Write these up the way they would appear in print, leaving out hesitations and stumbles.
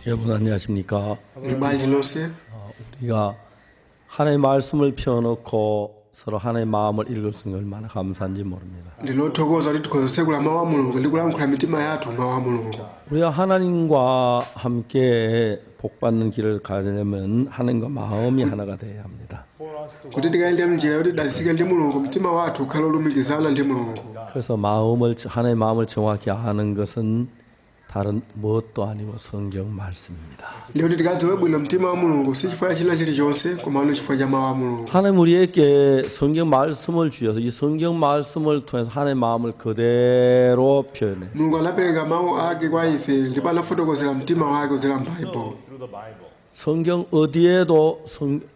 여러분 안녕하십니까? Libali lonse 우리가 하나님의 말씀을 펴놓고 서로 하나님의 마음을 읽을 수 있는 얼마나 감사한지 모릅니다. ndinothokoza kuti tikhoza mawu a mulungu ndi kulankhula mitima yathu mawu a mulungu. 우리가 하나님과 함께 복받는 길을 가려면 하나님과 마음이 하나가 되어야 합니다. kuti tikayende mnjira yoti tidalitsike ndi mulungu mtima wathu ukhale olumikizana ndi mulungu. 그래서 하나님의 마음을 정확히 아는 것은 다른 무엇도 아니고 성경 말씀입니다. Lero tikadziwe bwino mtima wa mulungu si chifukwa china chilichonse komano chifukwa cha mawu a mulungu. 하나님 우리에게 성경 말씀을 주셔서 이 성경 말씀을 통해서 하나님의 마음을 그대로 표현해. Mulungu anapereka mawu ake kwa ife ndipo anafotokozera mtima wake kudzera m'Baibulo. 성경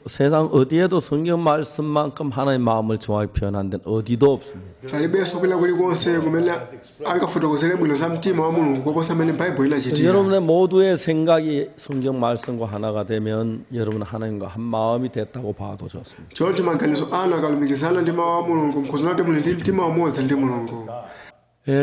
세상 어디에도 성경 말씀만큼 하나님의 마음을 정확히 표현한 데는 어디도 없습니다. palibenso kwina kulikonse kumene angafotokozere bwino za mtima wa mulungu koposa mmene Baibulo inachitira. 여러분의 모두의 생각이 성경 말씀과 하나가 되면 여러분은 하나님과 한 마음이 됐다고 봐도 좋습니다. choncho maganizo anu akalumikizana ndi mawu a mulungu mukhoza kuti muli ndi mtima umodzi ndi mulungu.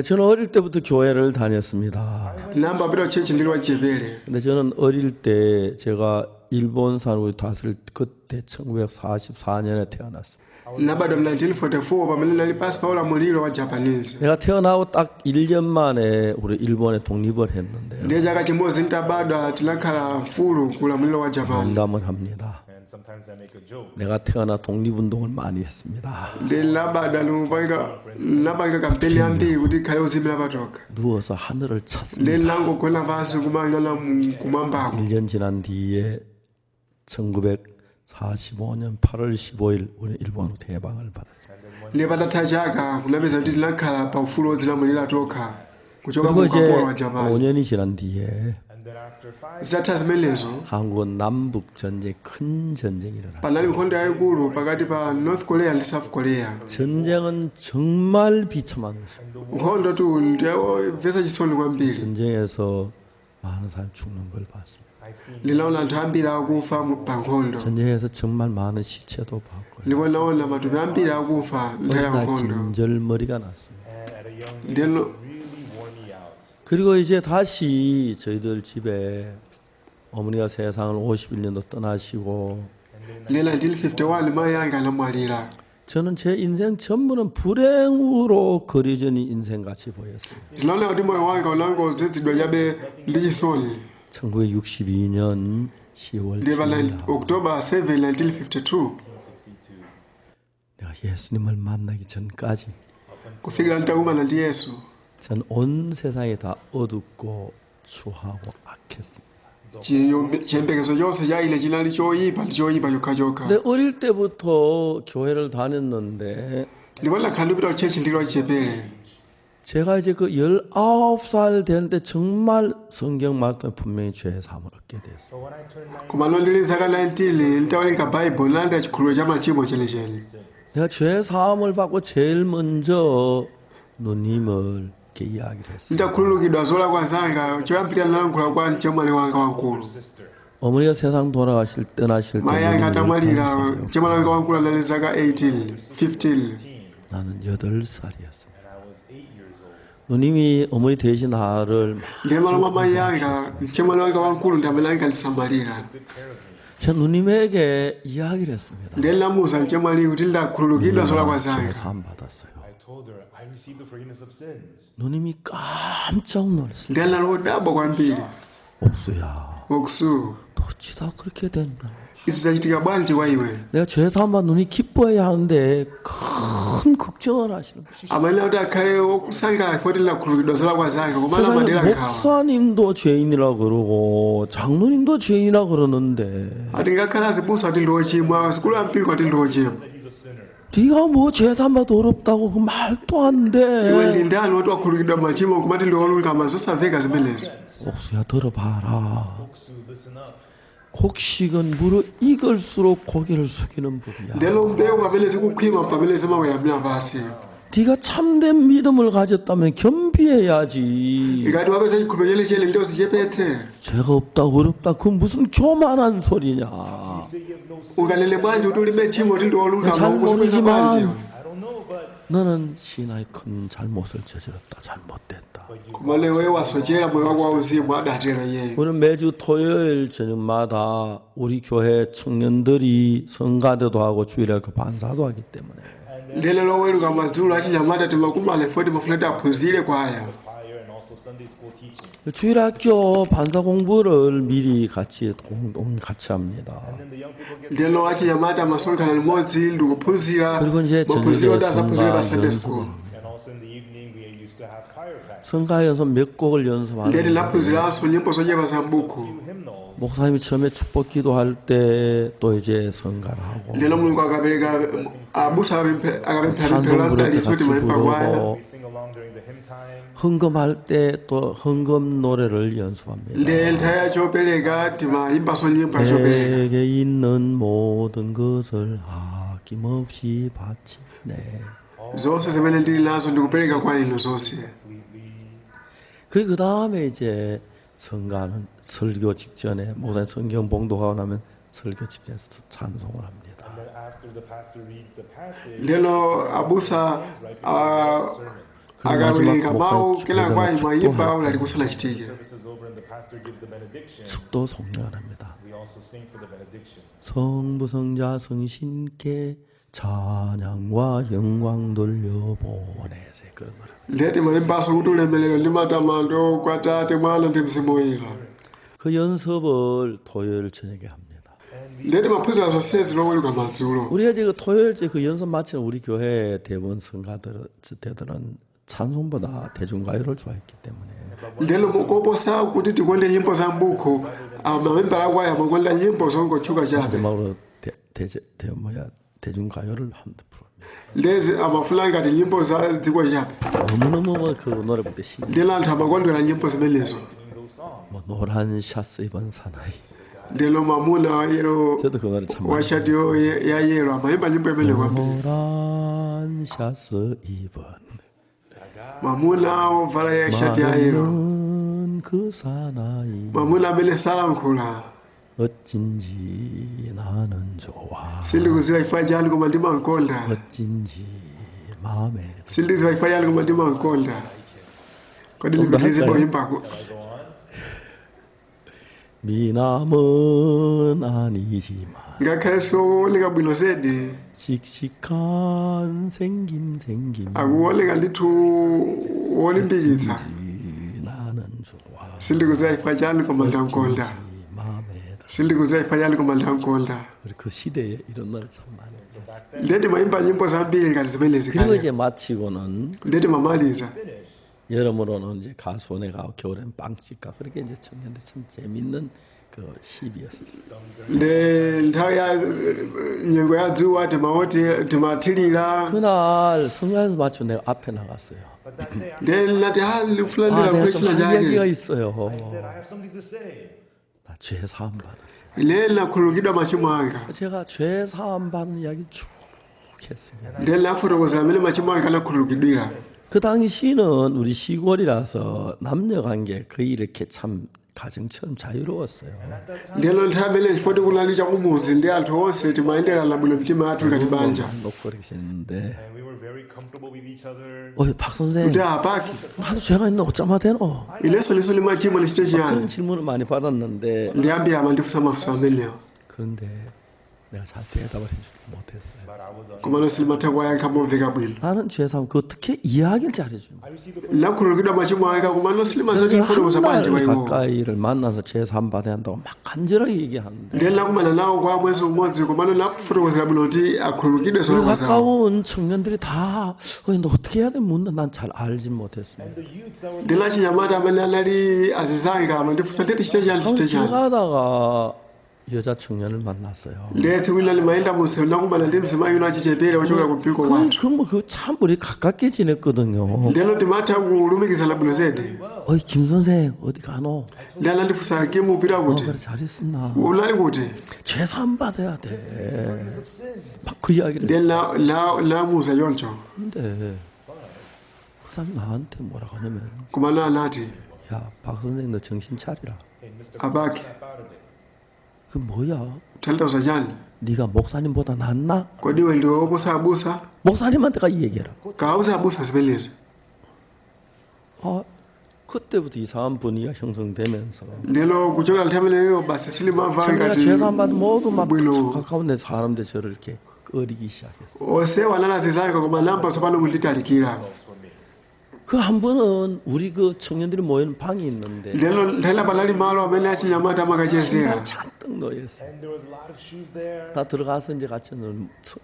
저는 어릴 때부터 교회를 다녔습니다. namba apita kuchechi ndili wachipere. 근데 저는 어릴 때 제가 일본 산으로 다스릴 그때 1944년에 태어났어요. nabadwa 1944 pamene nali pansi pa ulamuliro wa Japanese. 내가 태어나고 딱 1년 만에 우리 일본에 독립을 했는데요. ndiye chaka chimodzi nditabadwa tinakhala mfulu ku ulamuliro wa Japan. 농담을 합니다. 내가 태어나 독립운동을 많이 했습니다. ndi labadwa napanga kampeni yambiri kuti ikhale uzimira patoka. 누워서 하늘을 ndi 찾습니다. langogona pansi kumayang'ana kumwambako. 1년 지난 뒤에 1945년 8월 15일 우리 일본으로 해방을 받았습니다. ndi patatha chaka kunapeza kuti tinakhala pa ufulu wodzilamulira tokha kuchoka 그리고 ku 이제 ukapolo wa Japan. 5년이 지난 뒤에 zitatha zimenezo 한국은 남북 전쟁 큰 전쟁이 일어났어요. panali nkhondo yayikulu pakati pa North Korea ndi South Korea. 전쟁은 정말 비참한 것입니다. nkhondo tu ndiyomvetsa chisoni kwambiri. 전쟁에서 많은 사람이 죽는 걸 봤습니다. ndinaona anthu ambiri akufa pa nkhondo. 전쟁에서 정말 많은 시체도 봤고요. ndipo naona matupi ambiri akufa nthawi ya 어느 날 nkhondo. 진절머리가 났습니다. ndiyeno 그리고 이제 다시 저희들 집에 어머니가 세상을 51년도 떠나시고 ndi 1951 mayi anga anamwalira. 저는 제 인생 전부는 불행으로 그려진 인생같이 보였어요. zinaona kuti moyo wanga unangodzedzedwa chabe ndi chisoni. 1962년 10월 ndi pa 10일 October 7 1952 내가 예수님을 만나기 전까지 kufikira nditakumana ndi Yesu 전 온 세상이 다 어둡고 추하고 악했습니다. chiyembekezo chonse cha ine chinali choyipa ndi choyipa chokhachokha. 근데 어릴 때부터 교회를 다녔는데 ndipo ndakhala ndipita kuchechi ndili wachipere. 제가 이제 그 19살 되는데 정말 성경 말씀에 분명히 죄의 사함을 얻게 됐어요. komano ndili zaka 19 nditawerenga Baibulo nalanda chikhulupiriro cha machimo chenicheni. 내가 죄의 사함을 받고 제일 먼저 누님을 이렇게 이야기를 했어요. nditakhululukidwa zolakwa zanga choyambirira ndinalankhula kwa mchemwali wanga wamkulu. 어머니가 세상 떠나실 때 mayi anga atamwalira 누님이 mchemwali wanga wamkulu anali zaka 15. 나는 8살이었습니다. 누님이 어머니 대신 나를 ndiye malo mwa mayi anga mchemwali wanga wamkulu ndi amene ankandisamalira. 제 누님에게 이야기를 했습니다. ndiye ndinamuwuza mchemwali kuti ndakhululukidwa zolakwa 죄의 zanga. 사함 받았어요. 누님이 깜짝 놀랐어요. ndiye ndinali wodabwa kwambiri. 옥수야, okusu 어찌다 그렇게 됐나? izi zachitika bwanji kwa iwe? 내가 죄 사함 받는 눈이 기뻐해야 하는데 큰 걱정을 하시는 거예요. amanena kuti akhale okusangalala kuti ndakhululukidwa zolakwa zanga komano 세상에 amadera nkhawa. 목사님도 죄인이라 그러고 장로님도 죄인이라 그러는데 ati ngakhale azibusa kuti ndi ochimwa zikulu ampingo ati ndi ochimwa. 네가 뭐 죄 사함 받아 어렵다고 그 말도 안 iwe 돼. ndi ndani woti wakhululukidwa machimo kumati ndi olungama zosamveka zimenezi. 옥수야 들어봐라. 곡식은 물어 익을수록 고개를 숙이는 법이야. ndelo mbewu pamene zikukhwima pamene zimaweramira pansi. 네가 참된 믿음을 가졌다면 겸비해야지. ikati wapeza chikhulupiriro chenicheni ndi uzichepetse. 죄가 없다 어렵다 그 무슨 교만한 소리냐. unganene bwanji kuti ulibe chimo kuti ndi olungama ukuzipeza bwanji. 너는 신하의 큰 잘못을 저질렀다. 잘못됐다. koma lero iye wasochera moyo wako wauzimu adatero iyeyo. 우리는 매주 토요일 저녁마다 우리 교회 청년들이 성가대도 하고 주일학교 반사도 하기 때문에 Lelo loweruka madzulo achinyamata timakumane foti mafuna tiaphunzire kwaya. choir and also Sunday school teaching. 주일학교 반사 공부를 미리 같이 같이 합니다. And then the young people get Lelo achinyamata amasonkhana limodzi ndikuphunzira 그리고 이제 maphunziro 저녁에 asaphunzira pa 성가 Sunday 연습을 school. and also in the evening we used to have choir practice. 성가 연습 몇 곡을 Ndeti 연습하는 laphunziranso nyimbo zochepa za m'buku. Hymnals. 목사님이 처음에 축복 기도할 때 또 이제 성가를 하고 Lelo mulungu akapereka abusa akapemphera 찬송 부를 때 mdalitso 같이 timayimba kwaya. 부르고 We sing along during the hymn time. 헌금할 때 또 헌금 노래를 연습합니다. Lelo nthawi chopereka timayimbanso nyimbo yachopereka. 내게 있는 모든 것을 아낌없이 바치네. Zonse zimene ndili nazo ndikupereka kwa inu zonse. 그 다음에 이제 성가는 설교 직전에 목사님 성경 봉독하고 나면 설교 직전에 찬송을 합니다. And then after the pastor reads the passage, Lelo abusa akawerenga mawu kila kwayi mwayimba ulali kusala chitike. service is over and the pastor gives the benediction. 축도 송년합니다. We also sing for the benediction. 성부 성자 성신께 찬양과 영광 돌려보내세 그런 거라. Leti mayimbanso kuti ulemelero ndi matamando kwa Tate Mwana ndi Mzimu Woyera. 그 연습을 토요일 저녁에 합니다. Leti maphunziro zonsezi loweruka madzulo. 우리가 지금 토요일째 그 연습 마치는 우리 교회 대부분 성가들은 찬송보다 대중가요를 좋아했기 때문에 Lelo mukoposa kuti tikonde nyimbo za m'buku mamembala akwaya amakonda nyimbo zongotchuka chabe. 마지막으로 대중가요를 한번 부릅니다. Lezi amafuna ngati nyimbo za dziko chabe. 너무너무 그 노래 부르기 신나. Lelo anthu amakondwera nyimbo zimenezo. 뭐 노란 샤스 입은 사나이. Lelo mamuna yero 저도 그 노래 참 많이 washati ya yero amayimba nyimbo imene kwambiri. 노란 샤스 입은 Mamuna ovala ya shati ya yero. 많은 그 사나이 Mamuna amene salankhula. 어찐지 나는 좋아. Sindikuziwa chifukwa chani koma ndimankonda. 어찐지 마음에 Sindikuziwa chifukwa chani koma ndimankonda. Kodi ndipitirize kuyimbako. 미남은 아니지만 Ngakhale sooneka bwino zedi. 씩씩한 생김 Akuoneka ndithu wolimbikitsa. 나는 좋아. Sindikuziwa chifukwa chani koma ndimankonda. 마음에 Sindikuziwa chifukwa chani koma ndimankonda. 그 시대에 이런 노래 참 많아요. Ndeti mayimba nyimbo zambiri ngati zimenezi 그리고 kale. 이제 마치고는 Ndeti mamaliza. 여름으로는 이제 가수원에 가고 겨울엔 빵집 가 그렇게 이제 청년들 참 재밌는 그 시비였었어요. Le nthawi ya nyengo ya dzuwa timathirira. 그날 성가에서 마치고 내가 앞에 나갔어요. But that day I Then nati ndikufulandira 내가 좀 kuphechera 할 얘기가 chake. 있어요. said I have something to say. 나 죄 사함 받았어요. Le nakhululukidwa machimo anga. 제가 죄 사함 받은 이야기 쭉 했습니다. Le nafotokozera amene machimo anga anakhululukidwira. 그 당시는 우리 시골이라서 남녀 관계 거의 이렇게 참 가정처럼 자유로웠어요. Lelo nthawi amene chifoti kulali chakumudzi ndi anthu onse timayenderana bwino mtima athu ngati banja. 놓고 이렇게 했는데 And we were very comfortable with each other. 박 선생 Kuti apaki. 나도 죄가 있는데 어쩌면 되노? Ilenso liso limachimo lichite 그런 chiyani. 질문을 많이 받았는데 Ndiyambira amandifunsa mafunso amenewo. 그런데 내가 잘 대답을 해주지 못했어요. But I was Koma lonse limatha kuwayankha momveka bwino. 나는 죄사함 그 어떻게 이야기를 잘해주는 I received the Nakhululukidwa machimo anga koma lonse limazo tifotokoza bwanji 한달 kwa iwo. 가까이를 만나서 죄사함 받아야 한다고 막 간절하게 얘기하는데 Lelo nakumana nawo kwa mwezi umodzi komano nakufotokozera bwino kuti akhululukidwe 우리 zoyipa zawo. 가까운 청년들이 다 너 어떻게 해야 돼 묻는 난 잘 알진 못했습니다. the youths that were Ndila chinyamata amene anali azizange kama ndifunsa ndeti chite chani chite 길 chani. 가다가 여자 청년을 만났어요. Le tsiku lina limayenda munsewu nakumana ndi mzimayi uno achichepere ochokera ku mpingo wathu. 그참 우리 가깝게 지냈거든요. Lelo timatha kulumikizana bwino zedi. 어이 김 선생 어디 가노? Ndi anandifunsa kimupita kuti. 그래 잘 있었나? Unali kuti. 죄사함 받아야 돼. 막 그 이야기를 Ndi 했어요. namuuza choncho. 근데 그 사람이 나한테 뭐라고 하냐면 Komano anati 야 박 선생 너 정신 차리라. apaki. 그 뭐야? Talauza chani. 네가 목사님보다 낫나? Kodi iwe ndiwe woposa abusa? 목사님한테 가 이 얘기해라. Kawuza abusa zimenezi. 아 그때부터 이상한 분위기가 형성되면서 lelo kuchokera nthawileyo basi silimamva 내가 ngati 죄산받은 모두 막 bwino 가까운 데 사람들 저를 이렇게 꺼리기 시작했어. osewa ananazizanga koma namba tsopano kunditalikira 그 한 번은 우리 그 청년들이 모이는 방이 있는데 lelo nthawi panali malo amene achinyamata amakachezera 잔뜩 놓였어. And there was a lot of shoes there. 다 들어가서 이제 같이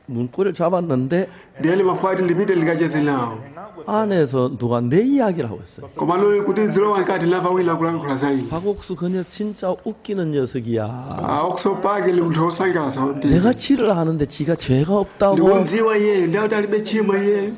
문고리를 잡았는데 ndiyali mafuati lipite likachezerawo Hang out with 안에서 누가 내 이야기를 하고 있어요. komano kuti zilowa nkati lava wina kulankhula za ine 박옥수 그녀 진짜 웃기는 녀석이야. okusopake ndi munthu wosangalatsa kwambiri 내가 지를 아는데 지가 죄가 없다고 ndikudziwa iyeyo ndiyauti alibe chimo iye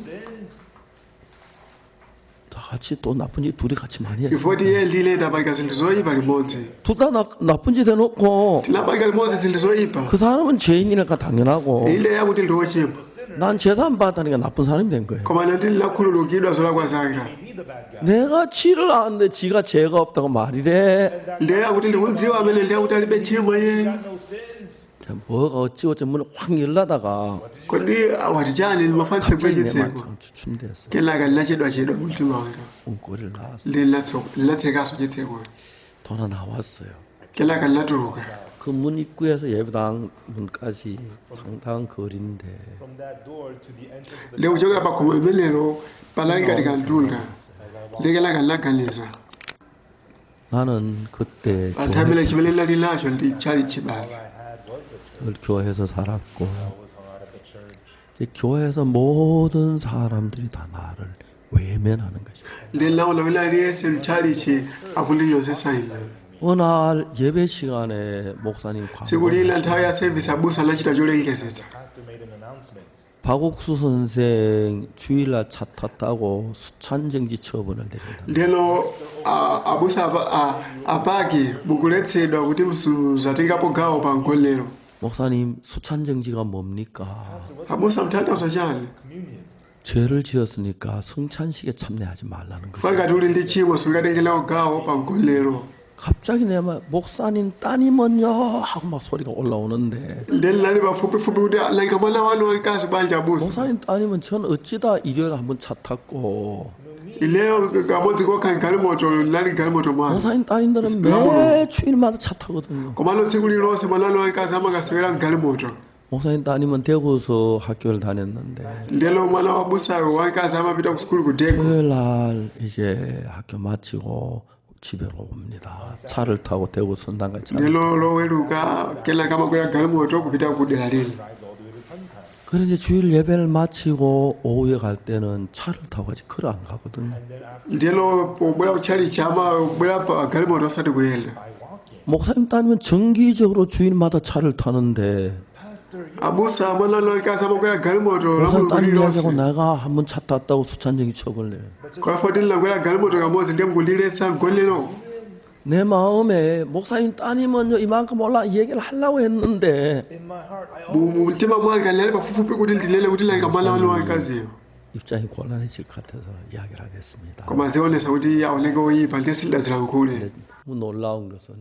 다 같이 또 나쁜 짓 둘이 같이 많이 했어. chifukwa iye ndile tapanga zinthu zoyipa limodzi 둘 다 나쁜 짓 해놓고 tinapanga limodzi zinthu zoyipa 그 사람은 죄인이니까 당연하고 ile yakuti ndi wochimwa 난 재산 받다니까 나쁜 사람이 된 거예요. koma ndili lakhululukidwa zolakwa zanga me, the bad guy. 내가 지를 아는데 지가 죄가 없다고 말이 돼. ndiye yakuti ndikudziwa amene ndiyakuti alibe chimo iye Got no sins. 뭐가 어찌어찌 문을 확 열라다가 kodi wati chani limafanise 갑자기 내 kuchitseko 말처럼 주춤됐어. kenaka linachedwachedwa mumtima wanga 문고리를 나왔어. lilatsekaso chitseko 돌아 나왔어요. kenaka linatuluka 그 문 입구에서 예배당 문까지 상당한 거리인데 From that door to the entrance of the lero kuchokera pa khomo limenelo panali ngati kantunda likenaka linaganiza 나는 그때 pa nthawi imene chimene linali nacho ndi chali chibasa I had was the church. 교회에서 살았고 I was hung out at the church. 이제 교회에서 모든 사람들이 다 나를 외면하는 것이야. linaona wina aliyense mchalichi akundiyozesa ine 어느 날 예배 시간에 목사님 tsiku lina 광고 nthawi ya service abusa anachita cholengezetsa Pastor made an announcement. 박옥수 선생 주일날 차 탔다고 수찬정지 처분을 내린다. ndeno abusa apaki mukuletsedwa kuti msuzatengapo gawo pa mkolero 목사님 수찬정지가 뭡니까? abusa mtanthauza chani Communion. 죄를 지었으니까 성찬식에 cham내하지 말라는 거죠. fangati uli ndi chimo sungatengelawo gawo pa mkolero 갑자기 내 말 목사님 따님은요 하고 막 소리가 올라오는데 ndeni nali pafupifupi kuti nanga mwana wanu wamkazi banja abusa 목사님 따님은 전 어찌다 일요일에 한번 차 탔고 ileyo kamodzi kokha galimoto nali galimoto mwana 목사님 따님들은 매 주일마다 차 타거든요. komano tsiku lilonse mwananu wamkazi amakasewera mgalimoto 목사님 따님은 대구에서 학교를 다녔는데 ndelo mwana wa abusayo wamkazi amapita ku sukulu ku Deko 토요일 날 이제 학교 마치고 집에 옵니다. 차를 타고 대구 선당까지. ndelo loweruka kenaka amakwera galimoto kupita ku dera lino Rides all the way to Suntown. 그래서 이제 주일 예배를 마치고 오후에 갈 때는 차를 타고 가지 그래 안 가거든요. And then after ndelo pobwera kuchalichi amabwera pa galimoto osati kuyenda by walking, 목사님 따님은 정기적으로 주일마다 차를 타는데 Pastor, you abusa mwananu wamkazi amakwera galimoto 목사님 lamululu 따님 이야기하고 lilonse 내가 한 번 차 탔다고 수찬정이 처벌을 내요. kwafatili nakwera galimoto kamodzi ndiye mkundiletsa mgonero 내 마음에 목사님 따님은요 이만큼 올라 이 얘기를 하려고 했는데 in my heart, I mu mtima mwanga nali pafupifupi kuti ndilele kuti nanga mwana wanu wamkaziyo 입장이 곤란해질 것 같아서 이야기를 하겠습니다. koma zionesa kuti aoneke oyipa ndiye sildazilankhule 너무 놀라운 것은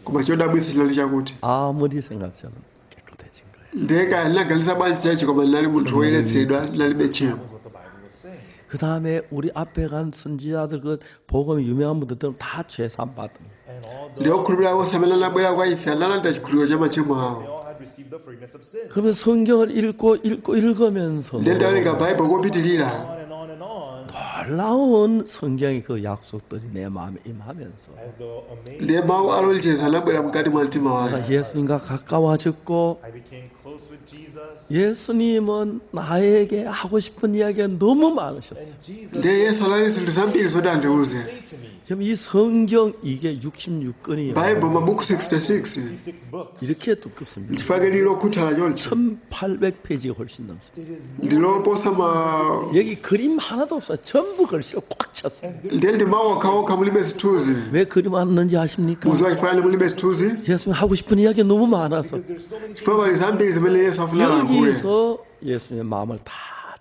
koma chodabwitsa chinali chakuti 아무리 생각해도 깨끗해진 거예요. ndeka linaganiza bwanji chachi koma linali munthu woyeretsedwa linalibe chimo was what the Bible was saying. 그 다음에 우리 앞에 간 선지자들 그 복음이 유명한 분들은 다 죄산 받은. And all the, ndiye okhulupirira onse amene anabwera kwa ife analanda chikhulupiriro cha machimo they awo all had received the forgiveness of sin. 그러면 성경을 읽고 읽으면서 ndiye ndawerenga baibulo kopitirira On and on and on, 놀라운 성경의 그 약속들이 내 마음에 임하면서 as the amazing, ndiye mawu alonjezo anabwera mkati mwa mtima wanga 내가 예수님과 가까워졌고 I became close with Jesus. 예수님은 나에게 하고 싶은 이야기가 너무 많으셨어요. And Jesus ndiye yesu anali zinthu zambiri zoti andiuze say to me, 그럼 이 성경 이게 66권이에요. baibulo mabuku 66 6 books. 이렇게 두껍습니다. chifukwa lilo khuthala chonse 1800페이지가 훨씬 넘습니다. It is ndiloposa ma 여기 그림 하나도 없어요. 전부 글씨로 꽉 찼어요. ndiye ndi mawu okhaokha mulibe zithunzi 왜 그림 안 넣는지 아십니까? muziwa chifukwa chani mulibe zithunzi 예수님 하고 싶은 이야기 너무 많아서 there's so many chifukwa pali zambiri zimene yesu afuna alankhule 여기서 예수님의 마음을 다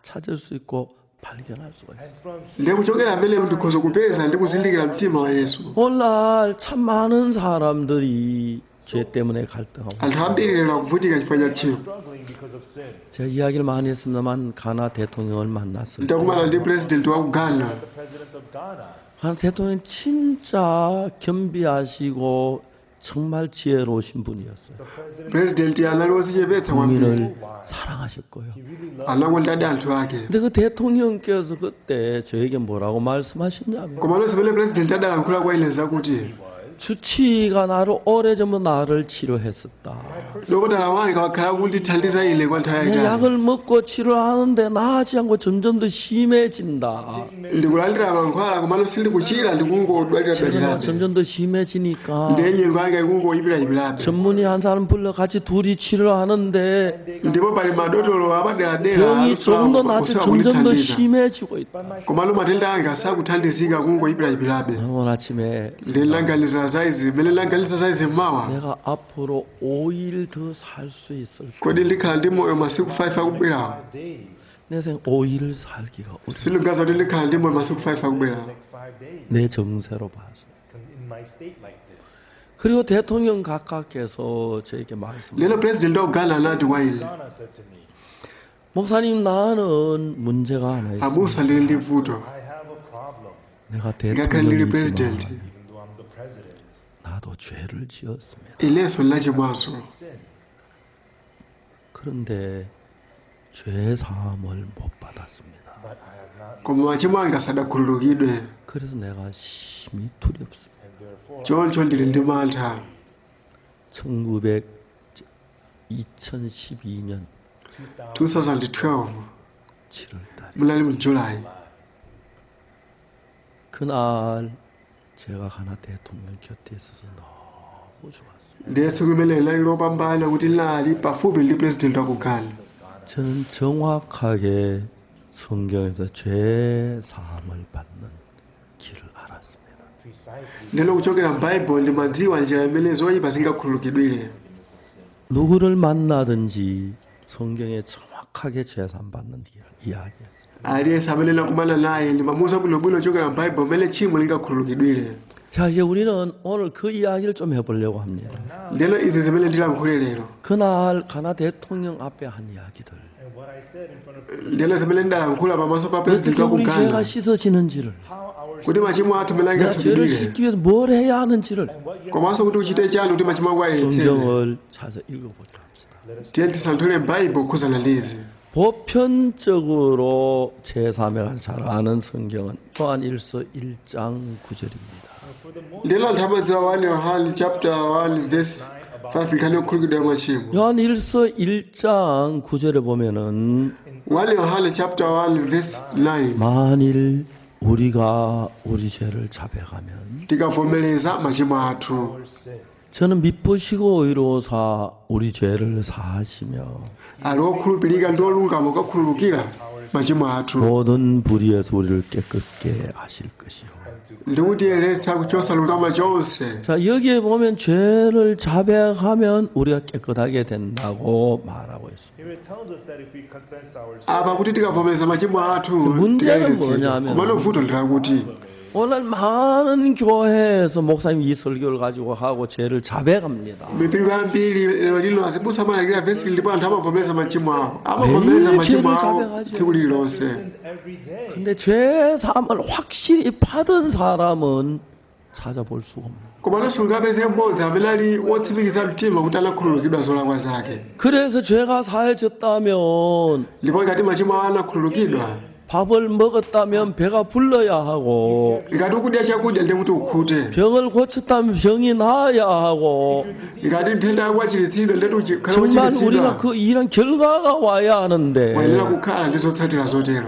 찾을 수 있고 발견할 수가 있어요. from here. ndiye kuchokera amene ndikhoza kupeza ndi kuzindikira mtima wa yesu 오늘날 참 많은 사람들이 죄 때문에 갈등하고 anthu ambiri lero akuvutika chifukwa cha tchimo Struggling because of sin. 제가 이야기를 많이 했습니다만 가나 대통령을 만났을 때 ndakumana ndi president wa ku ghana The president of Ghana, 하나님 대통령 진짜 겸비하시고 정말 지혜로우신 분이었어요. President analosiye betha kwambili. 국민을 사랑하셨고요. Anakonda anthu ake. 근데 그 대통령께서 그때 저에게 뭐라고 말씀하셨냐면 Koma losibele president adalankhula kwa ine zakuti 주치의가 나를 오래전부터 나를 치료했었다. dokotala wange wakhala kundithandiza ine kwa nthawi 내 yayitali. 약을 먹고 치료하는데 나아지 않고 점점 더 심해진다. Ndikulandira mankhwala koma sindili kuchira ndikungodwalira 치료가 dwalirabe. 점점 더 심해지니까 Ndiye nyengo yanga ikungoyipirayipirabe. 전문의 한 사람 불러 같이 둘이 치료하는데 Ndipo pali madotolo apaderadera 병이 조금 더 낫지 점점 더 kundithandiza. 심해지고 있다. Koma matenda anga sakuthandizika kungoyipirayipirabe. 오늘 아침에 Ndilanganiza saizi, mele langaniza saizi mmawa. 내가 앞으로 5일 더 살 수 있을까? Kodi ndikhala ndi moyo masiku 5 akubwerawo. 내 생 5일을 살기가 어려워. Silugaza kuti ndikhala ndi moyo masiku 5 akubwerawo. Next 5 days. 내 정세로 봐서. In my state like this. 그리고 대통령 각하께서 저에게 말씀. Lero president ogana anati kwa ine. Ghana said to me, 목사님 나는 문제가 하나 있어. Abusa lili ndi vuto. I have a problem. 내가 Ngakhale ndili 대통령이지만 president. Even though I'm the president. 나도 죄를 지었습니다. Ileso lachimwaso. Sin. 그런데 죄 사함을 못 받았습니다. But I have not. Koma machimo anga sadakhululukidwe. 그래서 내가 심히 두렵습니다. And therefore, Choncho ndili ndi mantha. 2012년 2012 7월달 mulali mu July. 그날 제가 가나 대통령 곁에 있어서 너무 좋았어요. Ndiye tsiku limene lali lopambana kuti lali pafupi ndi president wa ku Ghana. 저는 정확하게 성경에서 죄 사함을 받는 길을 알았습니다. precisely Lero kuchokera m'Bible ndimadziwa njira imene zoyipa zingakhululukidwire. 누구를 만나든지 성경에 정확하게 죄 사함 받는 길을 이야기했어요. Aliyense amene ndakumana naye ndimamuwuza bwinobwino kuchokera m'Bible mmene tchimo lingakhululukidwire. 자 이제 우리는 오늘 그 이야기를 좀 해보려고 합니다. Lero izi zimene ndilankhule lero. 그날 가나 대통령 앞에 한 이야기들. and what I said in front of Lero zimene ndalankhula pamaso pa president 어떻게 wa ku 우리 죄가 Ghana. 씻어지는지를, how our Kuti machimo athu mmene 내가 죄를 angakhululukidwire. 씻기 위해서 뭘 해야 하는지를 and what you Komanso kuti uchite chani kuti machimo ako ayeretsere. 성경을 찾아 읽어보자 합시다. Tiye tisanthule m'Bible khuzana ndizi. 보편적으로 제3에 관해서 잘 아는 성경은 요한일서 1장 9절입니다. for the most Lero anthu amadziwa 1 Yohane chapter 1 verse 5 likhani okhululukidwa machimo. 요한일서 1장 9절에 보면은 1 Yohane chapter 1 verse 9. 만일 우리가 우리 죄를 자백하면 Tikavomereza machimo athu. our sin. 저는 미쁘시고 의로사 우리 죄를 사하시며 Ali okhulupirika ndi olungama okakhululukira machimo athu. 모든 불의에서 우리를 깨끗게 하실 것이요. Ndi kutiyeretsa kuchotsa lungama chonse. 자 여기에 보면 죄를 자백하면 우리가 깨끗하게 된다고 말하고 있습니다. Here it tells us that if we confess our sin, Apa kuti tikavomereza machimo athu 문제는 tikayeretsedwa. 뭐냐면- Komano vuto ndirakuti 오늘 많은 교회에서 목사님 이 설교를 가지고 하고 죄를 자백합니다. mipingo yambiri lero lino azibusa amalakira vesi ndipo anthu amavomereza machimo awo. Amavomereza 매일 machimo 죄를 awo 자백하죠. tsiku lililonse. sins every day. 근데 죄 사함을 확실히 받은 사람은 찾아볼 수가 없는. Komano sungapeze mmodzi amene ali wotsimikiza mtima kuti anakhululukidwa zolakwa zake. 그래서 죄가 사해졌다면 Ndipo ngati machimo awo anakhululukidwa, 밥을 먹었다면 배가 불러야 하고 ngati ukudya chakudya ndi kuti ukhute. 병을 고쳤다면 병이 나아야 하고 Ngati nthenda yako yachiritsidwa ndi ukhala 정말 우리가 wochiritsidwa. 그 이런 결과가 와야 하는데 wayenera kukhala ndi zotsatira zotero.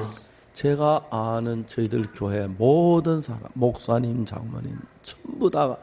제가 아는 저희들 교회 모든 사람 목사님 장로님 전부 다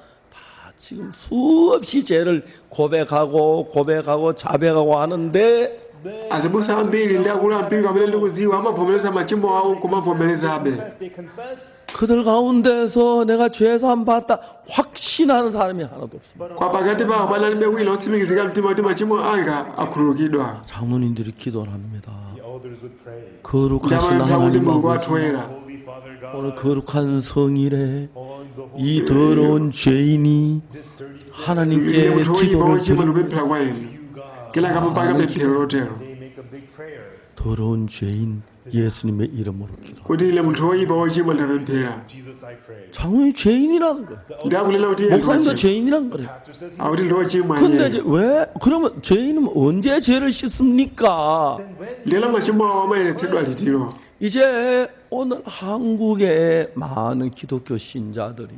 지금 수없이 죄를 고백하고 자백하고 하는데 Azibusa ambiri ndi akulu ampingo amene ndikudziwa amavomereza machimo awo kumavomerezabe. They confess, 그들 가운데서 내가 죄사함 받다 확신하는 사람이 하나도 없습니다. Kwa pakati pawo panalibe wina otsimikizika mtima kuti machimo anga akhululukidwa. 장로님들이 기도를 합니다. the elders would pray. 거룩하신 Ndamapempha kuti 하나님 Mulungu 아버지 wathu woyera. Holy Father God, 오늘 거룩한 성일에 on the whole 이 더러운 죄인이 this dirty sin, 하나님께 Ine munthu woyipa 기도를 wochimwa 드리고 ndikupemphera kwa inu. you God, Kenaka mupanga pemphero lotero. they make a big prayer. 더러운 죄인 예수님의 이름으로 기도. kuti ine munthu woyipa wochimwa ndapemphera Jesus, I pray. 장로님 죄인이라는 거예요. ndakunena kuti iye ndi 목사님도 wochimwa. 죄인이란 거예요. Pastor says he akuti ndi wochimwa 근데 iye 이제 왜 그러면 죄인은 언제 죄를 씻습니까? lero machimo awo amayeretsedwa litiro. 이제 오늘 한국의 많은 기독교 신자들이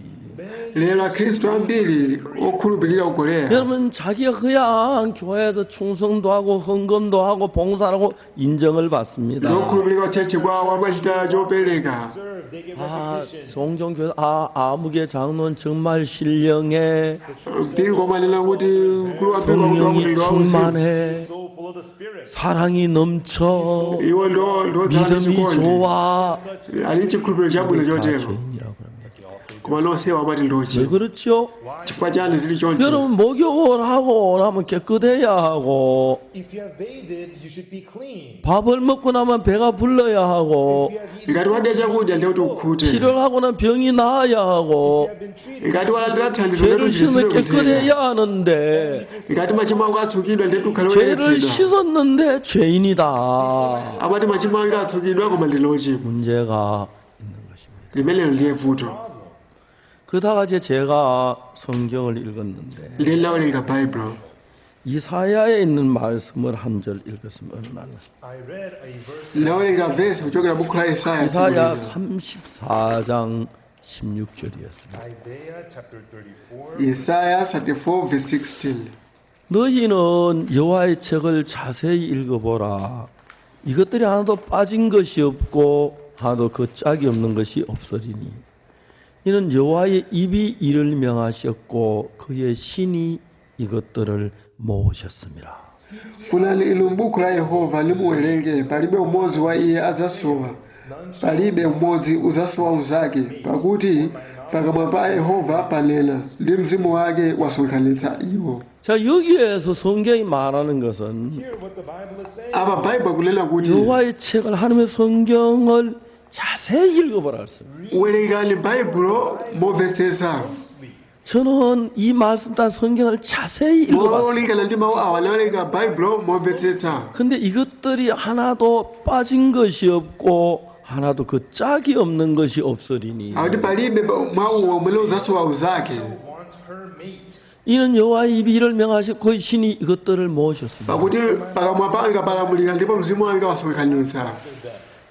lero akhristu ambiri okhulupirira ku korea 여러분 자기가 그냥 교회에서 충성도 하고 헌금도 하고 봉사를 하고 인정을 받습니다. lokhulupirira chechi kwawo amachita chopereka. serve, they give 아, recognition. 종종교회 아무개 장로는 정말 신령해, mpingo umanena kuti mkulu wa mpingo 성령이 akuti wausi 충만해, So full of the Spirit. 사랑이 넘쳐, iwo ndo dzana 믿음이 chikondi 좋아. ali chikhulupiriro chabwino 다 chotero 죄인이라고 합니다. koma nonsewo amati ndi 왜 ochimwa. 그렇죠? chifukwa chani zili chonchi? 여러분 목욕을 하고 나면 깨끗해야 하고 If you have bathed, you should be clean. 밥을 먹고 나면 배가 불러야 하고 If you have eaten, ngati wadya chakudya ndi kuti ukhute. 치료를 하고 나면 병이 나아야 하고 you have been treated. ngati walandira thandizo ndi 죄를 씻으면 chidziwe kuthera. 깨끗해야 하는데 ngati machimo ako atsukidwa ndi ukhale 죄를 woyeretsedwa. 씻었는데 죄인이다. amati machimo ake atsukidwa koma ndi lochimwa. 문제가 있는 것입니다. limenelo ndiye vuto. 그러다가 이제 제가 성경을 읽었는데 ndiye ndinawerenga baibulo. 이사야에 있는 말씀을 한 절 읽었으면 얼마나. I read a verse. ndinawerenga vesi kuchokera buku la Yesaya 이사야 tsiku 34장 16절이었습니다. Isaiah chapter 34. Yesaya 34 verse 16. 너희는 여호와의 책을 자세히 읽어보라. 이것들이 하나도 빠진 것이 없고 하나도 그 짝이 없는 것이 없으리니 이는 여호와의 입이 이를 명하셨고 그의 신이 이것들을 모으셨습니다. funani inu m'buku la Yehova limuwerenge, palibe umodzi wa iye adzasowa, palibe umodzi udzasowa unzake, pakuti pakamwa pa Yehova panena ndi mzimu wake wasonkhanitsa iwo. 자, 여기에서 성경이 말하는 것은 Hear what the Bible is saying. apa baibulo kunena kuti 여호와의 책을 하나님의 성경을 자세히 읽어보라 했습니다. werengani baibulo momvetsetsa. 저는 이 말씀 단 성경을 자세히 읽어봤어요. molingana ndi mawu awa nawerenga baibulo momvetsetsa. 근데 이것들이 하나도 빠진 것이 없고 하나도 그 짝이 없는 것이 없으리니 akuti palibe mawuwo mwene udzasowa unzake, Want her mate. 이는 여호와의 입이 이를 명하시고 그의 신이 이것들을 모으셨습니다. pakuti pakamwa panga palamulira ndipo mzimu wanga wasonkhanitsa.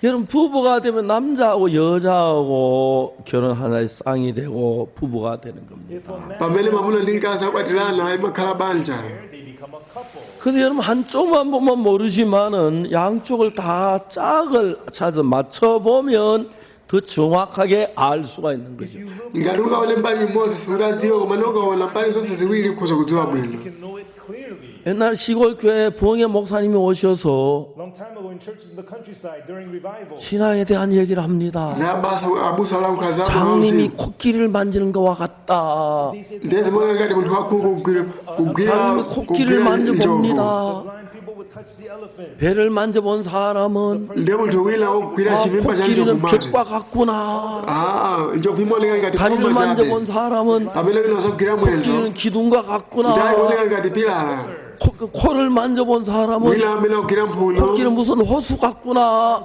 여러분 부부가 되면 남자하고 여자하고 결혼하나의 쌍이 되고 부부가 되는 겁니다. If a man pamene mwamuna ndi mkazi akwatirana imakhala banja. they become a couple. 그래서 여러분 한쪽만 보면 모르지만은 양쪽을 다 짝을 찾아 맞춰보면 더 정확하게 알 수가 있는 거죠. ngati ukaona mbali imodzi sungadziwa, koma ukaona mbali zonse ziwiri ukhoza kudziwa bwino. You can know it clearly. 옛날 시골 교회 부흥회 목사님이 오셔서 Long time ago in churches in the countryside during revival, 신앙에 대한 얘기를 합니다. abusa olankhula za 장님이 Mulungu. 코끼리를 만지는 것과 같다. they say ndiye zimaona ngati munthu wakhungu 장님이 코끼리를 만져봅니다. blind people would touch the elephant. 배를 만져본 사람은 ndiye munthu wina ogwira 아, chipimba cha 코끼리는 njovu mati. 벽과 같구나. njovu imaoneka ngati 다리를 fumba 만져본 chabe, 사람은 pamene wina uzagwira mwendo 코끼리는 기둥과 ndiye 같구나. ikuoneka ngati pilala. 코를 만져본 사람은 wina amene ogwira mphuno, 코끼리는 무슨 호수 같구나.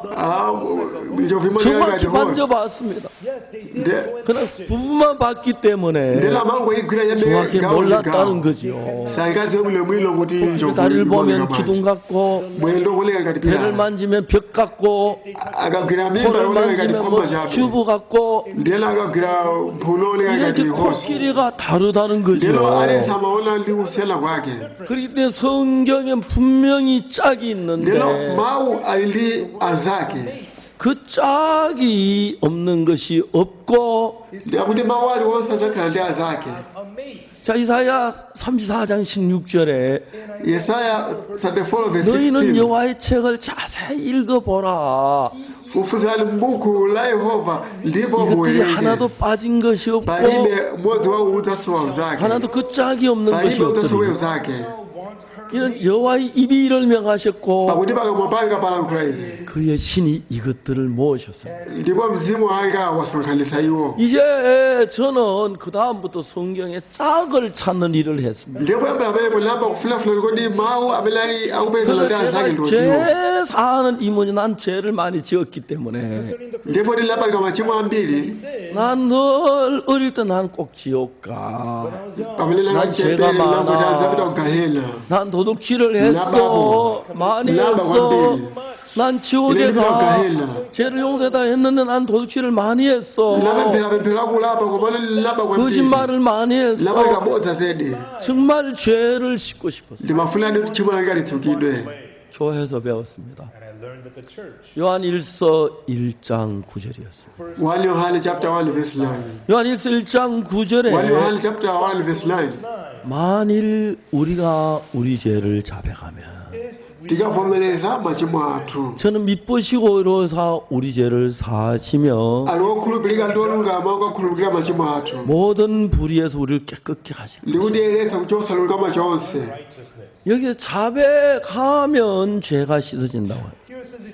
njovu imaoneka 정확히 ngati hosi. 만져봤습니다. Yes, they did 네. go and 그러나 touch it. 부부만 봤기 때문에 ndiye lamango igwira 정확히 chabe 몰랐다는 거죠. sangadziwe bwino bwino kuti njovu 다리를 보면 imaoneka 기둥 bwanji. 같고 mwendo ukuoneka ngati 배를 pilala, 만지면 벽 같고 akagwira mimba 코를 ikuoneka ngati 만지면 fumba 뭐 chabe, 튜브 같고 ndiye akagwira mphuno uoneka 이래지 ngati hosi. 코끼리가 다르다는 ndilo 거죠. alesi amaona ndi kusiyana kwake. 그렇기 때문에 성경엔 분명히 짝이 ndilo 있는데 mawu ali ndi anzake, 그 짝이 없는 것이 없고 ndiyakuti mawu aliwonse adzakhala ndi anzake. A mate. 자 이사야 34장 16절에 Yesaya 34 verse 너희는 16. 여호와의 책을 자세히 읽어보라. fufuzani m'buku la Yehova ndipo 이것들이 muwerenge, 하나도 빠진 것이 없고 palibe mmodzi wa udzasowa unzake, 하나도 그 짝이 없는 것이 palibe udzasowa 없으니 unzake. Want her 이는 여호와의 입이 이를 명하셨고 pakuti pakamwa pake palankhula izi 그의 신이 이것들을 모으셨습니다. ndipo mzimu wake wasonkhanitsa iwo 이제 저는 그 다음부터 성경에 짝을 찾는 일을 했습니다. ndipo yambira pamene mulamba kufunafuna kodi mawu amene ali akupezana ndi 그래서 anzake 제가 ndiwodziwo 죄 사는 이모니 난 죄를 많이 지었기 때문에 ndipo tilapanga machimo ambiri 난 늘 어릴 때 난 꼭 지옥가 pamene 난 lachepere 죄가 lambo tazapita 많아. kugahena 난 도둑질을 했어. 많이 했어. 난 지옥에 가. 죄를 용서다 했는데 난 도둑질을 많이 했어. lapemphera kulapa komano lilapa kwambiri 거짓말을 많이 lapa 했어. likabodza zedi 정말 죄를 씻고 싶었어. limafuna ndi tchimo langa litsukidwe 교회에서 배웠습니다. And I learned at the church. 요한 1서 1장 9절이었어요. 1 Yohane chapter 1 verse 9 요한 1서 1장 1 9절에 Yohane chapter 1 verse 9 만일 우리가 우리 죄를 자백하면 tikavomereza machimo athu 저는 믿으시고 이로사 우리 죄를 사시며 ali okhulupirika ndi olungama okakhulupirira machimo athu 모든 불의에서 우리를 깨끗게 하시고 likutiyeretsa kuchotsa olungama chonse 여기서 자백하면 죄가 씻어진다고 해요.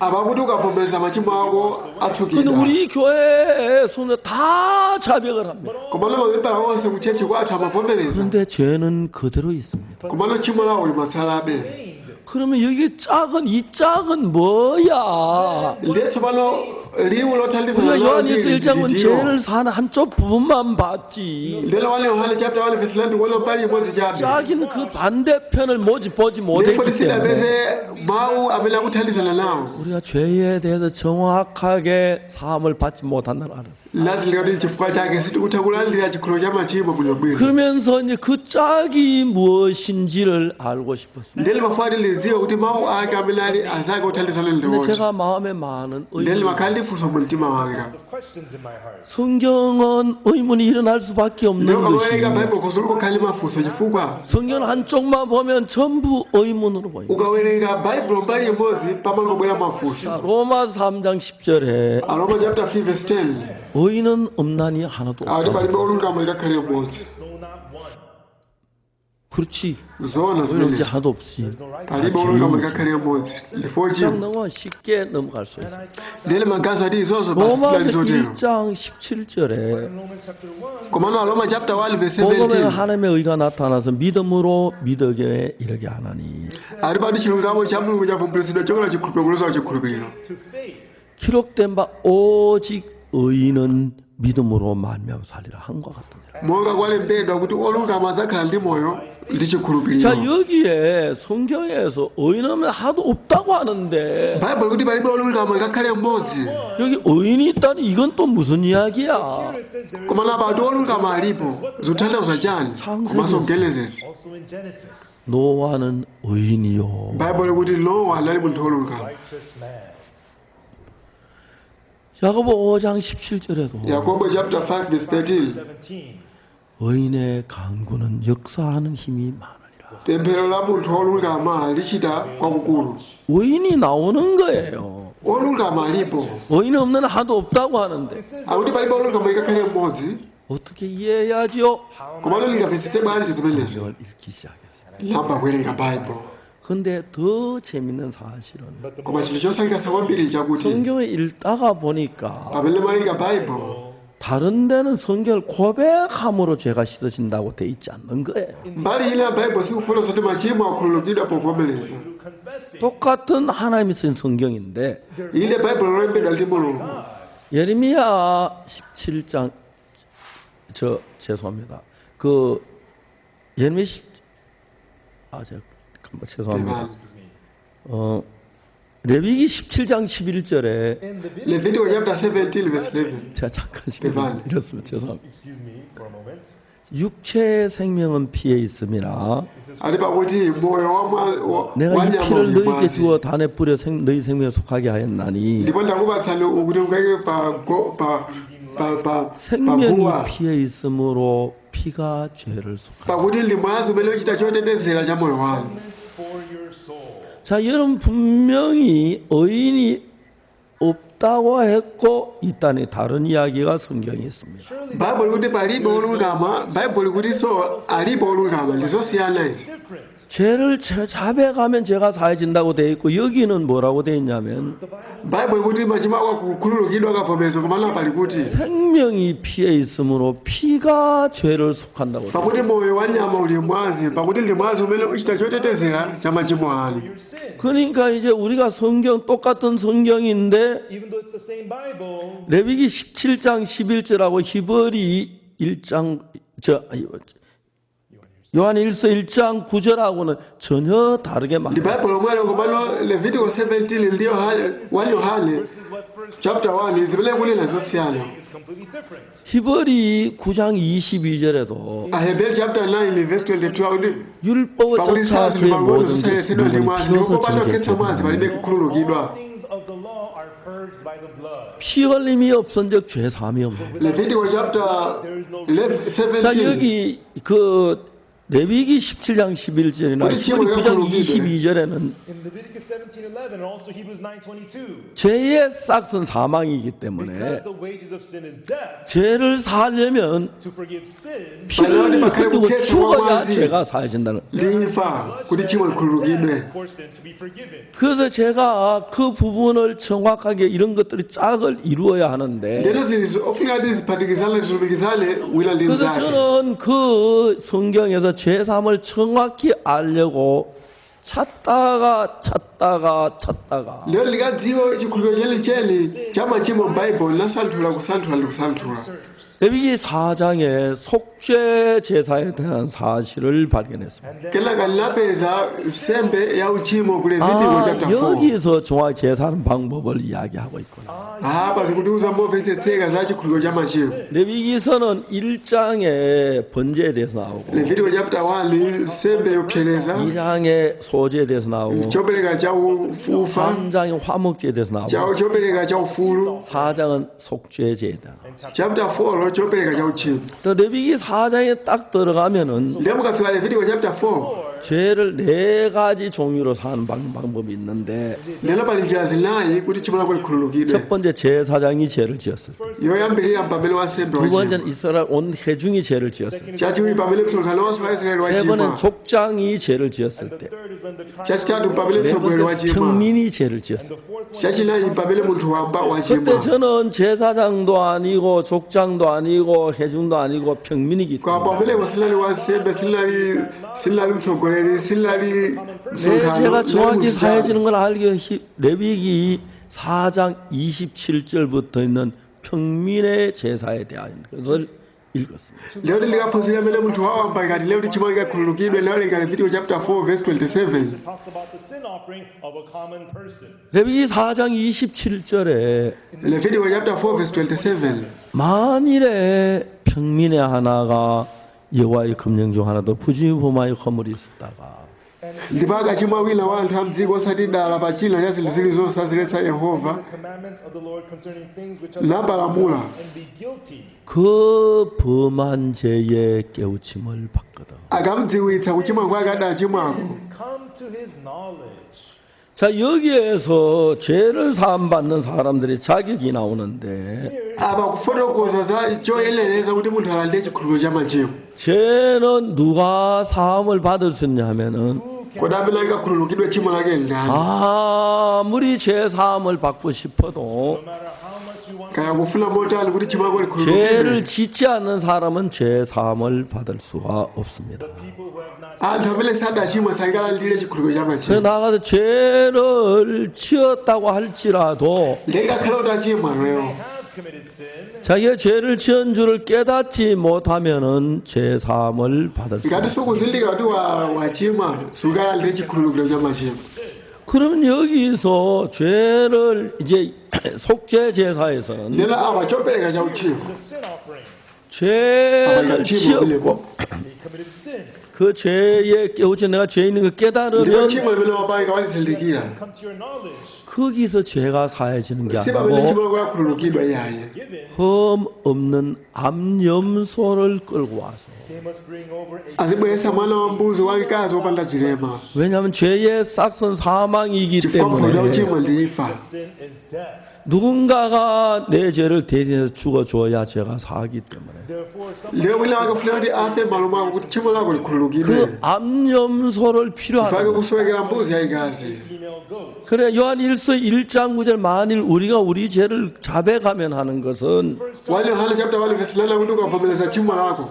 apakuti ukavomereza machimo ako 근데 atsukidwa 우리 교회 손에 다 자백을 합니다. komano mamembala onse kuchechi kwathu amavomereza 그런데 죄는 그대로 있습니다. komano tchimo lawo limatsalabe 그러면 여기 짝은 이 짝은 뭐야? ndiye tsopano liwu lothandizana 우리가 nawo 요한일서 ndi 1장은 ndiyo 죄를 사는 한쪽 부분만 봤지. ndelo 1 Yohane chapter 1 verse 9 ndikuona pali imodzi chabe 짝인 그 반대편을 보지 ndipo 못했기 때문에 tisidapeze mawu amene akuthandizana nawo 우리가 죄에 대해서 정확하게 사함을 받지 못한다는 알았어요. lazilika kuti chifukwa chake sitikutha kulandira chikhulupiriro cha machimo bwinobwino 그러면서 이제 그 짝이 무엇인지를 알고 싶었어요. ndiye limafuna lidziwe kuti mawu ake amene ali azake othandizana 근데 ndiwoti 제가 ma음에 많은 ndiye 의문. limakhala ndi funso mu mtima wanga Questions in my heart. 성경은 의문이 일어날 수밖에 없는 ndipo 것이 kawerenga baibulo kozulu kokhala mafunso chifukwa 성경 한쪽만 보면 전부 의문으로 보입니다. ukawerenga baibulo mbali imodzi pamangobwera mafunso 로마서 3장 10절에 aroma chapter 3 verse 10 의인은 없나니 하나도 akuti 없다. palibe olungama likakhale mmodzi No, not one. 그렇지. zoona 의인 없지 zimenezi 하나도 없지. palibe olungama likakhale mmodzi 그냥 ndifochi 너무 쉽게 넘어갈 수 있어요. ndiye limaganizo ati izonso basi 로마서 tilali zotero 1장 17절에 In Romans chapter 1, komano aroma chapter 1 verse 복음에 17 하나님의 의가 나타나서 믿음으로 믿어게 이르게 하나니 ali pati chilungamo cha mulungu chavumbulutsidwa chokera chikhulupiriro kuloza chikhulupiriro to faith. 기록된 바 오직 의인은 믿음으로 말미암아 살리라 한과 같습니다. monga kwalembedwa kuti olungama adzakhala ndi moyo ndi 자 chikhulupiriro 여기에 성경에서 의인은 하도 없다고 하는데 baibulo kuti palibe olungama likakhale mmodzi 여기 의인이 있다니 이건 또 무슨 이야기야? It says there is komano apati olungama alipo zikutanthauza chani komanso mgenesis also in Genesis, 노아는 의인이요. baibulo kuti nowa anali munthu olungama righteous man. 야고보 5장 17절에도 yakobo chapter 5 verse 13 17. 의인의 강구는 역사하는 힘이 많으리라. pemphero la munthu olungama lichita kwakukulu 의인이 나오는 거예요. olungama alipo 의인 없는 하도 없다고 하는데 akuti palibe olungama likakhale mmodzi 어떻게 이해해야지요? komano lingamvetsetse bwanji zimenezo 성경을 읽기 시작했어요. lamba kuwerenga baibulo 근데 더 재밌는 사실은 koma chinthu chosangalatsa kwambiri chakuti 성경을 읽다가 보니까 pamene malinga baibulo 다른 데는 성경을 고백함으로 죄가 씻어진다고 돼 있지 않는 거예요. mbali ina ya baibulo sikufotokoza kuti machimo akhululukidwa povomereza 똑같은 하나님이 쓴 성경인데 ile baibulo lolembedwa ndi mulungu 예레미야 17장 죄송합니다. 그 예레미야 죄송합니다. 레위기 17장 11절에 In the Leviticus chapter 17 verse 11 제가 잠깐 시간 잃었으면 죄송합니다. excuse me for a moment. 육체의 생명은 피에 있음이라 ali pakuti moyo wa 내가 이 nyama 피를 uli 너희에게 mwazi 주어 단에 뿌려 너희 생명에 속하게 하였나니 ndipo ndakupatsani kuti mukayike pa 생명이 guwa 피에 있으므로 피가 죄를 속하게. pakuti ndi mwazi umene uchita chotetezera cha moyo wanu For your soul. 자, 여러분 분명히 의인이 없다고 했고 있다니 다른 이야기가 성경에 있습니다. baibulo kuti palibe olungama baibulo kuti so alipo olungama ndizosiyana izi 죄를 자백하면 죄가 사해진다고 돼 있고 여기는 뭐라고 돼 있냐면 바이블 kuti machimo kukhululukidwa akavomereza komala pali kuti 생명이 피에 있으므로 피가 죄를 속한다고 돼. pakuti moyo wa nyama uli mwazi pakuti ndi mwazi umene uchita chotetezera cha machimo anu. your sin. 그러니까 이제 우리가 성경 똑같은 성경인데 Even though it's the same Bible, 레위기 17장 11절하고 히브리 1장 요한일서 1장 9절하고는 전혀 다르게 Ndi 말해요. Bible omwelo komano Levitical 17 ndi 1 Yohane versus what first chapter 1 zimene kunena zosiyana. it's completely different. 히브리 9장 22절에도 Aheberi chapter 9 verse 22 kuti 율법의 pakuti 쫓아 sansi 그의 lipangono 모든 것을 zosayeretsedwa ndi 누구니 mwazi 피로서 ndipo pano okhetsa mwazi palibe 정죄했다. kukhululukidwa. All things of the law are purged by the blood. 피 흘림이 없은즉 죄 사함이 없네. Levitical chapter 자 17 여기 그 레위기 17장 11절이나 우리 히브리 집으로 9장 가보는 22절에는 In Leviticus 17:11 and also Hebrews 9:22, 죄의 싹은 사망이기 때문에 because the wages of sin is death, 죄를 사하려면 to forgive sin, 피를 흘리고 그렇게 죽어야 죽어야지. 죄가 사해진다는. limfa kuti chimo likhululukidwe. for sin to be forgiven. 그래서 제가 그 부분을 정확하게 이런 것들이 짝을 이루어야 하는데 Ndeno zili ofunika kuti ziphatikizane zilumikizane wina ndi 그래서 mnzake. 저는 그 성경에서 죄사함을 정확히 알려고 찾다가 Lero likadziwa chikhulupiriro chenicheni cha machimo m'Bible linasanthula kusanthula ndi kusanthula. 레위기 4장에 속죄 제사에 대한 사실을 발견했습니다. Kenaka linapeza nsembe ya uchimo ku Levitical chapter 4. 여기서 정확히 제사하는 방법을 이야기하고 있구나. Apa zikutiuza momvetsetseka za chikhulupiriro cha machimo. 레위기서는 1장에 번제에 대해서 나오고 Levitical chapter 1 nsembe yopsereza, 2장에 소제에 대해서 나오고 chopereka cha ufa, 3장에 화목제에 대해서 나오고 chopereka cha ufulu. 4장은 속죄제다. Chapter 4 chopereka cha uchimo. 또 레위기 4장에 딱 들어가면은 Ndipo mukafika Levitical chapter 4 죄를 4가지 종류로 사는 방법이 있는데 lero pali njira zinayi kuti chimo lako likhululukidwe. 첫 번째 제사장이 죄를 지었을 때, yoyambirira pamene wansembe 두 wachimwa, 번째는 이스라엘 온 회중이 죄를 지었을 때, chachiwiri pamene msonkhano wonse wa Israeli 세 번은 wachimwa, 족장이 죄를 지었을 때, Third is when the tribe, chachitatu pamene 네 mtsogoleri 번째 wachimwa, 평민이 죄를 지었을 때. the fourth one, chachinayi pamene munthu wamba 그때 wachimwa. 저는 제사장도 아니고 족장도 아니고 회중도 아니고 평민이기 Kwa 때문에 pamene sinali wansembe, sinali mtsogoleri, sinali 내 msonkhano, 죄가 sinali 정확히 munthu chabe. 사해지는 걸 알기 레위기 4장 27절부터 있는 평민의 제사에 대한 것을 읽었습니다. lero likaphunzira amene munthu wawamba ikati lero chimo likakhululukidwe, lero lika Levitical chapter 4 verse 27. talks about the sin offering of a common person. 레위기 4장 27절에 Levitical chapter 4 verse 27. 만일에 평민의 하나가 여호와의 금령 중 하나도 부지범하여 허물이 있었다가 Ndipo akachimwa wina wa anthu a mdziko osati dala pa china cha zinthu zilizonse aziletsa Yehova, The commandments of the Lord concerning things which are lapalamula, and be guilty. 그 범한 죄의 깨우침을 받거든. akamdziwitsa kuchimwa kwake adachimwako. Come to his knowledge. 자, 여기에서 죄를 사함받는 사람들의 자격이 나오는데 Apa kufotokoza za choyenereza kuti munthu alandire chikhulupiriro cha machimo. 죄는 누가 사함을 받을 수 있냐 하면은 Kodi amene angakhululukidwe tchimo lake ndani? 아무리 죄 사함을 받고 싶어도 No matter how much you want, Kaya kufuna motani kuti tchimo lako 죄를 likhululukidwe. 짓지 않는 사람은 죄 사함을 받을 수가 없습니다. people who have not Anthu amene sadachimwa sangalandire chikhulupiriro cha 그래서 machimo. 나가서 죄를 지었다고 할지라도 Ngakhale utachimwa lero, have committed sin, 자기가 죄를 지은 줄을 깨닫지 못하면은 죄 사함을 받을 수 ngati 없습니다. sukuzindikira kuti wachimwa sungalandire chikhulupiriro cha machimo. 그러면 여기서 죄를 이제 속죄 제사에서는 Lero apa chopereka cha uchimo. the sin offering, 죄를 지었고 they committed sin. 그 죄에 깨우쳐 내가 죄 있는 거 Ndipo 깨달으면 tchimo limene wapanga walizindikira. Come to your knowledge. 거기서 죄가 사해지는 게 Si pamene tchimo 아니고 lako lakhululukidwa iyaye. Given, 흠 없는 암염소를 끌고 와서 they must bring over a Azibweretsa mwana wambuzi wamkazi wopanda chilema. 왜냐하면 죄의 싹은 사망이기 Chifukwa 때문에 uchimo ndi imfa. sin is death. 누군가가 내 죄를 대신해서 죽어줘야 죄가 사하기 때문에 Therefore, leo wila waka fulani afe maluma kuti chimo lako likhululukidwe 그 암염소를 필요하다. fake kuswekera mbuzi yayikazi female goats. 그래 요한 1서 1장 9절 만일 우리가 우리 죄를 자백하면 하는 것은 wali yohana chapter 1 verse 9 kuti ukavomereza chimo lako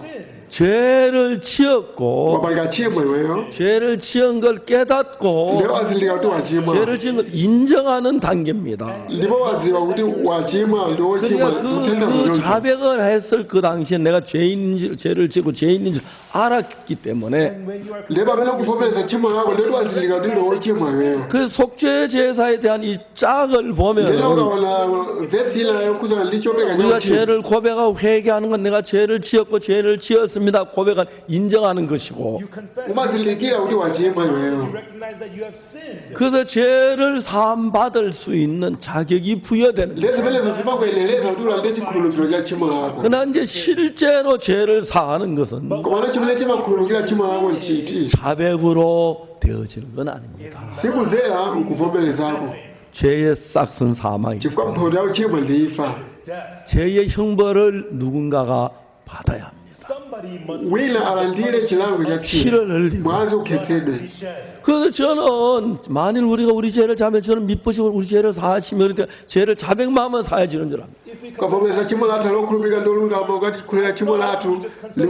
죄를 지었고 wapanga chimo iweyo 죄를 지은 걸 깨닫고 leo azindika kuti wachimwa 죄를 지은 걸 인정하는 단계입니다. ndipo wadziwa kuti wachimwa ndi wochimwa 그러니까 zikuthandiza 그 choncho 자백을 했을 그 당시에 내가 죄를 지고 죄인인 줄 알았기 때문에 And when you are leo pamene ukuvomereza chimo lako lero wazindika kuti ndi wochimwa iweyo 그 속죄 제사에 대한 이 짝을 lero 보면 ukaona vesi ina yokhuzana ndi chopereka 우리가 cha uchimo 죄를 고백하고 회개하는 건 내가 죄를 지었고 죄를 지었습니다 고백한 인정하는 것이고 you confess, umazindikira kuti wachimwa you iweyo recognize that you have sinned. 그래서 죄를 사함받을 수 있는 자격이 부여되는 거예요. lezi pelezo zimakuyeneleza kuti ulandire chikhululukiro cha chimo lako 그러나 이제 실제로 죄를 사하는 것은 komano chimene chimakhululukira chimo lako nchiti 자백으로 되어지는 건 아닙니다. sikudzera mkuvomerezako 죄의 싹은 사망이고 chifukwa mphotho ya uchimo ndi imfa Death. 죄의 형벌을 누군가가 받아야 합니다. Somebody must wina alandire chilango cha tchimo 피를 흘리고 mwazi ukhetsedwe be shed. 그래서 저는 만일 우리가 우리 죄를 자면 저는 믿으시고 우리 죄를 사하시면 그러니까 죄를 자백만 하면 사해지는 줄 압니다. If we ukavomereza chimo lathu lokhulupirika ndi olungama ukatikhululukira chimo lathu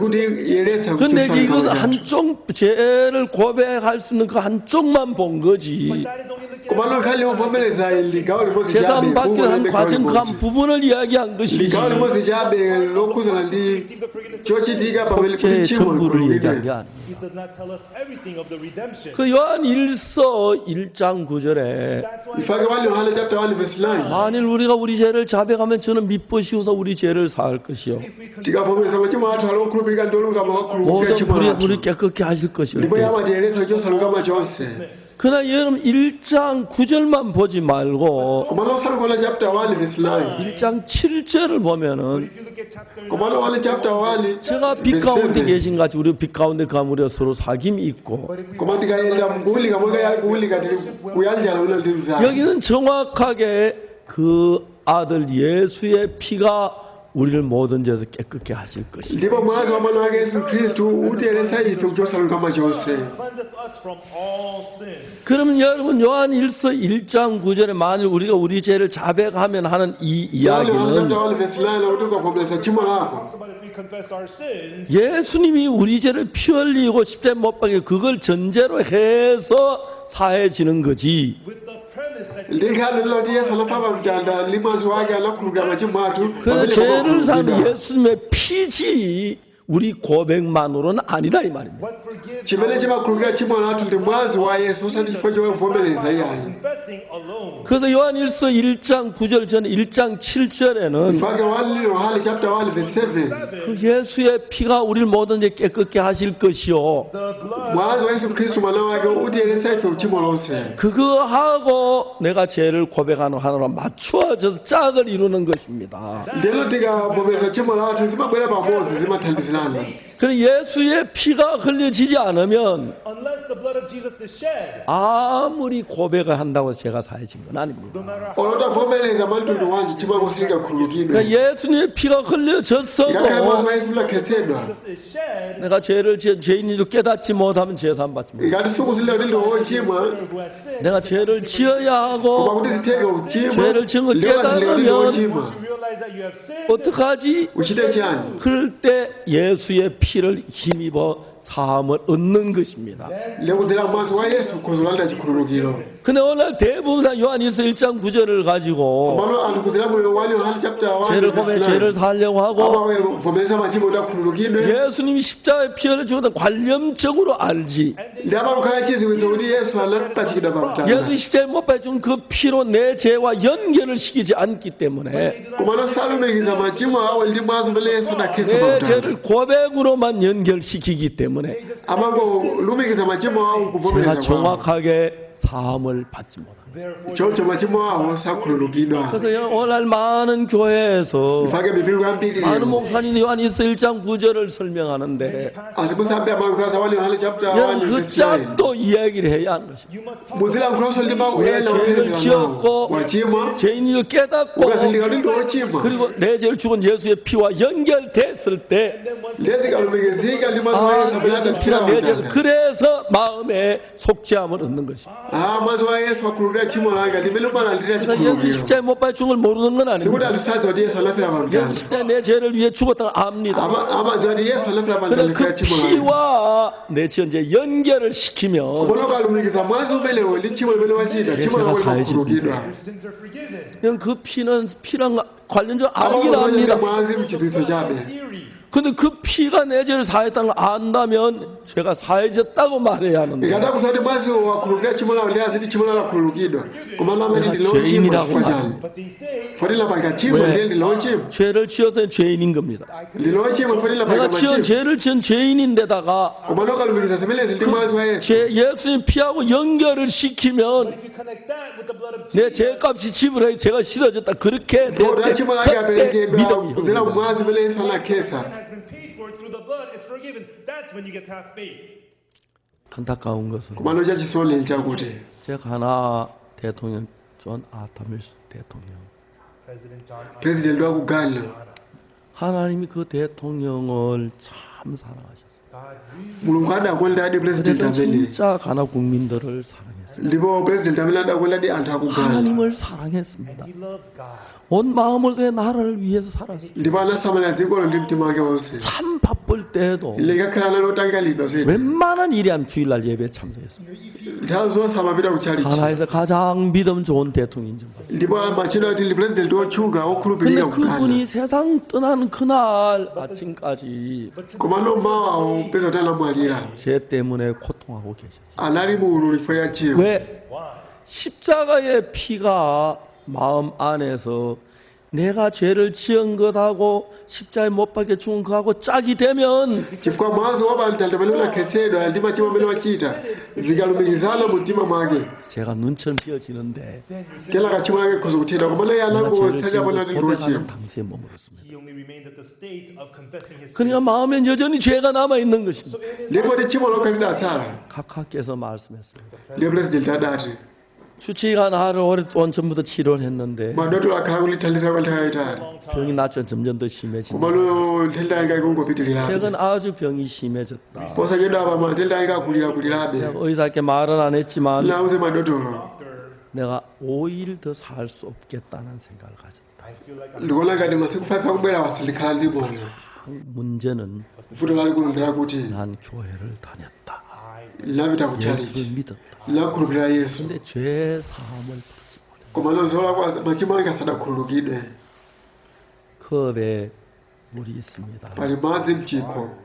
likutiyeretsa 근데 이건 kuchotsa 한쪽 죄를 고백할 수 있는 그 한쪽만 본 거지. that is only looking komano nkhani yovomereza ili gawo limodzi 재산 chabe 받기 한 gawo 과정 그 한 limodzi 부분을 이야기한 것이지. gawo limodzi chabe lokhuzana ndi chochitika pamene kuti 속죄의 chimo 전부를 얘기한 게 likhululukidwe 아니에요. He does not tell us everything of the redemption. 그 요한 1서 1장 9절에 That's why ifake wali yohana chapter 1 verse 9 만일 우리가 우리 죄를 자백하면 저는 믿으시고서 우리 죄를 사할 것이요 tikavomereza machimo athu alokhulupirika ndi olungama wakhululukira 모든 chimo 불의에서 lathu 우리 깨끗게 하실 것이요 ndipo yamatiyeretsa kuchotsa lungama chonse 그러나 여러분 1장 9절만 보지 말고 komano osankhula chapter 1 verse 9 1장 7절을 보면은 if you look at chapter komano wali chapter 1 제가 빛 verse 가운데 7 계신 같이 우리 빛 가운데 가면 우리가 서로 사귐이 있고 koma tikayenda mkuwulika monga kuwulika tili kuyanjana wina ndi mnzake 여기는 정확하게 그 아들 예수의 피가 우리를 모든 죄에서 깨끗게 하실 것이요 ndipo mwazi wa mwana wake yesu khristu utiyeretsa ife kuchotsa lungama chonse cleanseth us from all sin. 그러면 여러분 요한 1서 1장 9절에 만일 우리가 우리 죄를 자백하면 하는 이 yohana 이야기는 chapter 1 verse 9 kuti ukavomereza chimo lako Talks about if we confess our sins, 예수님이 우리 죄를 피 흘리고 십자가에 못 박여 그걸 전제로 해서 사해지는 거지. with the premise that likhalo liloti yesu anafa pamtanda ndi mwazi wake anakhululukira machimo athu 그 죄를 사는 예수님의 피지 우리 고백만으로는 아니다 이 말입니다. what forgives chimene chimakhululukira chimo lathu ndi mwazi wa yesu osati chifukwa chovomereza iyayi confessing alone. 그래서 요한 1서 1장 9절 전에 1장 7절에는 ifake wali yohana chapter 1 verse 7 그 예수의 피가 우리를 모든 죄 깨끗게 하실 것이요. The blood mwazi wa yesu khristu mwana wake utiyeretsa ife kuchimo lonse 그거 하고 내가 죄를 고백하는 하나로 맞추어져서 짝을 이루는 것입니다. ndelo tikavomereza chimo lathu zimabwera pamodzi zimathandizirana 그럼 예수의 피가 흘려지지 않으면 unless the blood of Jesus is shed, 아무리 고백을 한다고 제가 사해진 건 아닙니다. no matter how olotavomereza mtundu wanji chimo chako silingakhululukidwe 그러니까 예수님의 피가 흘려졌어도 ngakhale mwazi wa yesu lakhetsedwa Jesus is shed, 내가 죄를 죄인인 줄 깨닫지 못하면 죄산 받지 못. ngati sukusilira kuti ndiwochimwa who has sinned, 내가 죄를 지어야 koma 하고 kuti zitheke uchimwa 죄를 지은 걸 ndiwokasilira kuti 깨달으면 ndiwochimwa you realize that you have sinned, 어떡하지? uchite chani 그럴 때 예수의 피를 힘입어 사함을 얻는 것입니다. lekudzera mwazi wa yesu kozolanda chikhululukiro 근데 오늘 대부분 다 요한일서 1장 9절을 가지고 pano anthu kudzera mu wani yohana chapter 1 죄를 verse 보면 9 죄를 살려고 하고 vomereza machimo kuti akhululukidwe 예수님이 십자가에 피 흘려주거든 관념적으로 알지. ndi amakukhala chidziwitso kuti yesu anapachikidwa pamtanda 예수 십자가에 못 박혀준 그 피로 내 죄와 연결을 시키지 않기 때문에 komano salumikiza machimo awo ndi mwazi umene yesu anakhetsa 내 pamtanda 죄를 고백으로만 연결시키기 때문에 amangolumikiza machimo awo 제가 kuvomereza kwawo 정확하게 사함을 받지 못합니다. Therefore, choncho machimo awo sakhululukidwa 그래서 오늘 많은 교회에서 mfake mipingo yambiri 많은 목사님이 요한일서 1장 9절을 설명하는데 asibusambe amalukuraso awali yohane chapter 여러분 1 그 verse 9 짝도 이야기를 해야 하는 것입니다. you must talk muzila nkuraso liba 우리가 죄를 지었고 wachimwa 죄인을 깨닫고 ukazindika lili wochimwa 그리고 내 죄를 죽은 예수의 피와 연결됐을 때 lezikalumikizika limaso ayesu abulata 피가 내 죄를 tupira 그래서 마음에 속죄함을 얻는 것입니다. maso ayesu akhululukira chimo langa limene umana lilira 그래서 예수 chikhululukiro 십자에 못 박혀 죽은 걸 모르는 건 sikuti 아닙니다. alusadza kuti yesu anafira 예수 pamtanda 십자에 내 죄를 위해 죽었다는 걸 압니다. amadziwa kuti yesu anafira pamtanda 그래서 그 lifira chimo langa 피와 내 죄 연결을 시키면 kono ukalumikiza mwazi umenewo ndi chimo limene wachita chimo lako limakhululukidwa your sins are forgiven. 그냥 그 피랑 관련적으로 알긴 amakozonyeka 합니다. mwazi mchidziwitso chabe Theory. 근데 그 피가 내 죄를 사했다는 걸 안다면 죄가 사해졌다고 말해야 하는데 ikadakuza kuti mwazi wakhululukira chimo lawo ndi aziti chimo lako lakhululukidwa komano amati 내가 ndilochimwa 죄인이라고 chifukwa chani 말합니다. But they say, foti lapanga chimo 왜? ndiye ndilochimwa 죄를 지어서 죄인인 겁니다. ndilochimwa foti 내가 lapanga 지은 machimo 죄를 지은 죄인인데다가 komano ukalumikiza zimenezi ndi mwazi wa yesu 예수님 피하고 연결을 시키면 if you connect that with the blood of 내 Jesus, 죄값이 지불해 제가 씻어졌다 그렇게 될 kota 때 chimo lake 그때 aperekedwa 믿음이 kudzera 형성됩니다. mwazi umene yesu anakhetsa sin has been paid for through the blood, it's forgiven. That's when you get to have faith. 안타까운 것은 komano chachisoni chakuti 제가 하나 대통령 존 아타밀스 대통령 President John president wa ku ghana 하나님이 그 대통령을 참 사랑하셨어요. God really mulungu adakonda adi president 그래서 amene 진짜 가나 국민들을 사랑했어요. ndipo president amene adakonda adi anthu aku ghana 하나님을 사랑했습니다. he loved God. 온 마음을 다해 나라를 위해서 살았어요. ndipo anasamalira dzikolo ndi mtima wake wonse 참 바쁠 때도 likakhala nalotangalidwa zedi 웬만한 일이 안 주일날 예배에 참석했습니다. nthawi zonse amapita ku charity 하나에서 가장 믿음 좋은 대통령 인정받았어요. ndipo amachita kuti ndi president wotchuka 근데 wokhulupirika ku ghana 그분이 세상 떠나는 그날 아침까지 komano mmawawo peza kuti anamwalira 죄 때문에 고통하고 계셨어요. anali mu ululu chifukwa cha tchimo 왜? 십자가의 피가 마음 안에서 내가 죄를 지은 것하고 십자가에 못 박혀 죽은 것하고 짝이 되면 chifukwa mwazi wa pamtanda pamene unakhetsedwa ndi machimo amene wachita zikalumikizana mu mtima mwake 제가 눈처럼 비어지는데 kenaka tchimo lake likhoza kuthedwa komano iye 내가 죄를 지은 anangotsatira 걸 pona ndi 고백하는 lochimwa 당시에 머물렀습니다. He only remained at the state of confessing his sin. 그러니까 마음엔 여전히 죄가 남아 있는 것입니다. So in his ndipo ndi tchimo lokha lidatsala 각하께서 말씀했습니다. ndiye president adati 수치가 나를 오랫동안 전부터 치료를 했는데 madotolo akhala kulithandiza kwa nthawi yayitali long time, 병이 나죠 점점 더 심해진다. komano nthenda yanga ikungopitirirabe 최근 아주 병이 심해졌다. posachedwa apa matenda yanga akulirakulirabe 의사께 말은 안 했지만 sinauze madotolo doctor, 내가 5일 더 살 수 없겠다는 생각을 가졌다. I feel like I'm ndikuona ngati masiku 5 akubwera wasilikhala ndi moyo 문제는 vuto lalikulu ndirakuti 난 교회를 다녔다. linapita ku charity 예수를 믿었다. linakhulupirira yesu 근데 죄 사함을 받지 못해. komano zolakwa machimo ake asadakhululukidwe 컵에 물이 있습니다. pali madzi mchikho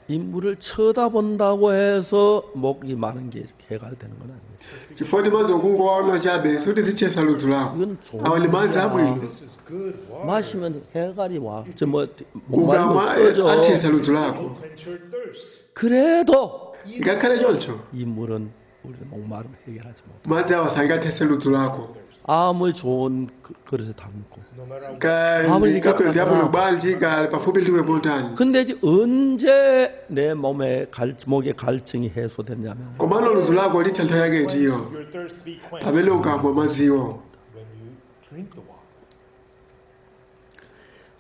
이 물을 쳐다본다고 해서 목이 마른 게 해갈되는 건 아니에요. chifukwa ndi madzi okungowaona chabe sikuti zithesa ludzu lako 이건 좋은 awa ndi madzi abwino this is good water. 마시면 해갈이 와. 저뭐 목마르면 ukamwa 없어져. athesa ludzu lako Quench your thirst. 그래도 ngakhale choncho 이 물은 우리 목마름 해결하지 못. madzi awa sangathese ludzu lako 아무리 좋은 그릇에 담고. No matter kapelo lyabwino bwanji kali pafupi liwe potani 근데 이제 언제 내 몸에 목의 갈증이 해소됐냐면 komano ludzu lako litha nthawi yake itiyo your thirst be quenched pamene ukamwa madziwo when you drink the water.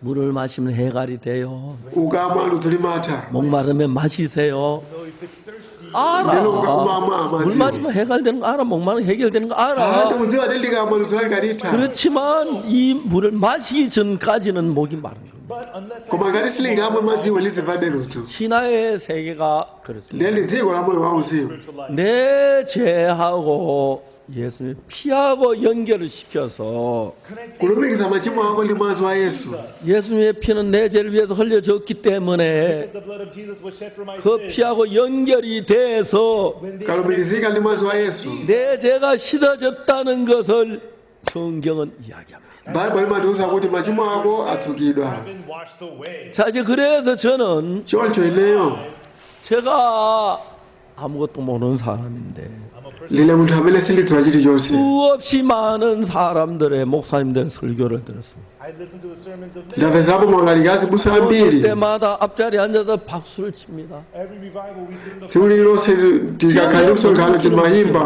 물을 마시면 해갈이 돼요. ukamwa ludzu limatha 목마르면 마시세요. So if it's thirsty, 알아. ndeno ukamwa 물 madziwo 마시면 해갈되는 거 알아. 목마르면 해결되는 거 알아. mudziwa ti likamwa ludzu lake alitha 그렇지만 이 물을 마시기 전까지는 목이 마른 겁니다. but unless koma ngati silingamwe madziwo lizivade ludzu 신화의 세계가 그렇습니다. ndiye lidziko la moyo wauzimu 내 죄하고 예수님의 피하고 연결을 시켜서 kulumikiza machimo ako ndi mwazi wa yesu 예수님의 피는 내 죄를 위해서 흘려졌기 때문에 the blood of Jesus was shed for my 그 sin, 피하고 연결이 돼서 when they kalumikizika ndi mwazi wa yesu 내 죄가 씻어졌다는 것을 성경은 이야기합니다. baibulo imatiuza kuti machimo ako atsukidwa have been washed away. 자 이제 그래서 저는 choncho ineyo 제가 아무것도 모르는 사람인데 ndine munthu amene sindidziwa chilichonse 수없이 많은 사람들의 목사님들 설교를 들었습니다. I listened to the sermons of many. ndamvezapo maulalikizi busa 어느 ambiri 때마다 앞자리에 앉아서 박수를 칩니다. Every revival we sit in the tsiku lililonse tikakhala ndi msonkhano timayimba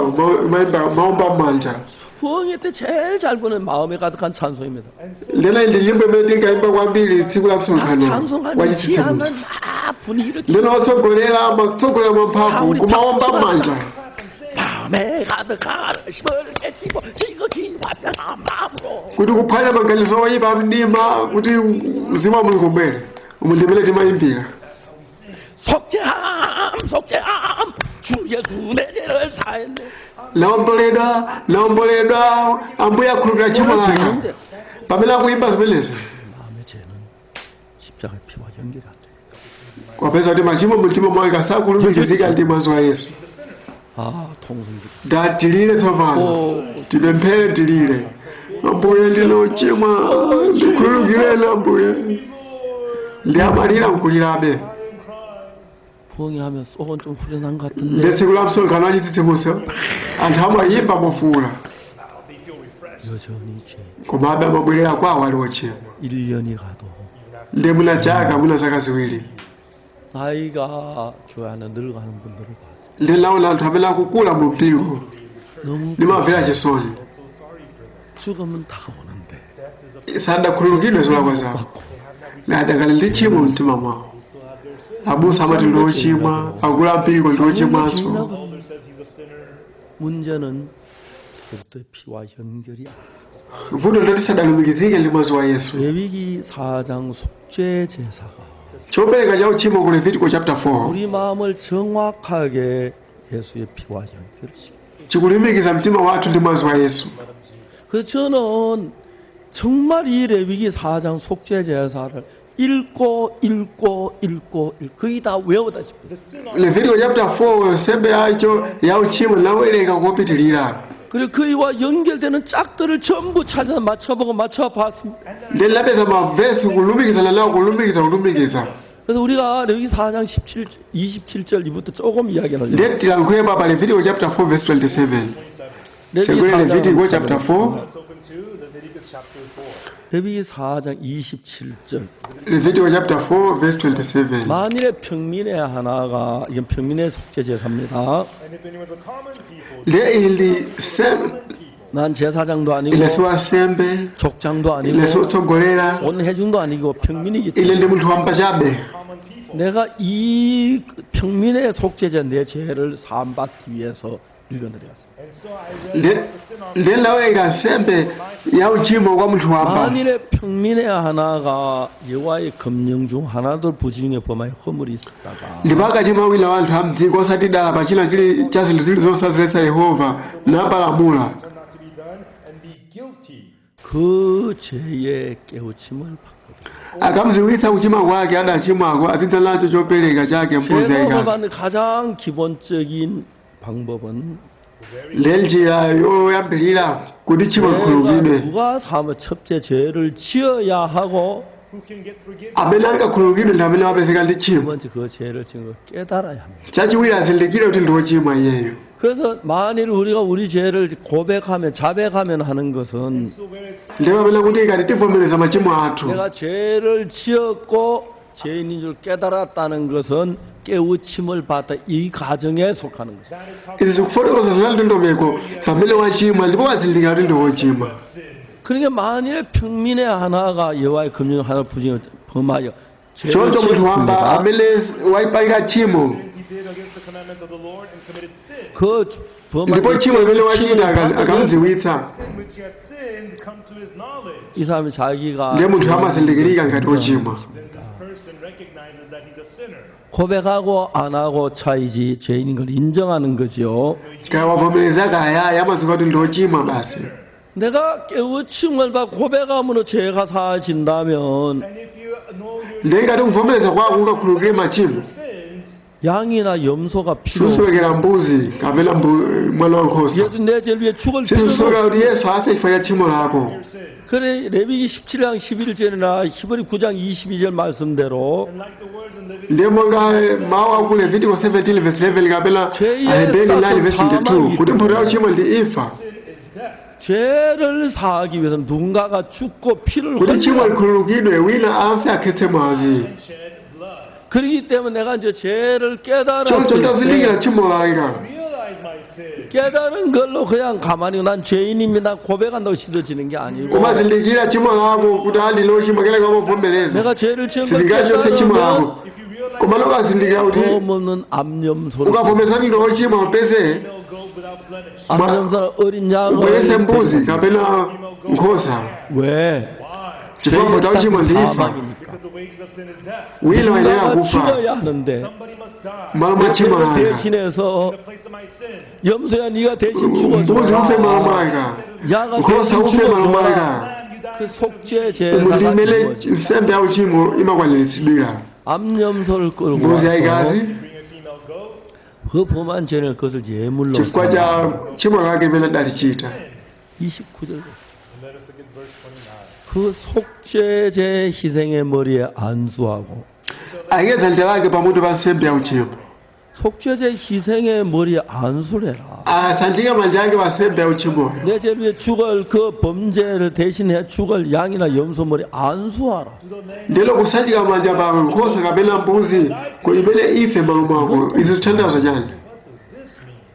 maomba m'manja 부흥회 때 제일 잘 부는 마음에 가득한 찬송입니다. lena ndi nyimbo imene tinkayimba kwambiri tsiku la msonkhano 찬송하는 wachitsitsimutso 기한은 막 분위기를 lena otsogolera mwamphamvu kumaomba m'manja 마음에 가득한 힘을 깨치고 지극히 화평한 마음으로 kuti kuphwanya maganizo oyipa mdima kuti mzimu wa mulungu ubwere umu ndimene timayimbira 속죄함 주 예수 내 죄를 사했네. naomboledwa ambuye akhululukira tchimo langa pamene akuyimba zimenezi 마음의 죄는 십자가의 피와 연결이 안 돼. kwapeza kuti machimo mumtima mwake sakulumikizika ndi mwazi wa yesu 아 통성기 tilire tsopano tipemphere tilire ambuye ndine ochimwa ndikhululukireni ambuye ndiyamalira nkulirabe 부흥회하면 속은 좀 후련한 것 같은데 ndi tsiku la msonkhano wachitsitsimutso anthu amayimba mofula 여전히 죄 komabe amabwerera kwawo ali ochimwa 1년이 가도 ndi muna chaka muna zaka ziwiri 나이가 교회 안에 늙어가는 분들을 봤어요. ndi naona anthu amene akukula mu mpingo 너무 ndimamvera chisoni 죽음은 다가오는데 sadakhululukidwe zolakwa zawo adakali ndi tchimo mumtima mwawo abusa amati ndi ochimwa akulu ampingo ndi ochimwanso elder says he's a sinner. 문제는 그리스도의 피와 연결이 안 돼요. vuto ndoti sadalumikizike ndi mwazi wa yesu 레위기 4장 속죄 제사가 chopereka cha uchimo ku levitiko chapter 4 우리 마음을 정확하게 예수의 피와 연결시켜. chikulumikiza mtima wathu ndi mwazi wa yesu 그래서 저는 정말 이 레위기 4장 속죄 제사를 읽고 거의 다 외우다 싶어요. levitiko chapter 4 nsembe yacho ya uchimo nawerenga kopitilira 그리고 그이와 연결되는 짝들을 전부 찾아서 맞춰보고 맞춰봤습니다. ndi lapeza mavesi kulumikizana nawo kulumikiza 그래서 우리가 레위기 4장 27절 이부터 조금 이야기를 하려고. ndi tilankhule papa levitiko chapter 4 verse 27 segule levitiko chapter 4 Let's open to Leviticus chapter 4. 레위기 4장 27절. levitiko chapter 4 verse 27 만일에 평민의 하나가 이건 평민의 속죄 제사입니다. And if anyone of the common people, le ili sem 난 제사장도 아니고 ileso asembe 족장도 아니고 ileso otsogolera 온 회중도 아니고 평민이기 ile 때문에 ndi munthu wamba chabe common people, 내가 이 평민의 속죄제 내 죄를 사함받기 위해서 읽어드렸습니다. and so I read the sin of ndi lawerenga nsembe ya uchimo kwa munthu wamba 만일에 평민의 하나가 여호와의 검령 중 하나도 부지중에 범하여 허물이 있었다가 ndi pakachimo awiri a anthu amdziko osatidala pa china chili cha zinthu zili zosaziletsa yehova napalamula not to be done and be guilty. 그 죄의 깨우침을 받거든요. akamziwitsa kuchimwa kwake adachimwako azidza nacho chopereka chake mbuzi 죄사함을 yayikazi 받는 가장 기본적인 방법은 ndi njira yoyambirira kuti chimo 내가 chikhululukidwe 누가 사면 첫째 죄를 지어야 하고 Who can get forgiven? amene angakhululukidwe ndi amene wapezeka ndi 두 chimo 번째 그 죄를 지은 걸 깨달아야 합니다. chachiwiri azindikire kuti ndi wochimwa iyeyo 그래서 만일 우리가 우리 죄를 고백하면 자백하면 하는 것은 So where it says, ndi pamene kuti ikati tivomereza machimo athu 내가 죄를 지었고 죄인인 줄 깨달았다는 것은 깨우침을 받다 이 가정에 속하는 것입니다. izi zikufotokoza zinali ndondomeko pamene wachimwa ndipo wazindikira kuti ndi wochimwa 그러니까 만일에 평민의 하나가 여호와의 검령 하나를 부정하여 범하여 죄를 choncho munthu wamba 지었습니다. amene wayipanga tchimo he did against the commandment of the Lord and committed sin. 그 ndipo 범한 tchimo limene wachita 깨우침을 받으면 akamudziwitsa Sin which he had sinned come to his knowledge. 이 사람이 자기가 ndiye munthu amazindikirika ngati wochimwa Then this person recognizes that he's a sinner. 고백하고 안 하고 차이지 죄인인 걸 인정하는 거죠. kaya wavomereza kaya amadzuka kuti ndi wochimwa basi 내가 깨우침을 받고 고백함으로 죄가 사하진다면 And if you know your ndiye ngati kuvomereza kwako kungakhululukire machimo sins, 양이나 염소가 필요 없어. suswekera mbuzi kapena mwana wankhosa. 예수 내 죄를 위해 죽을 필요는 sisusweka 없어. kuti yesu afe chifukwa cha tchimo lako. 그래 레위기 17장 11절이나 히브리 9장 22절 말씀대로 And like the words in Leviticus, ndiye monga mawu aku levitiko 17 verse 11 kapena aheberi 9 verse 22 kuti mphotho ya uchimo ndi imfa. sin is death. 죄를 사하기 위해서는 누군가가 죽고 피를 kuti tchimo 흘려. likhululukidwe wina afe akhetse mwazi. And shed blood. 그렇기 때문에 내가 이제 죄를 choncho 깨달았을 tazindikira 때 tchimo langa. Realize my sin. 깨달은 걸로 그냥 가만히 난 죄인입니다 고백한다고 씻어지는 게 아니고 umazindikira tchimo lako kuti alilo uchimo kenaka umavomereza. 내가 죄를 지은 걸 sizingachotse tchimo 깨달으면 lako. If you realize koma lokazindikira kuti 범없는 암염소를 ukavomerezaniro uchimo upeze no goat without blemish. 암염소는 어린 양을 ubwerese mbuzi kapena nkhosa. 왜? chifukwa mphotho ya uchimo ndi imfa. 사망이니까 Because the wages of sin is death. wina wayenera 누군가가 kufa 죽어야 하는데 Somebody must die. malo mwa tchimo 죄를 langa. 대신해서 In the place of my sin. 염소야 네가 대신 mbuzi 죽어줘 ufe malo mwanga. 야가 nkhosa 대신 ufe malo 죽어줘라 mwanga. Lamb, you die. 그 속죄 제사가 mulimele 이루어져 nsembe ya uchimo imakwaniritsidwira. 암염소를 끌고 mbuzi 와서 yayikazi Bring a female goat. 그 범한 죄를 그것을 예물로 chifukwa cha tchimo lake imene adalichita. 29절 And let us look at verse 29. 그 속죄제 희생의 머리에 안수하고 ayike dzanja lake pamutu pa nsembe ya uchimo. 속죄제 희생의 머리에 안수를 해라 asanjike manja ake pa nsembe ya uchimo. 내 죄를 위해 죽을 그 범죄를 대신해 죽을 양이나 염소 머리 안수하라 ndilo kusanjika manja pa nkhosa kapena mbuzi imene ife malo mwako. izi zithandiza chani?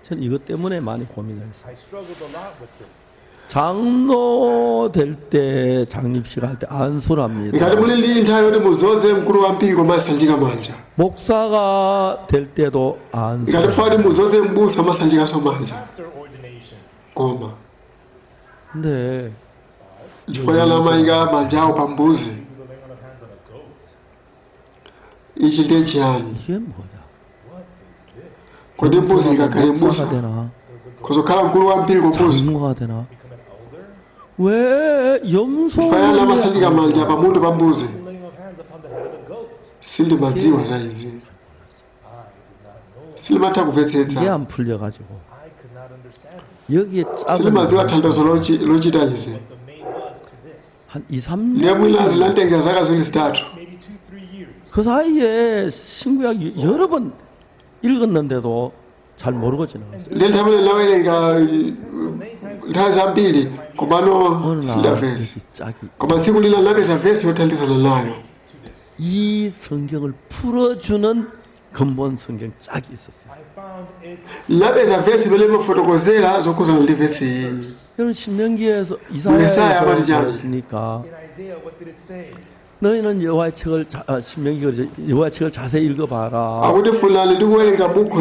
전 이것 때문에 많이 고민했어요 I struggled a lot with this. 장로 될 때 장립식 할 때 안수를 합니다 ngati muli ndi nthawi yoti mudzoze mkulu wa mpingo masanjika manja. 목사가 될 때도 안수 ngati fati mudzoze mbusa masanjikanso manja. Pastor ordination. koma 근데 chifukwa cha lamayika manja awo pa mbuzi. The laying on of hands on a goat. ichi ndiye chiyani? 이게 뭐야 kodi mbuzi ikakhale 목사가 mbusa 되나 kuzokhala mkulu wa mpingo mbuzi. 장로가 되나 Become an elder. 왜 염소 chifukwa cha masanjika manja pamutu pa mbuzi. The laying of hands upon the head of the goat. sindimadziwa za izi. sindimatha 이게 kumvetsetsa. 안 풀려가지고 I could not understand it. 여기에 sindimadziwa 짝을 tanthauzo lochita izi. The maid was to this. 한 2, 3년 ndiye mwina zinatengera zaka ziwiri zitatu. Maybe 2-3 years. 그 사이에 신구약 여러 번 읽었는데도 잘 모르고 지나갔어요. ndiye nthawi imene lawerenga nthawi zambiri komano 어느 날 sindapeza. 이 짝이 koma tsiku lina napeza vesi yothandizana nayo. 이 성경을 풀어주는 근본 성경 짝이 있었어요. I found it. napeza vesi imene imafotokozera zokhuzana ndi vesi iyi. 여러분 신명기에서 예사야 이사야에서 말이죠. 그랬으니까 In Isaiah, what did it say? 너희는 여호와의 책을 신명기 여호와의 책을 자세히 읽어봐라. akuti fulani ndikuwerenga buku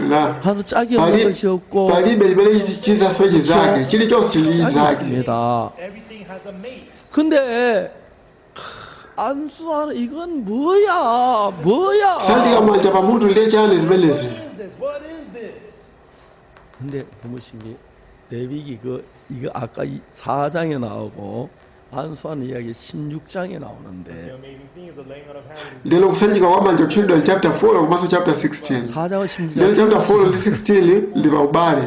la 하나도 짝이 없는 것이 없고 palibe chimene chizasoche zake chilichonse chili 짝이 zake. 있습니다. Everything has a mate. 근데 안수하는 이건 뭐야? sanjika manja pamutu ndiye chani zimenezi. What is this? What is this? 근데 부모님이 레위기 이거 아까 4장에 나오고 안수하는 이야기 16장에 The 나오는데 amazing thing is the laying on of hands. ndilo kusanjika kwa manja kutchulidwa chapter 4 komanso chapter 16. 4장은 ndilo 16장 chapter 4 ndi 16 ndi pa ubale.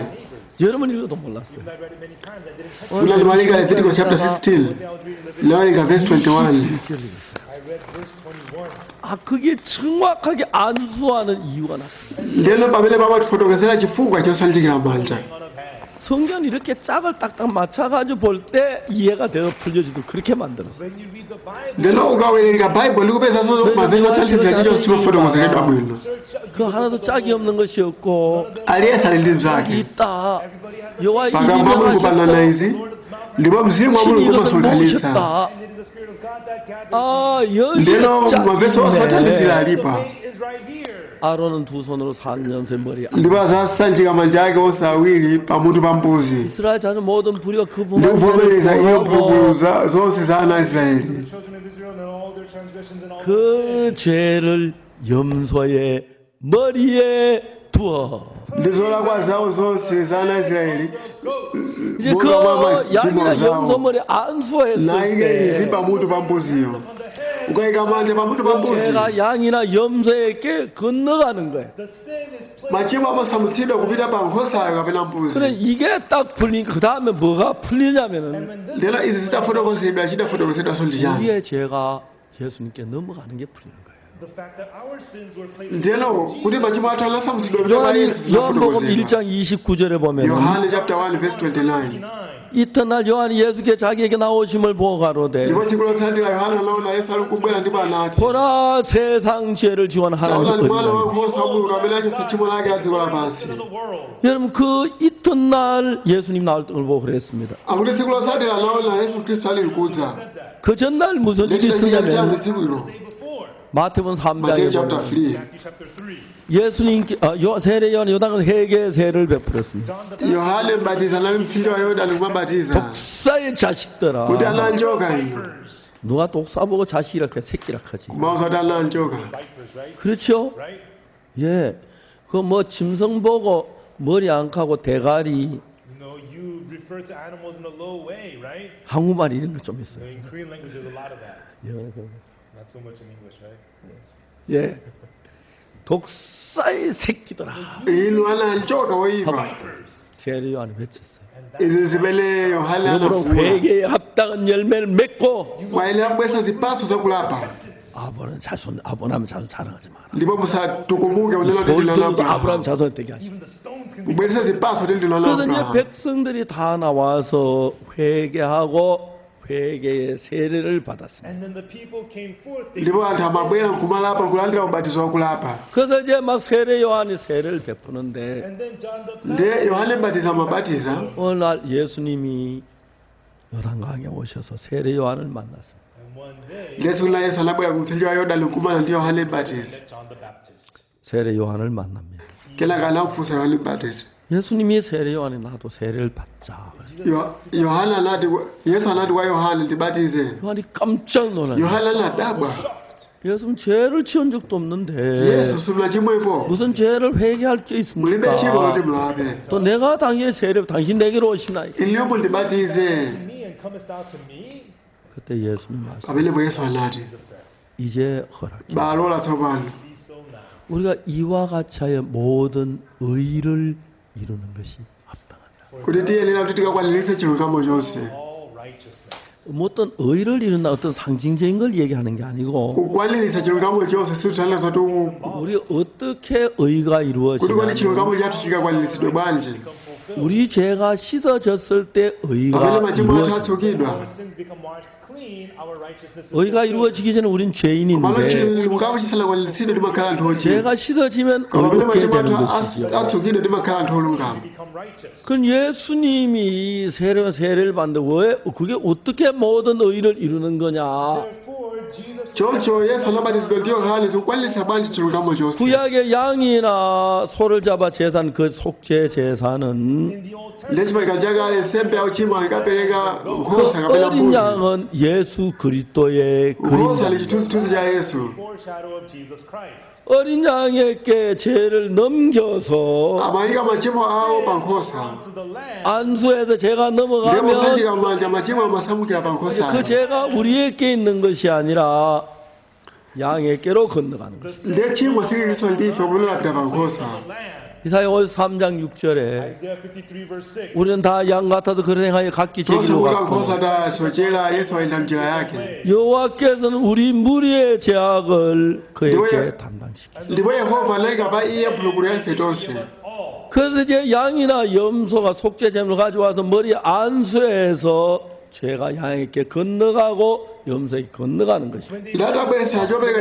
여러 번 읽어도 몰랐어요. Even though I read it many times, I didn't touch Tuna limalinga Leviticus chapter 16 it. I was reading Leviticus. lawerenga verse 21. I read verse 21. 아 그게 정확하게 안수하는 이유가 나타나. ndilo pamene pamatifotokozera chifukwa chosanjikira manja. Laying on of hands. 성경 이렇게 짝을 딱딱 맞춰가지고 볼 때 이해가 되어 풀려지도 그렇게 만들었어요. When you read the Bible, ndilo ukawerenga baibulo likupezanso mavesi othandizira chichonse chimafotokozeredwa bwino. 그 하나도 짝이 없는 것이 없고 aliyense ali ndi 짝이 mzake. 있다. 여호와의 pakamwa mulungu panena izi ndipo mzimu wa 신이 mulungu 이것을 umasudalitsa. 모으셨다. and it is the Spirit of God that gathers. 아 ndilo 여기 mavesi osathandizira 짝이 있네. alipa. Mate is right here. 아론은 두 손으로 3년새 머리 ndipo azasanjika manja ake onse awiri pamutu pa mbuzi 이스라엘 자손 모든 불의와 그 ndi 부만 kuvomereza iyo 죄를 mphulupulu 구하고 zonse za ana a israeli. The children of Israel and all their transgressions and all their 그 죄를 염소의 머리에 두어 ndi zolakwa zawo zonse za ana a israeli 이제 그 monga mwa 양이나 machimo 염소 zawo 머리에 안수했을 nayike izi 때 pamutu pa mbuziyo. ukayika manja pamutu pa mbuzi 죄가 양이나 염소에게 건너가는 거예요. The sin is placed. machimo amasamutsidwa kupita pa nkhosayo kapena 그래 mbuzi 이게 딱 풀린 그 다음에 뭐가 풀리냐면은 When this lero izi zitafotokozedwa chidafotokozedwa ndiyani 우리의 죄가 예수님께 넘어가는 게 풀리는 거예요. the fact that our sins were placed ndiyeno kuti machimo athu alasamutsidwa kupita pa 요한이 yesu 요한복음 zinafotokozedwa 1장 29절에 보면은 yohane chapter 1 verse 29 9. 이튿날 요한이 예수께 자기에게 나오심을 보고 가로되 ndipo tsiku lotsatira yohane anaona yesu ali kubwera ndipo anati 보라 세상 죄를 지원 하나님 taonani mwana 어린아이. wankhosa wa mulungu amene achotsa tchimo lake la dziko lapansi The world. 여러분 그 이튿날 예수님 나올 걸 보고 그랬습니다. akuti tsiku lotsatira anaona yesu khristu ali mkudza 그 전날 무슨 일이 lechita chiyani 있었냐면 chambe tsiku ilo Day before. 마태복음 mateyu 3장에 chapter 보면 3 Matthew chapter 3. 예수님께 세례 요한이 요단강 회개의 세를 베풀었습니다. John the yohane mbatiza anali mtsinje wa yorodani kumabatiza 독사의 자식들아 kuti ananjoka ino 누가 독사 보고 자식이라 그래 새끼라 하지. kumauza kuti ananjoka vipers, right? 그렇죠? Right? 예. 그 뭐 짐승 보고 머리 안 카고 대가리 You know, you refer to animals in a low way, right? 한국말 이런 거 좀 있어요. In Korean language, there's a lot of that. Not so much in English, right? 예. 독사의 새끼들아. inu ananjoka woiva 세례 요한이 외쳤어요. izi zimene yohane 그러므로 anafuwula 회개에 합당한 열매를 맺고 wayenera kubwesa zipatso zakulapa 아브라함 자손 자랑하지 마라. ndipo musatukumbuke unena kuti 돌 ndilo 들고 아브라함 anabrahamu 자손 되게 하시. Even the stones can be. kubweresa zipatso kuti ndilo 그래서 이제 anabrahamu 백성들이 다 나와서 회개하고 회개의 세례를 받았습니다. And then the people came forth. They ndipo anthu amabwera nkumalapa kulandira ubatizo wakulapa 그래서 이제 막 세례 요한이 세례를 베푸는데 and then John the ndiye Baptist. yohane mbatiza amabatiza 어느 날 예수님이 요단강에 오셔서 세례 요한을 만났습니다. And one day, ndiye tsiku lina yesu anabwera kumtsinje wa yorodani kumana ndi yohane mbatiza met John the Baptist. 세례 요한을 만납니다. kenaka anakufunsa yohane mbatiza 예수님이 세례 요한이 나도 세례를 받자. yohane anati yesu anati kwa yohane ndibatize 요한이 깜짝 놀라요. yohane anadabwa 예수님 죄를 지은 적도 없는데 yesu simula chimwepo 무슨 죄를 회개할 게 mulibe chimo loti 있습니까? mulape 또 내가 당신의 세례 당신 내게로 오시나? iliyopo ndibatize Me and comest thou to me? 그때 예수님 말씀 pamenepo yesu anati 이제 허락해. balola tsopano Be so now. 우리가 이와 같이의 모든 의를 이루는 것이 합당하니라. kuti tiyenera kuti tikakwaniritse chilungamo chonse All righteousness. 어떤 의를 이룬다 어떤 상징적인 걸 얘기하는 게 아니고 kukwaniritsa chilungamo chonse situthanira zoti 우리 어떻게 의가 kuti kodi 이루어지냐 chilungamo chathu chikakwaniritsidwe bwanji 우리 죄가 씻어졌을 때 pamene 의가 machimo athu 이루어집니다. atsukidwa Our sins become washed clean. Our righteousness is 의가 fulfilled. 이루어지기 전에 우린 malo 죄인인데 chilungamo chisanakwaniritsidwe timakhala anthu ochimwa 죄가 씻어지면 koma pamene 의롭게 machimo 되는 athu 것이죠. atsukidwe timakhala anthu olungama Become righteous. 그럼 예수님이 세례를 받는데 왜 그게 어떻게 모든 의를 이루는 거냐? Therefore, Jesus choncho yesu anabatizidwa ndi yohane zikukwaniritsa bwanji chilungamo chonse 구약의 양이나 소를 잡아 제산 그 속죄 제사는 in the Old Testament, ndi chipalika chakale nsembe yauchimo ikapereka nkhosa 그 kapena 어린 mbuzi 양은 예수 그리스도의 nkhosa ali 그림자. chithunzithunzi cha yesu foreshadow of Jesus Christ. 어린 양에게 죄를 넘겨서 amayika machimo awo pa nkhosa To the Lamb, 안수에서 죄가 ndipo 넘어가면 sanjika manja machimo amasamukira pa nkhosa 그 죄가 우리에게 있는 것이 아니라 양에게로 건너가는 것입니다. ndiye chimo sililinso ndife kulolapita pa nkhosa Lamb. 이사야 53장 6절에 Isaiah 53 verse 6. 우리는 다 양 같아도 그런 행하여 각기 tonse 제기로 kuka 갔고 nkhosa tasochera yesu wayenda njira yake 여호와께서는 우리 무리의 죄악을 그에게 담당시키시고 ndipo yehova anayika pa iye mphulupulu ya ife tonse All. 그래서 이제 양이나 염소가 속죄제물을 가져와서 머리 안수해서 죄가 양에게 건너가고 염소에게 건너가는 것입니다. idatabwesa chopereka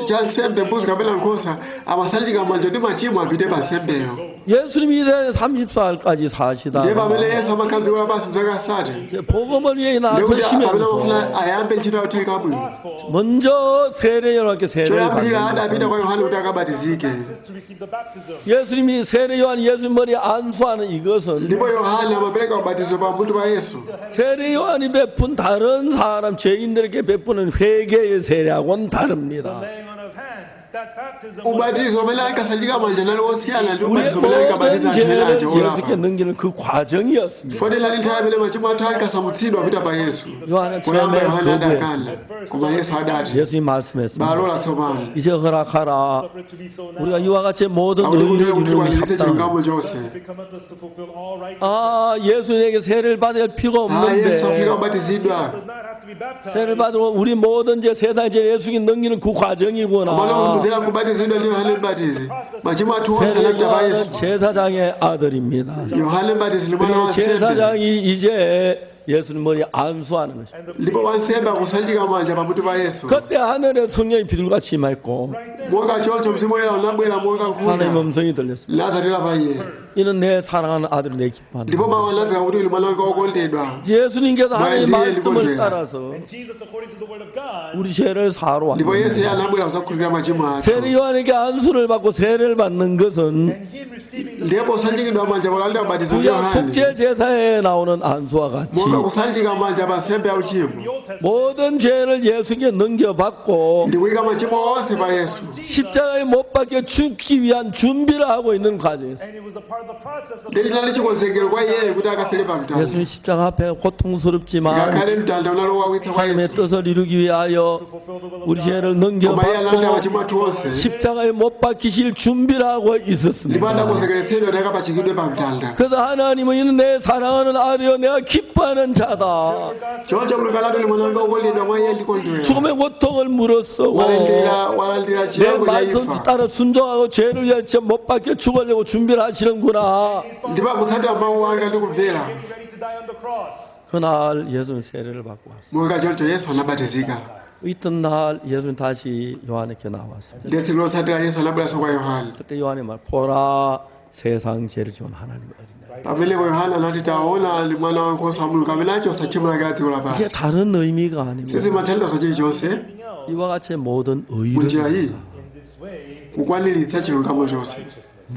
cha nsembe mbuzi kapena nkhosa amasanjika manja ndi machimo apite pa nsembeyo 예수님이 이제 34살까지 사시다 ndiye pamene yesu amakhazikula pansi mzaka asati 이제 복음을 위해 ndikuti pamene 나서시면서 amafuna ayambe ntchito yauthenga bwino 먼저 세례 요한께 세례를 choyambirira 받는 adapita 것은 kwa yohane kuti akabatizike To receive the baptism. 예수님이 세례 요한 예수님 머리에 안수하는 이것은 ndipo yohane amapereka ubatizo pa mutu pa yesu 세례 요한이 베푼 다른 사람 죄인들에게 베푸는 회개의 세례하고는 다릅니다. Laying on of hands that baptism was ubatizo umene ankasanjika manja nali osiyana ndi 우리의 ubatizo umene ankabatiza 모든 anthu ena 죄를 aja 예수께 olapa 넘기는 그 과정이었습니다. foti lali nthawi imene machimo athu ankasamutsidwa kupita pa yesu 요한은 poyamba 처음에 yohane 거부했습니다. adakana koma yesu adati 예수님 말씀했습니다. balola tsopano 이제 허락하라. for it to be so now. 우리가 이와 같이 모든 akuti 의를 kuti 이루는 tikwaniritse 합당. chilungamo chonse Becometh us to fulfill all righteousness. 아, 예수에게 세례를 받을 필요가 yesu afika 없는데 kubatizidwa Does not have to be baptized. 세례를 받으면 우리 모든 죄 세상 죄 예수께 넘기는 그 pamalo 과정이구나. kuzera kubatizidwa ndi yohane mbatizi machimo athu onse 세례 anapita pa 요한은 yesu 제사장의 아들입니다. yohane mbatizi ndi mwana 그리고 wansembe 제사장이 이제 예수님 머리에 안수하는 것입니다. And the ndipo wansembe akusanjika manja pamutu pa yesu 그때 하늘에 성령이 비둘같이 임했고 monga choncho mzimu woyera unabwera monga 하나님의 nkhunda 음성이 들렸습니다. lazatira pa iye 이는 내 사랑하는 아들이 내 기뻐하는 ndipo mawu anamveka kuti uli mwana wanga wokondedwa 예수님께서 하나님의 ndiye 말씀을 ndikonde라. 따라서 and Jesus, according to the word of God, 우리 죄를 사로 ndipo 왔습니다. yesu iye anabwera kuzakhulupirira machimo athu 세례 요한에게 안수를 받고 세례를 받는 것은 and him receiving the ndipo kusanjikidwa manja palandira ubatizo ndi 구약 yohane 속죄 제사에 나오는 안수와 같이 monga kusanjika manja pa nsembe ya uchimo the Old Testament, 모든 죄를 예수께 넘겨받고 ndi kuyika machimo onse pa yesu 십자가에 못 박혀 죽기 위한 준비를 하고 있는 과정이었어요. and it was a part of the process of ndi chinali chikonzekero kwa iyeyo kuti akafere pa mtanda 예수님 십자가 앞에 고통스럽지만 ngakhale mtanda unalowawitsa kwa 하나님의 yesu 뜻을 이루기 위하여 fulfill the will of 우리 God. 죄를 koma iye analandira 넘겨받고 machimo athu onse 십자가에 못 박히실 준비를 하고 ndipo 있었습니다. adakonzekeretsedwa kuti akapachikidwe pa mtanda 그래서 하나님은 이는 내 사랑하는 아들이여 내가 기뻐하는 자다. choncho mulungu anati uli mwana wanga wokondedwa mwa iye ndikondwera 죽음의 고통을 물었어고 walandira 내 chilango cha 말씀 imfa 따라 순종하고 죄를 위해 못 박혀 죽으려고 준비를 하시는구나. ndipo akutsatira mawu anga ndi kumvera Getting ready to die on the cross. 그날 예수는 세례를 받고 왔어요. monga choncho yesu anabatizika 이튿날 예수는 다시 요한에게 나왔어요. ndi tsiku lotsatira yesu anabweranso kwa yohane 그때 요한이 말 보라 세상 죄를 지은 하나님의 어린아이. pamenepo yohane anati taona ali mwana wankhosa wa mulungu amene achotsa tchimo lake la dziko 이게 lapansi 다른 의미가 아니고 sizimathandiza chilichonse 이와 같이 모든 munjira iyi 의를 In this way, kukwaniritsa chilungamo chonse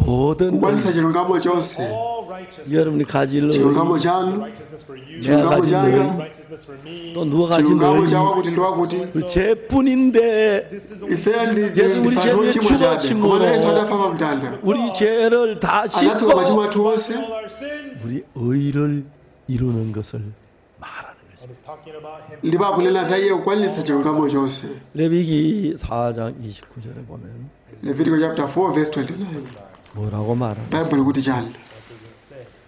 모든 kukwanitsa chilungamo chonse all righteousness, 여러분이 가질 의 chilungamo chanu righteousness for you, 내가 chilungamo 가진 changa 의 righteousness for me. 또 누가 가진 chilungamo 의 chawakuti ndi wakuti 그 죄뿐인데 This is a ifeyo 예수 우리 ndifanira 죄를 chimo chabe 죽었으므로 koma yesu adafa pa mtanda 우리 죄를 다 anatsuka machimo 씻고 athu onse all our sins. 우리 의를 이루는 것을 말하는 것입니다. And it's talking about him. ndipo akunena za iye kukwaniritsa chilungamo chonse 레위기 4장 29절에 보면 Levitical chapter 4 verse 29 뭐라고 말하는 바이블 kuti chani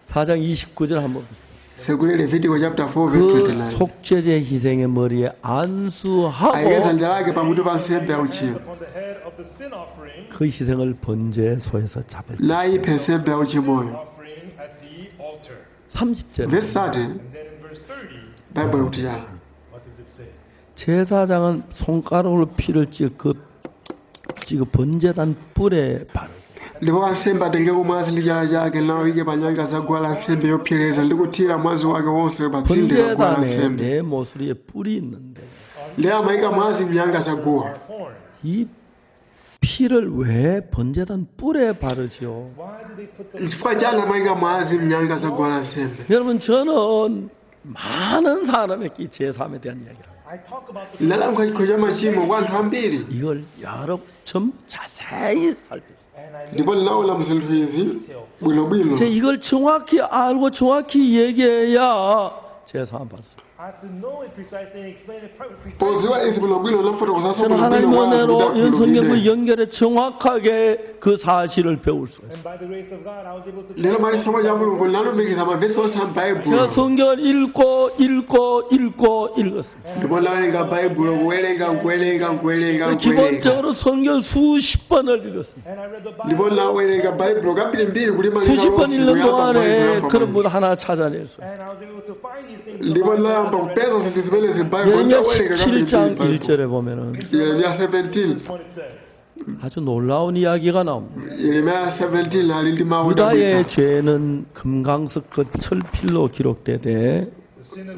4장 29절 한번 보세요. sekuli Levitical chapter 4 verse 그 29 속죄제 희생의 머리에 안수하고 ayike dzanja lake pamutu pa nsembe ya uchimo Upon the head of the sin offering, 그 희생을 번제소에서 잡을 nayiphe nsembe ya uchimoyo offering at the altar. 30절 verse 30 And then in verse 30, 바이블 kuti chani what does it say? 제사장은 손가락으로 피를 찍어 번제단 뿔에 바르고 ndipo wansembe atenge mwazi ndi chala chake nawike pa nyanga za guwa la nsembe yopsereza ndi kuthira mwazi wake wonse pa tsinde la guwa la 번제단에 nsembe 내 모서리에 뿔이 있는데 ndi amayika mwazi mnyanga za guwa Horn. 이 피를 왜 번제단 뿔에 바르지요? Why do they put the chifukwa chani amayika mwazi mnyanga za guwa la nsembe 여러분 저는 많은 사람에게 제3에 대한 이야기를 합니다. I talk about the ndalankhula chikho cha machimo kwa anthu ambiri 이걸 여러 점 자세히 살폈어요. and I ndipo ndinaona mzinthu izi bwinobwino 제 이걸 정확히 알고 정확히 얘기해야 제3 받아요. have to know it precisely and explain it precisely. podziwa izi bwinobwino nafotokozaso 저는 하나님 bwinobwino 은혜로 이런 성경과 bwinobwino 연결해 정확하게 그 사실을 배울 수가 있어요. And by the grace of God, I was able to lero machisomo cha mulungu ndinalumikiza mavesi onse a 제가 m'baibulo 성경을 읽었습니다. ndipo ndawerenga baibulo kuwerenga 기본적으로 성경 수십 번을 읽었습니다. and I read the Bible. ndipo ndawerenga baibulo kambirimbiri kulimaliza 수십 번 lonse 읽는 kuyamba 동안에 mwanzo 그런 분 하나 찾아낼 수 있어요. And I was able to find these things. in the ndipo Bible. ndayamba kupeza zinthu zimene zibaibulo 예레미야 ndawerenga 17장 kambirimbiri 1절에 보면은 yeremiya 17 What it says. 아주 놀라운 이야기가 나옵니다. yeremiya 17 ali ndi mawu 유다의 odabwitsa 죄는 금강석 그 철필로 기록되되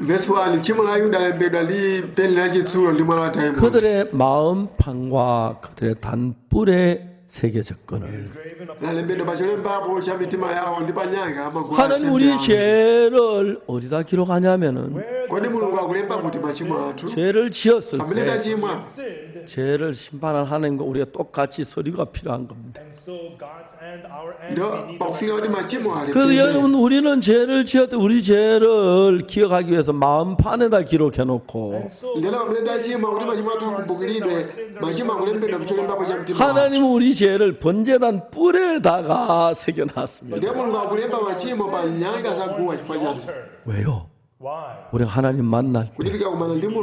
vesi 1 tchimo la yuda lembedwa ndi peni la chitsulo ndi mwala wa taimoni 그들의 마음판과 그들의 단뿔에 새겨졌거늘 Graven upon lalembedwa pa cholembapo cha mitima yawo ndi pa nyanga amagulu 하나님 우리 죄를 어디다 기록하냐면은 kodi mulungu akulemba kuti machimo athu 죄를 지었을 pamene 때 tachimwa sinned 죄를 심판할 하나님과 우리가 똑같이 서류가 필요한 겁니다. And so God's and our end, đó we need bảo phi đi mà chim mỏ 그래서 여러분 우리는 죄를 지었을 때 우리 죄를 기억하기 위해서 마음판에다 기록해 놓고 nếu nào mình đã chim mỏ đi mà chim mỏ thôi cũng bụng đi rồi mà chim mỏ cũng lên bên đồng cho nên bao giờ chim mỏ 하나님은 우리 죄를 번제단 뿔에다가 새겨놨습니다. nếu mình vào cũng lên bao giờ chim mỏ bảo nhang cả sang cua phải nhang 왜요? why? 우리가 하나님 만날 cũng 때 đi cái mà là limu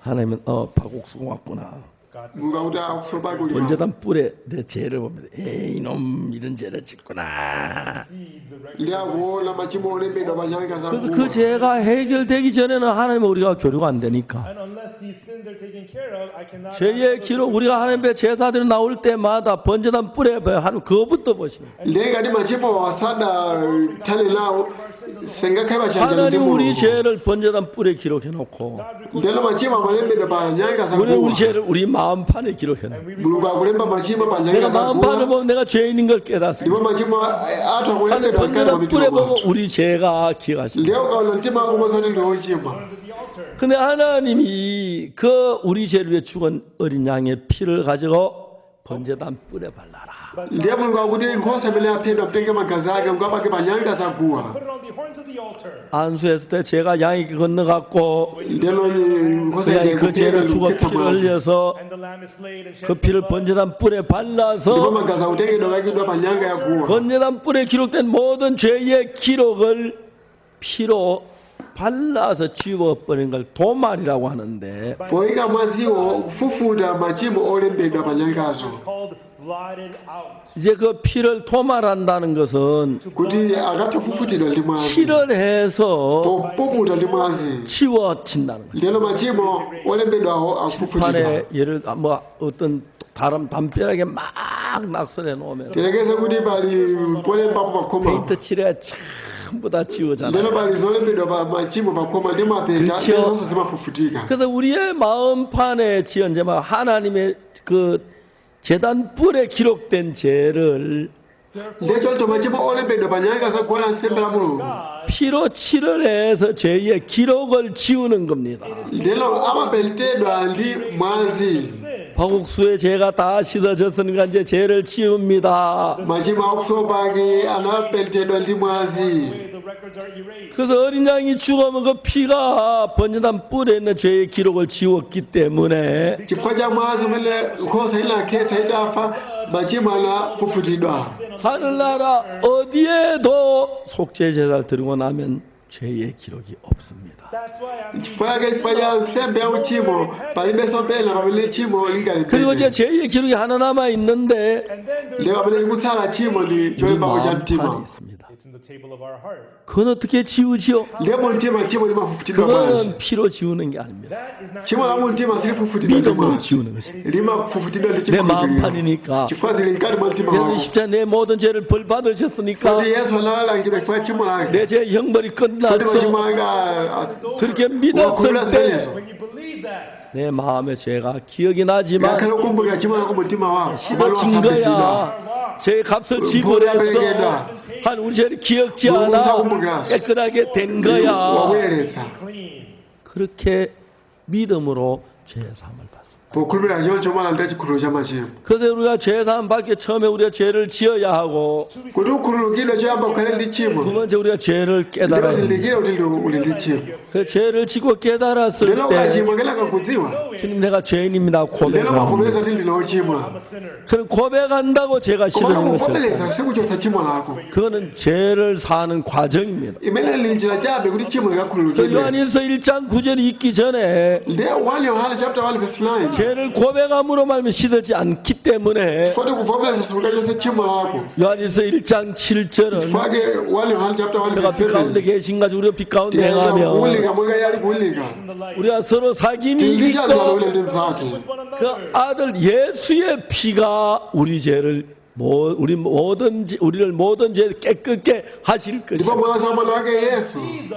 하나님은 박옥수 왔구나. 누가 우리가 없어 봐 우리 번제단 뿔에 내 죄를 보면서 에이 이놈 이런 죄를 짓구나. liago là mà chim mỏ lên bên đồng bao nhang cả sang 그래서 그 죄가 해결되기 전에는 하나님과 우리가 교류가 안 되니까 And unless these sins are taken care of, I cannot. 죄의 기록 우리가 하나님 앞에 제사들이 나올 때마다 번제단 뿔에 하나님 그거부터 보시면 내가 đi mà chim mỏ sát là thay lao 생각해 봐 진짜 하나님 우리 죄를 번제단 뿔에 기록해 놓고 nếu mà chim mỏ lên bên đồng bao nhang cả sang 우리 cua 죄를 우리 마음판에 기록해 놓고 누가 cũng lên bao chim mỏ bao nhang 내가 cả sang 마음판을 cua 보면 내가 죄인인 걸 깨닫습니다. nếu mà chim mỏ à thôi cũng lên 하나님 bên đồng cái mà 번제단 mình 뿔에 chim mỏ 보고 우리 죄가 기억하십니다. nếu còn lần chim mỏ cũng bao giờ lên rồi chim mỏ To the altar. 근데 하나님이 그 우리 죄를 위해 죽은 어린 양의 피를 가지고 번제단 뿔에 발라라. nếu mình vào cũng đi có sẽ lên phía đồng trên cái mặt cả ra cái có ba cái bao nhang cả sang cua Put it on the horns of the altar. 안수했을 때 제가 양에게 건너갔고 nếu nó có 그 sẽ 양이 그 죄를 죽어 피를 흘려서 And the lamb is slain and shed 그 his 피를 blood. 번제단 뿔에 nếu 발라서 mà cả sau cái đó cái đó bao nhang cái cua 번제단 뿔에 기록된 모든 죄의 기록을 피로 발라서 지워버린 걸 도말이라고 하는데 với cái mà siêu phu phu đã mà chim mỏ lên bên đó bao nhang cả rồi It's called blotted out. 이제 그 피를 도말한다는 것은 cũng đi à gấp cho phu phu chỉ được lima 피를 해서 bộ bộ đã lima gì 지워진다는 거예요. nếu mà chim mỏ lên bên đó à phu phu chỉ được 판에 예를 뭐 어떤 다른 담벼락에 막 낙서해 놓으면 thì cái sao cũng đi bà đi lên bao bao không mà 페인트 칠해 전부 다 지우잖아요. nếu bà đi rồi lên bên đó mà chim mỏ không mà nếu mà về đã 그렇죠. nếu sẽ mà phu phu chỉ cả 그래서 우리의 마음판에 지은 죄만 하나님의 그 제단 뿔에 기록된 죄를 nếu cho mà chim mỏ lên bên đó bao nhang cả sao qua là xem là mù 피로 칠을 해서 죄의 기록을 지우는 겁니다. nếu là ama belte đoàn đi mà gì 박옥수의 죄가 다 씻어졌으니까 이제 죄를 지웁니다. mà chim mỏ số ba cái ana belte đoàn đi mà gì The records are erased. 그래서 어린 양이 죽으면 그 피가 번제단 뿔에 있는 죄의 기록을 지웠기 때문에 chỉ có cha mà rồi là khó xảy là cái xảy ra pha mà chim mỏ là phu phu chỉ đoàn 하늘나라 어디에도 속죄 제사를 드리고 나면 죄의 기록이 없습니다. That's why I'm phải cái phải là xem béo chim mỏ phải bên sau bên là phải lên chim mỏ lên cái 그리고 이제 죄의 기록이 하나 남아 있는데 and then there's nếu mà bên cũng xa là chim mỏ đi cho 우리 nên bao giờ chim 마음판에 mỏ 있습니다. it's in the table of our heart. 그건 어떻게 지우지요? nếu mà chim mỏ đi mà phu phu chỉ đoàn mà 그거는 피로 지우는 게 아닙니다. That is not chim mỏ là muốn chim mỏ sẽ phu phu chỉ đoàn 믿음으로 mà 지우는 것입니다. đi mà phu phu chỉ đoàn đi chim 내 mỏ 마음판이니까 chỉ phải là cái mà chim mỏ 예수님 십자가 내 모든 죄를 벌 받으셨으니까 thì Yesu là cái phải chim mỏ là 내 죄 형벌이 phải mà chim 끝났어. mỏ cái 그렇게 믿었을 때 when you believe that. 내 마음의 죄가 기억이 야 나지만 그런 공부가 chim mỏ là 공부 chim mỏ 씻어진 거야. 죄 값을 지불했어. 한 우리 죄를 기억지 않아. 깨끗하게 된 거야. Clean. 그렇게 믿음으로 죄 사함을 받습니다. 보컬비라 요 정말 안 되지 그러자 마시 그래서 우리가 죄 사함 받기 처음에 우리가 죄를 지어야 하고 그도 그로 길어 저 한번 그래 리치모 두 번째 우리가 죄를 깨달아야 내가 합니다. 리게 어디로 우리 리치모 그 죄를 지고 깨달았을 내가 가지 때 뭐가 고지와 주님 내가 죄인입니다 내가 고백합니다. 고백해서 들리는 치모 I'm a sinner. 그럼 고백한다고 죄가 그거는 씻어지는 뭐 거죠. 포들에서 세고조 사치모라고 그거는 죄를 사는 과정입니다. 이메일 린지라 자베 우리 치모가 그 그러게 요한일서 1장 9절이 있기 전에 내 완료 하나 잡다 완료 베슬라인 죄를 고백함으로 말면 씻어지 않기 때문에 포도 포벨에서 수가져서 치모라고 요한일서 1장 7절은 파게 완료 하나 잡다 완료 내가 빛 가운데 베슬라인 계신 가지고 우리가 빛 가운데 내가 행하며 올리가 뭐가 야리 올리가 우리가 서로 사귐이 진짜 있고 올리 좀 사기 One 그 another. 아들 예수의 피가 우리 죄를 우리를 모든 죄 깨끗게 하실 것이다. 이번 모아서 한번 하게 예수 Jesus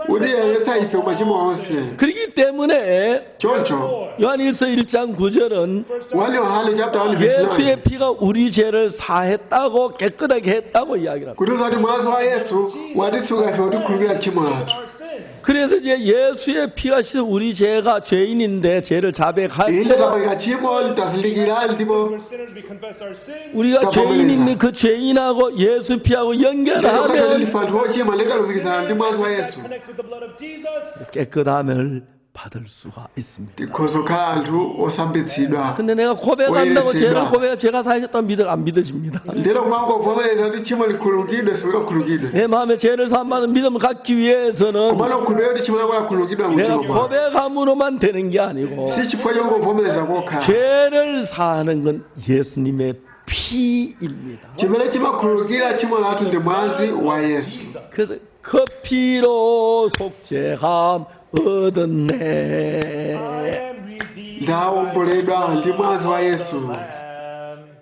우리 cleanses us. 사이 표마시 모았어 그렇기 때문에 좋죠 요한일서 1장 9절은 완료 하나 잡다 완료 베슬라인 예수의 피가 우리 죄를 사했다고 깨끗하게 했다고 이야기합니다. 그래서 우리 모아서 예수 와디 수가 표도 굴게 치모라 Our sin. 그래서 이제 예수의 피가 씻어 우리 죄가 죄인인데 죄를 자백할 ile 때 kama ngachimo tasligira ndipo We're sinners, we confess our sins. 우리가 죄인인데 그 죄인하고 예수 피하고 lelo 연결하면 khathele lifantu ochima leka lufikisa ndi mwazi wa yesu Connects with the blood of Jesus. 깨끗함을 받을 수가 있습니다. tikhozo khala anthu osambitsidwa 근데 내가 고백한다고 오해를 죄를 제가- 고백 제가 사셨다면 안 믿어집니다. ndelo kumangovomereza kuti tchimo likhululukidwe silingakhululukidwe 내 마음에 죄를 사함받는 믿음을 갖기 위해서는 kumana ukhulupirira kuti tchimo lako lakhululukidwa 내가 mumtima mwako 고백함으로만 되는 게 아니고 si chifukwa chongovomereza kokha 죄를 사하는 건 예수님의 피입니다. chimene chimakhululukira tchimo lathu ndi mwazi wa yesu 그래서 그 피로 속죄함 얻었네. I am redeemed ndawomboledwa ndi mwazi wa yesu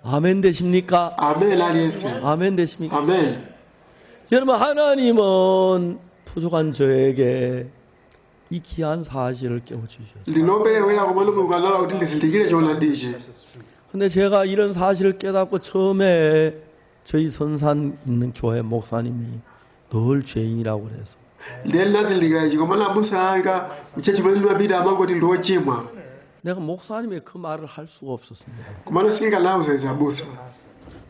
아멘 되십니까? amen aliyense 아멘 되십니까? amen 여러분 하나님은 부족한 저에게 이 귀한 사실을 깨워주셨어요. ndinoperewera komano mulungu analola kuti ndizindikire choonadichi 근데 제가 이런 사실을 깨닫고 처음에 저희 선산 있는 교회 목사님이 늘 죄인이라고 그래서 ndiye ndinazindikira ichi komano abusa anga mchechi chimene ndimapita amangoti ndiwochimwa 내가 목사님의 그 말을 할 수가 없었습니다. komano sindikanawuza izi abusa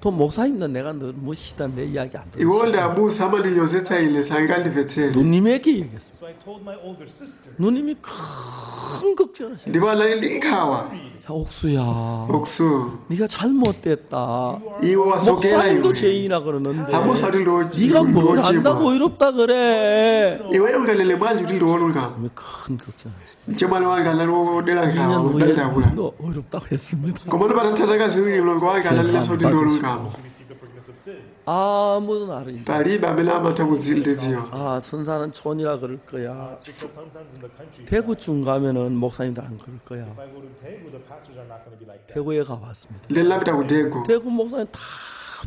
또 목사님도 내가 늘 멋있다 내 이야기 안 들었어요. iwo ndi abusa amandinyozetsa ine sangandimvetsere 누님에게 얘기했어요. So I told my older sister, 누님이 큰 걱정하시네. ndipo anali ndi nkhawa 야 옥수야, okusu 네가 잘못됐다. iwo wasokera 목사님도 iwe 죄인이라 그러는데 abusa kuti 네가 뭘 안다고 ndiwochimwa 의롭다 그래. iweyo unganene bwanji kuti ndiwolungama 누님이 큰 걱정하셨어요. mchemwali wanga anali wodera nkhawa 2년 후에 kudalirabula 너 의롭다고 했습니다. komano patatha zaka ziwiri mlongo wanga analilenso kuti ndiwolungama we receive the forgiveness of sins. 아무도 나를 인정. palibe amene amatha kudziwa 아 선사는 촌이라 그럴 거야. Because sometimes in the country, 대구쯤 가면은 목사님도 안 그럴 거야. if I go to Daegu, the pastors are not going to be like that. 대구에 가봤습니다. lero lapita ku Daegu 대구 목사님 다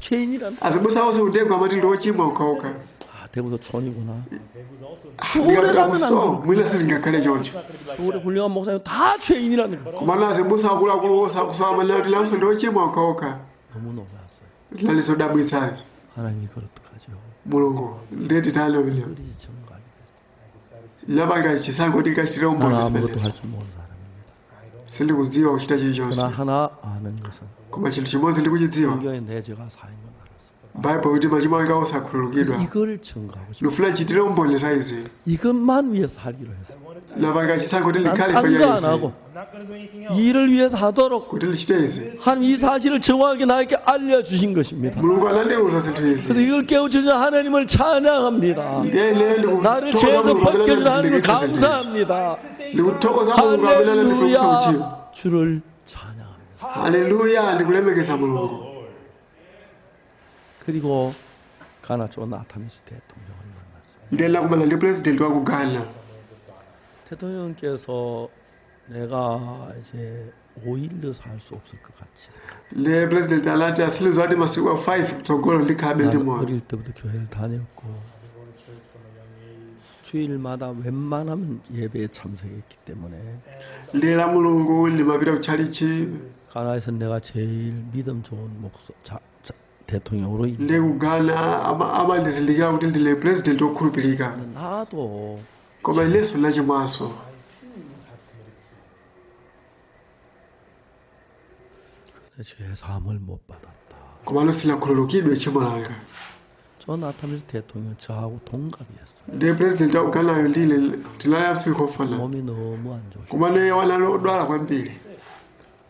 죄인이란. azibusa onse ku Daegu amati ndiwochimwa okhaokha 아 대구도 촌이구나. Daegu's also 서울에 ndikapita 가면 안 kuso 그럴 거야. mwina sizingakhale choncho 서울에 훌륭한 목사님 다 죄인이라는 거. komano azibusa akuluakulu osakusawamalira kuti lanso ndiwochimwa okhaokha 너무 놀랐어요. zinalizodabwitsazi 하나님 이걸 어떡하죠? mulungu ndiye titaleomelera 그리 정각이 됐어요. lapanga chisankho tikachitira 나는 umboni 아무것도 zimenezo 할 줄 모르는 사람입니다. sindikudziwa kuchita chilichonse 그러나 하나 아는 것은 koma chinthu chimodzi ndikuchidziwa 성경에 내 죄가 사인 건 알았어. baibulo kuti machimo anga osakhululukidwa 이걸 증거하고 싶어. ndikufuna chitire umboni za izi 이것만 위해서 살기로 했어. lapanga chisankho kuti likhale 딴 fanya 거 안 izi 하고 I'm not going to do anything else. 이 일을 위해서 하도록 kuti lichite izi 하나님 이 사실을 정확하게 나에게 알려주신 것입니다. mulungu anandiuza zinthu izi 그래서 이걸 깨우쳐준 하나님을 찬양합니다. ndiye ine 나를 ndikuthokoza 죄에서 mulungu amene 벗겨준 하나님을 anandizindikitsa zinthu izi 감사합니다. ndikuthokoza mulungu amene anandipulumutsa uchimo 할렐루야 주를 찬양합니다. haleluya ndikulemekeza mulungu 그리고 가나조 나타미스 대통령을 만났어요. ndiye ndakumana ndi president wa ku Ghana 대통령께서 내가 이제 5일 더 살 수 없을 것 같이 ndiye president anati asiliza ati masiku a 5 kutsogolo ndikhabe ndi 나는 moyo 어릴 때부터 교회를 다녔고 주일마다 웬만하면 예배에 참석했기 때문에 ndiye la mulungu limapita kutchalichi 가나에서 내가 제일 믿음 좋은 대통령으로 ndiye ku Ghana amandizindikira kuti ndile president wokhulupirika 나도 koma inenso nachimwaso 죄 사함을 못 받았다. komano sinakhululukidwe tchimo langa 저 나타미스 대통령 저하고 동갑이었어요. ndiye president wa ku Ghanayo ndine tinali amsiku khofana 몸이 너무 안 좋아. koma naye wanali odwala kwambiri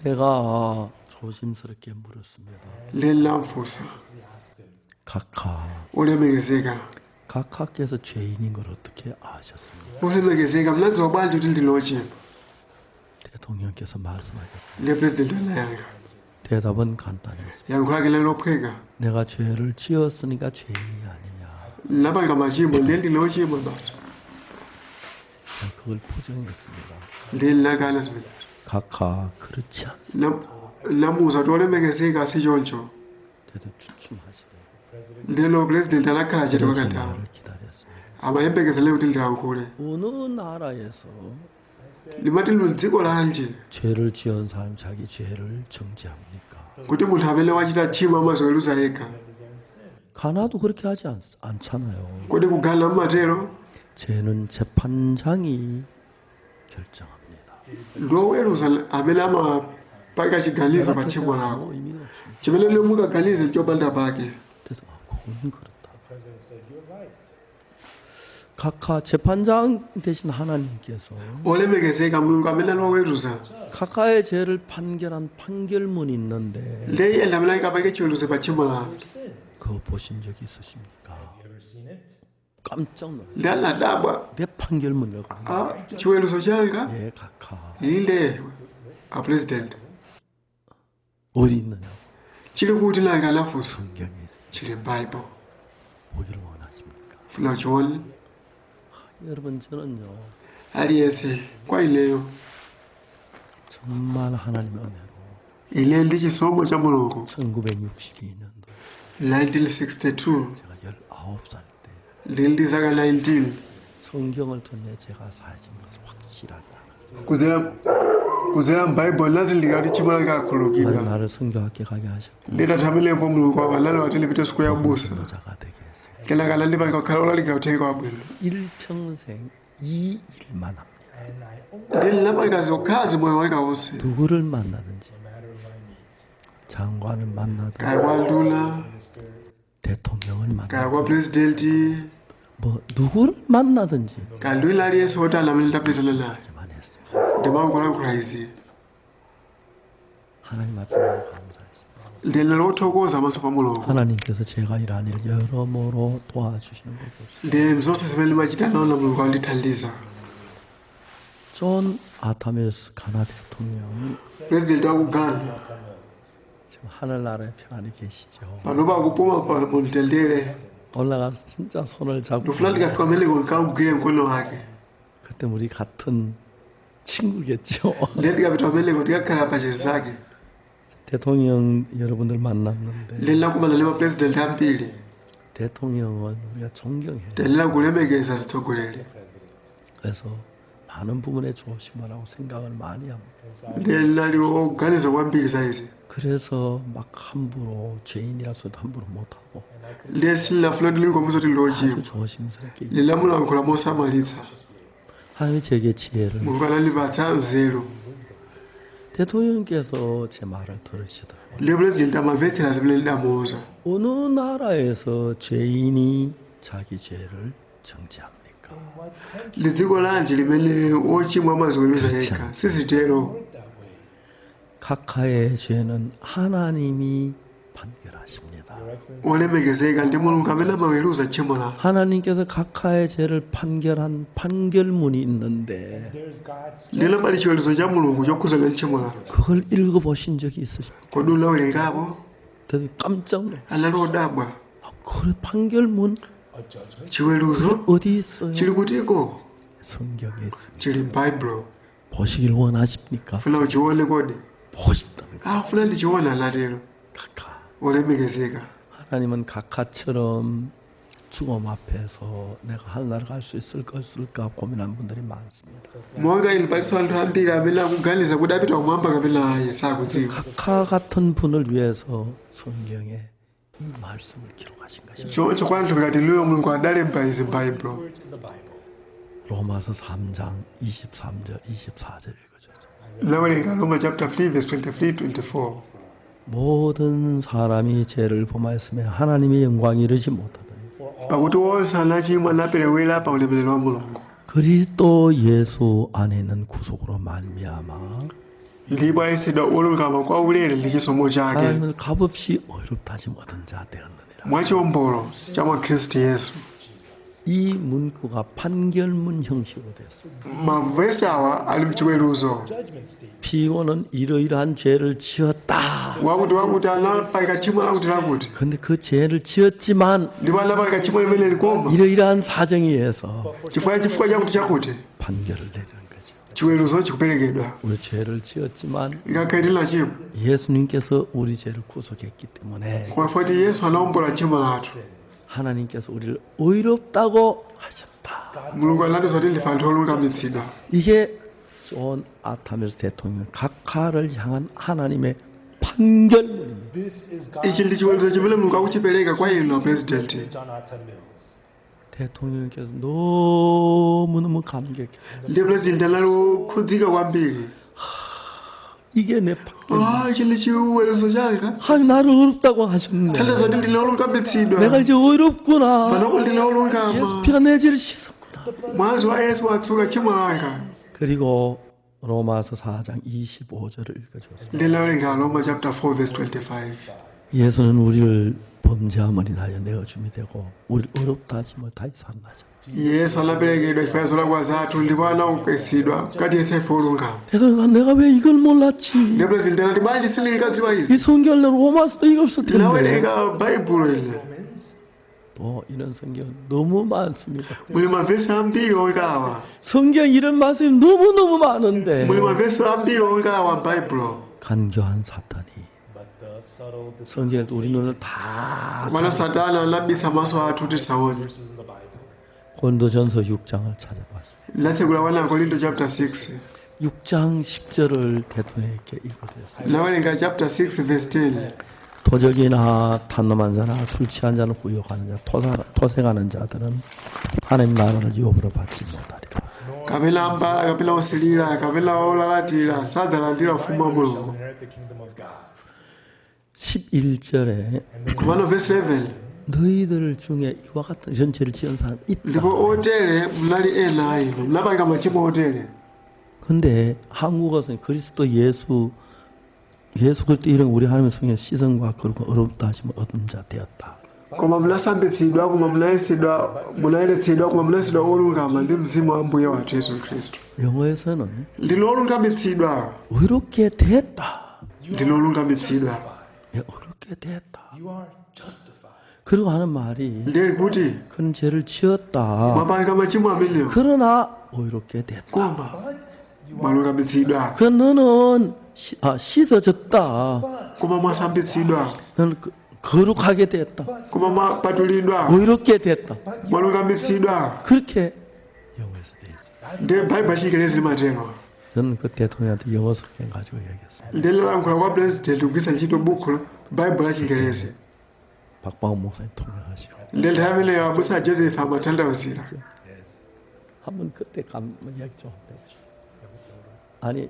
내가 조심스럽게 물었습니다. ndiye ndinamfunsa 각하, olemekezeka 각하께서 죄인인 걸 어떻게 아셨습니까? olemekezeka mnadziwa bwanji kuti ndilochimwa 대통령께서 말씀하셨어요. ndiye president anayankha 대답은 간단했어요. yankho lake lalophweka 내가 죄를 지었으니까 죄인이 아니냐. napanga machimo ndiye ndilochimwa basi 제가 그걸 부정했습니다. ndiye ndinakana zimenezo 각하 그렇지 않습니다. namuwuza kuti olemekezeka si choncho 대답 주춤하시더라고요. ndiye lo president anakhala chete 그래서 kwakanthawi 말을 기다렸습니다. amayembekezele kuti ndilankhule 어느 나라에서 limati lu dziko lanji 죄를 지은 사람 자기 죄를 정지합니까? kuti munthu amene wachita tchimo amazoweruza yekha 가나도 그렇게 하지 않잖아요. kodi ku ghana mmatero 죄는 재판장이 결정합니다. loweruza amene amapanga chiganizo pa tchimo lako 아무 의미가 없습니다. chimene lomwe mukaganize chopanda pake. 그래도 그건 그렇다. 각하 재판장 대신 하나님께서 olemekezeka mulungu amene aloweruza 각하의 죄를 판결한 판결문이 있는데 ndiye enda amene akapanga chiweruzo pa tchimo lako 그거 보신 적이 있으십니까? You ever seen it? 깜짝 놀랐어요. ndi anadabwa 내 판결문이라고. chiweruzo changa 예, 각하 inde a president 어디 있느냐? chili kuti nanga anafunsa 성경에 있어. chili bible 보기를 원하십니까? funa chione 여러분 저는요 aliyense kwa ineyo 정말 하나님의 은혜로 ine ndi chisomo cha mulungu 1962년도 1962 제가 19살 때 ndili ndi zaka 19 성경을 통해 제가 사해진 것을 확실하게 알았어요. kudzera m'baibulo nazindikira kuti chimo langa 하나님 lakhululukidwa 나를 성교학교 가게 하셨고 nditathamilirepo mulungu wapanali watindipite siku ya busa 목자가 되게 했어요. kenaka nandipanga kukhala olalikira uthenga wabwino 일평생 이 일만 합니다. And I only ndili napakazi okhazi moyo wanga wonse 누구를 만나든지 matter if I meet 장관을 만나든 kaya kwa nduna 대통령을 kaya 만나든 kwa presidenti 뭐 누구를 만나든지 kaya ndwina aliyense wotala amene ndapezana naye 만 했습니다. ndimangolankhula izi 하나님 앞에 너무 감사했습니다. ndine lothokoza pamaso pa mulungu 하나님께서 제가 일하는 일 여러모로 도와주시는 걸 보시고 ndi zonse zimene ndimachita naona mulungu andithandiza 존 아타밀스 가나 대통령 president wa ku ghana 지금 하늘나라에 평안히 계시죠. panopa akupuma pa mumtendere 올라가서 진짜 손을 잡고 ndofuna ndikafika umeneko ndikamugwire mkono wake 그때 우리 같은 친구겠죠. ndiye ndikapita umeneko ndikakhala pa chezi zake 대통령 여러분들 만났는데 ndinakumana ndi mapresident ambiri 대통령은 우리가 존경해요. ndalina kulemekeza zitsogoleri 그래서 많은 부분에 조심하라고 생각을 많이 합니다. ndinali oganiza kwambiri za izi 그래서 막 함부로 죄인이라 소리도 함부로 못하고 ndiye silafuna ndilingomuza kuti 아주 lochimwa 조심스럽게 lilamulankhula mosamalitsa 하나님이 제게 지혜를 mulungu anandipatsa nzeru 대통령께서 제 말을 들으시더라고요. ndiye president amamvetsera zimene ndidamuuza 어느 나라에서 죄인이 자기 죄를 정지합니까? ndi dziko lanji limene ochimwa amaziweruza yekha sizitero 각하의 죄는 하나님이 판결하십니다. olemekezeka ndi mulungu amene amaweruza tchimo la 하나님께서 각하의 죄를 판결한 판결문이 있는데 there's God's ndilo pali chiweruzo cha mulungu chokhuzana ndi tchimo la 그걸 읽어보신 적이 있으십니까? kodi unawerengapo 되게 깜짝 놀랐어요. anali odabwa 그 판결문 a judgment. chiweruzo 어디 있어요? chili kutiko 성경에 있습니다. chili m'baibulo 보시길 원하십니까? funa uchione kodi 보고 싶다는 거. funa ndichiona anatero 각하. olemekezeka 하나님은 각하처럼 죽음 앞에서 내가 하늘나라 갈 수 있을까 없을까 고민하는 분들이 많습니다. monga ili palinso anthu ambiri amene akuganiza kuti apita kumwamba kapena ayi sakudziwa 각하 같은 분을 위해서 성경에 이 말씀을 기록하신 것입니다. choncho kwa anthu ngati inuyo mulungu adalemba izi m'baibulo Words in the Bible. 로마서 3장 23절 24절 읽어줘요. nawerenga Roma chapter 3 verse 23 24 모든 사람이 죄를 범하였으며 하나님의 영광이 이르지 못하더니 pakuti onse anachimwa naperewera pa ulemerero wa mulungu 그리스도 예수 안에 있는 구속으로 말미암아 ndipo ayesedwa olungama kwa ulere ndi chisomo chake 하나님을 값없이 어렵다지 못한 자 되었느니라. mwachiwombolo cha mwa khristu yesu 이 문구가 판결문 형식으로 되었습니다. mavesi awa ali mchiweruzo Judgment state. 피고는 이러이러한 죄를 지었다. wakuti anapanga chimo lakuti 근데 그 죄를 지었지만 ndipo anapanga chimo limene likoma 이러이러한 사정에 의해서 chifukwa chakuti 판결을 내리는 거죠. chiweruzo chikuperekedwa 우리 죄를 지었지만 ngakhale tili chimo 예수님께서 우리 죄를 구속했기 때문에 koma foti yesu anawombola chimo lathu 하나님께서 우리를 의롭다고 하셨다. mulungu anatiuza kuti ndife anthu olungamitsidwa 이게 존 아타밀스 대통령 각하를 향한 하나님의 판결문입니다. This is ichi ndi God's chiweruzo chimene mulungu akuchipereka kwa inu president. John Atta Mills. 대통령께서 너무너무 감격해. ndi president anali okhudzika kwambiri. 이게 내 판결. ichi ndi chiweruzo changa. 나를 어렵다고 하셨네. thandizo ndi ndine olungambitsidwa. 내가 이제 어렵구나. panopo ndine olungama. 예수 피가 내 죄를 씻었구나. mwazi wa yesu watsuka tchimo langa. 그리고 로마서 4장 25절을 읽어주었습니다. ndilawerenga Roma chapter 4 verse 25. 예수는 우리를 범죄함을 인하여 내어줌이 되고 우리 어렵다 하지 못하여 산다죠. yesu anaperekedwa chifukwa zolakwa zathu ndipo anaukitsidwa kati yesu ife olungama. 그래서 내가 왜 이걸 몰랐지? ndi president anati bwanji sindinkadziwa 이 izi. 성경을 로마서도 읽었을 텐데. lawerenga baibulo ili 또 이런 성경 너무 많습니다. muli mavesi ambiri ongawa. 성경 이런 말씀이 너무너무 많은데 muli mavesi ambiri ongawa m'baibulo. 간교한 사탄이 But the subtle 성경을 우리 눈을 다 mana satana anabisa maso athu tisaone. verses in the Bible. 고린도전서 6장을 찾아봤습니다. latsegula 1 Korinto chapter 6. 6장 10절을 대통령에게 읽어드렸습니다. lawerenga chapter 6 verse 10. 도적이나 탄놈한 자나 술 취한 자는 후욕하는 자 토색하는 자들은 하나님 나라를 유업으로 받지 못하리라. kapena ambala kapena osilira kapena olalatira sadzalandira ufumu wa mulungu. Inherit the kingdom of God. 11절에 komano verse 11. 너희들 중에 이와 같은 이런 죄를 지은 사람 있다. ndipo otere mnali ena inu mnapanga machimo otere. 근데 한국어서는 그리스도 예수 그리스도 이런 우리 하나님의 성령 시선과 그리고 어렵다 하시면 얻은 자 되었다. koma mnasambitsidwa koma munayeretsedwa koma munayesedwa olungama ndi mzimu wa mbuye wathu yesu khristu. 영어에서는 ndine olungamitsidwa. 의롭게 됐다. ndine olungamitsidwa. 의롭게 됐다. You are justified. 그리고 하는 말이 ndiye kuti 그런 죄를 지었다. mwapanga machimo amenewo 그러나 의롭게 됐다. koma But you mwalungamitsidwa. 그 너는 씻어졌다. koma mwasambitsidwa. 너는 거룩하게 됐다. koma mwapatulidwa. 의롭게 됐다. mwalungamitsidwa. 그렇게 영어에서 되어 있습니다. ndiye baibulo chingerezi limatero. 저는 그 대통령한테 영어 성경 가지고 얘기했습니다. ndilalankhula kwa president kugwiritsa ntchito buku baibulo la chingerezi. 박방호 목사님 통역하시고 ndi nthawi imeneyo abusa Joseph amatanthauzira. 한번 그때 이야기 좀 해보시죠. 아니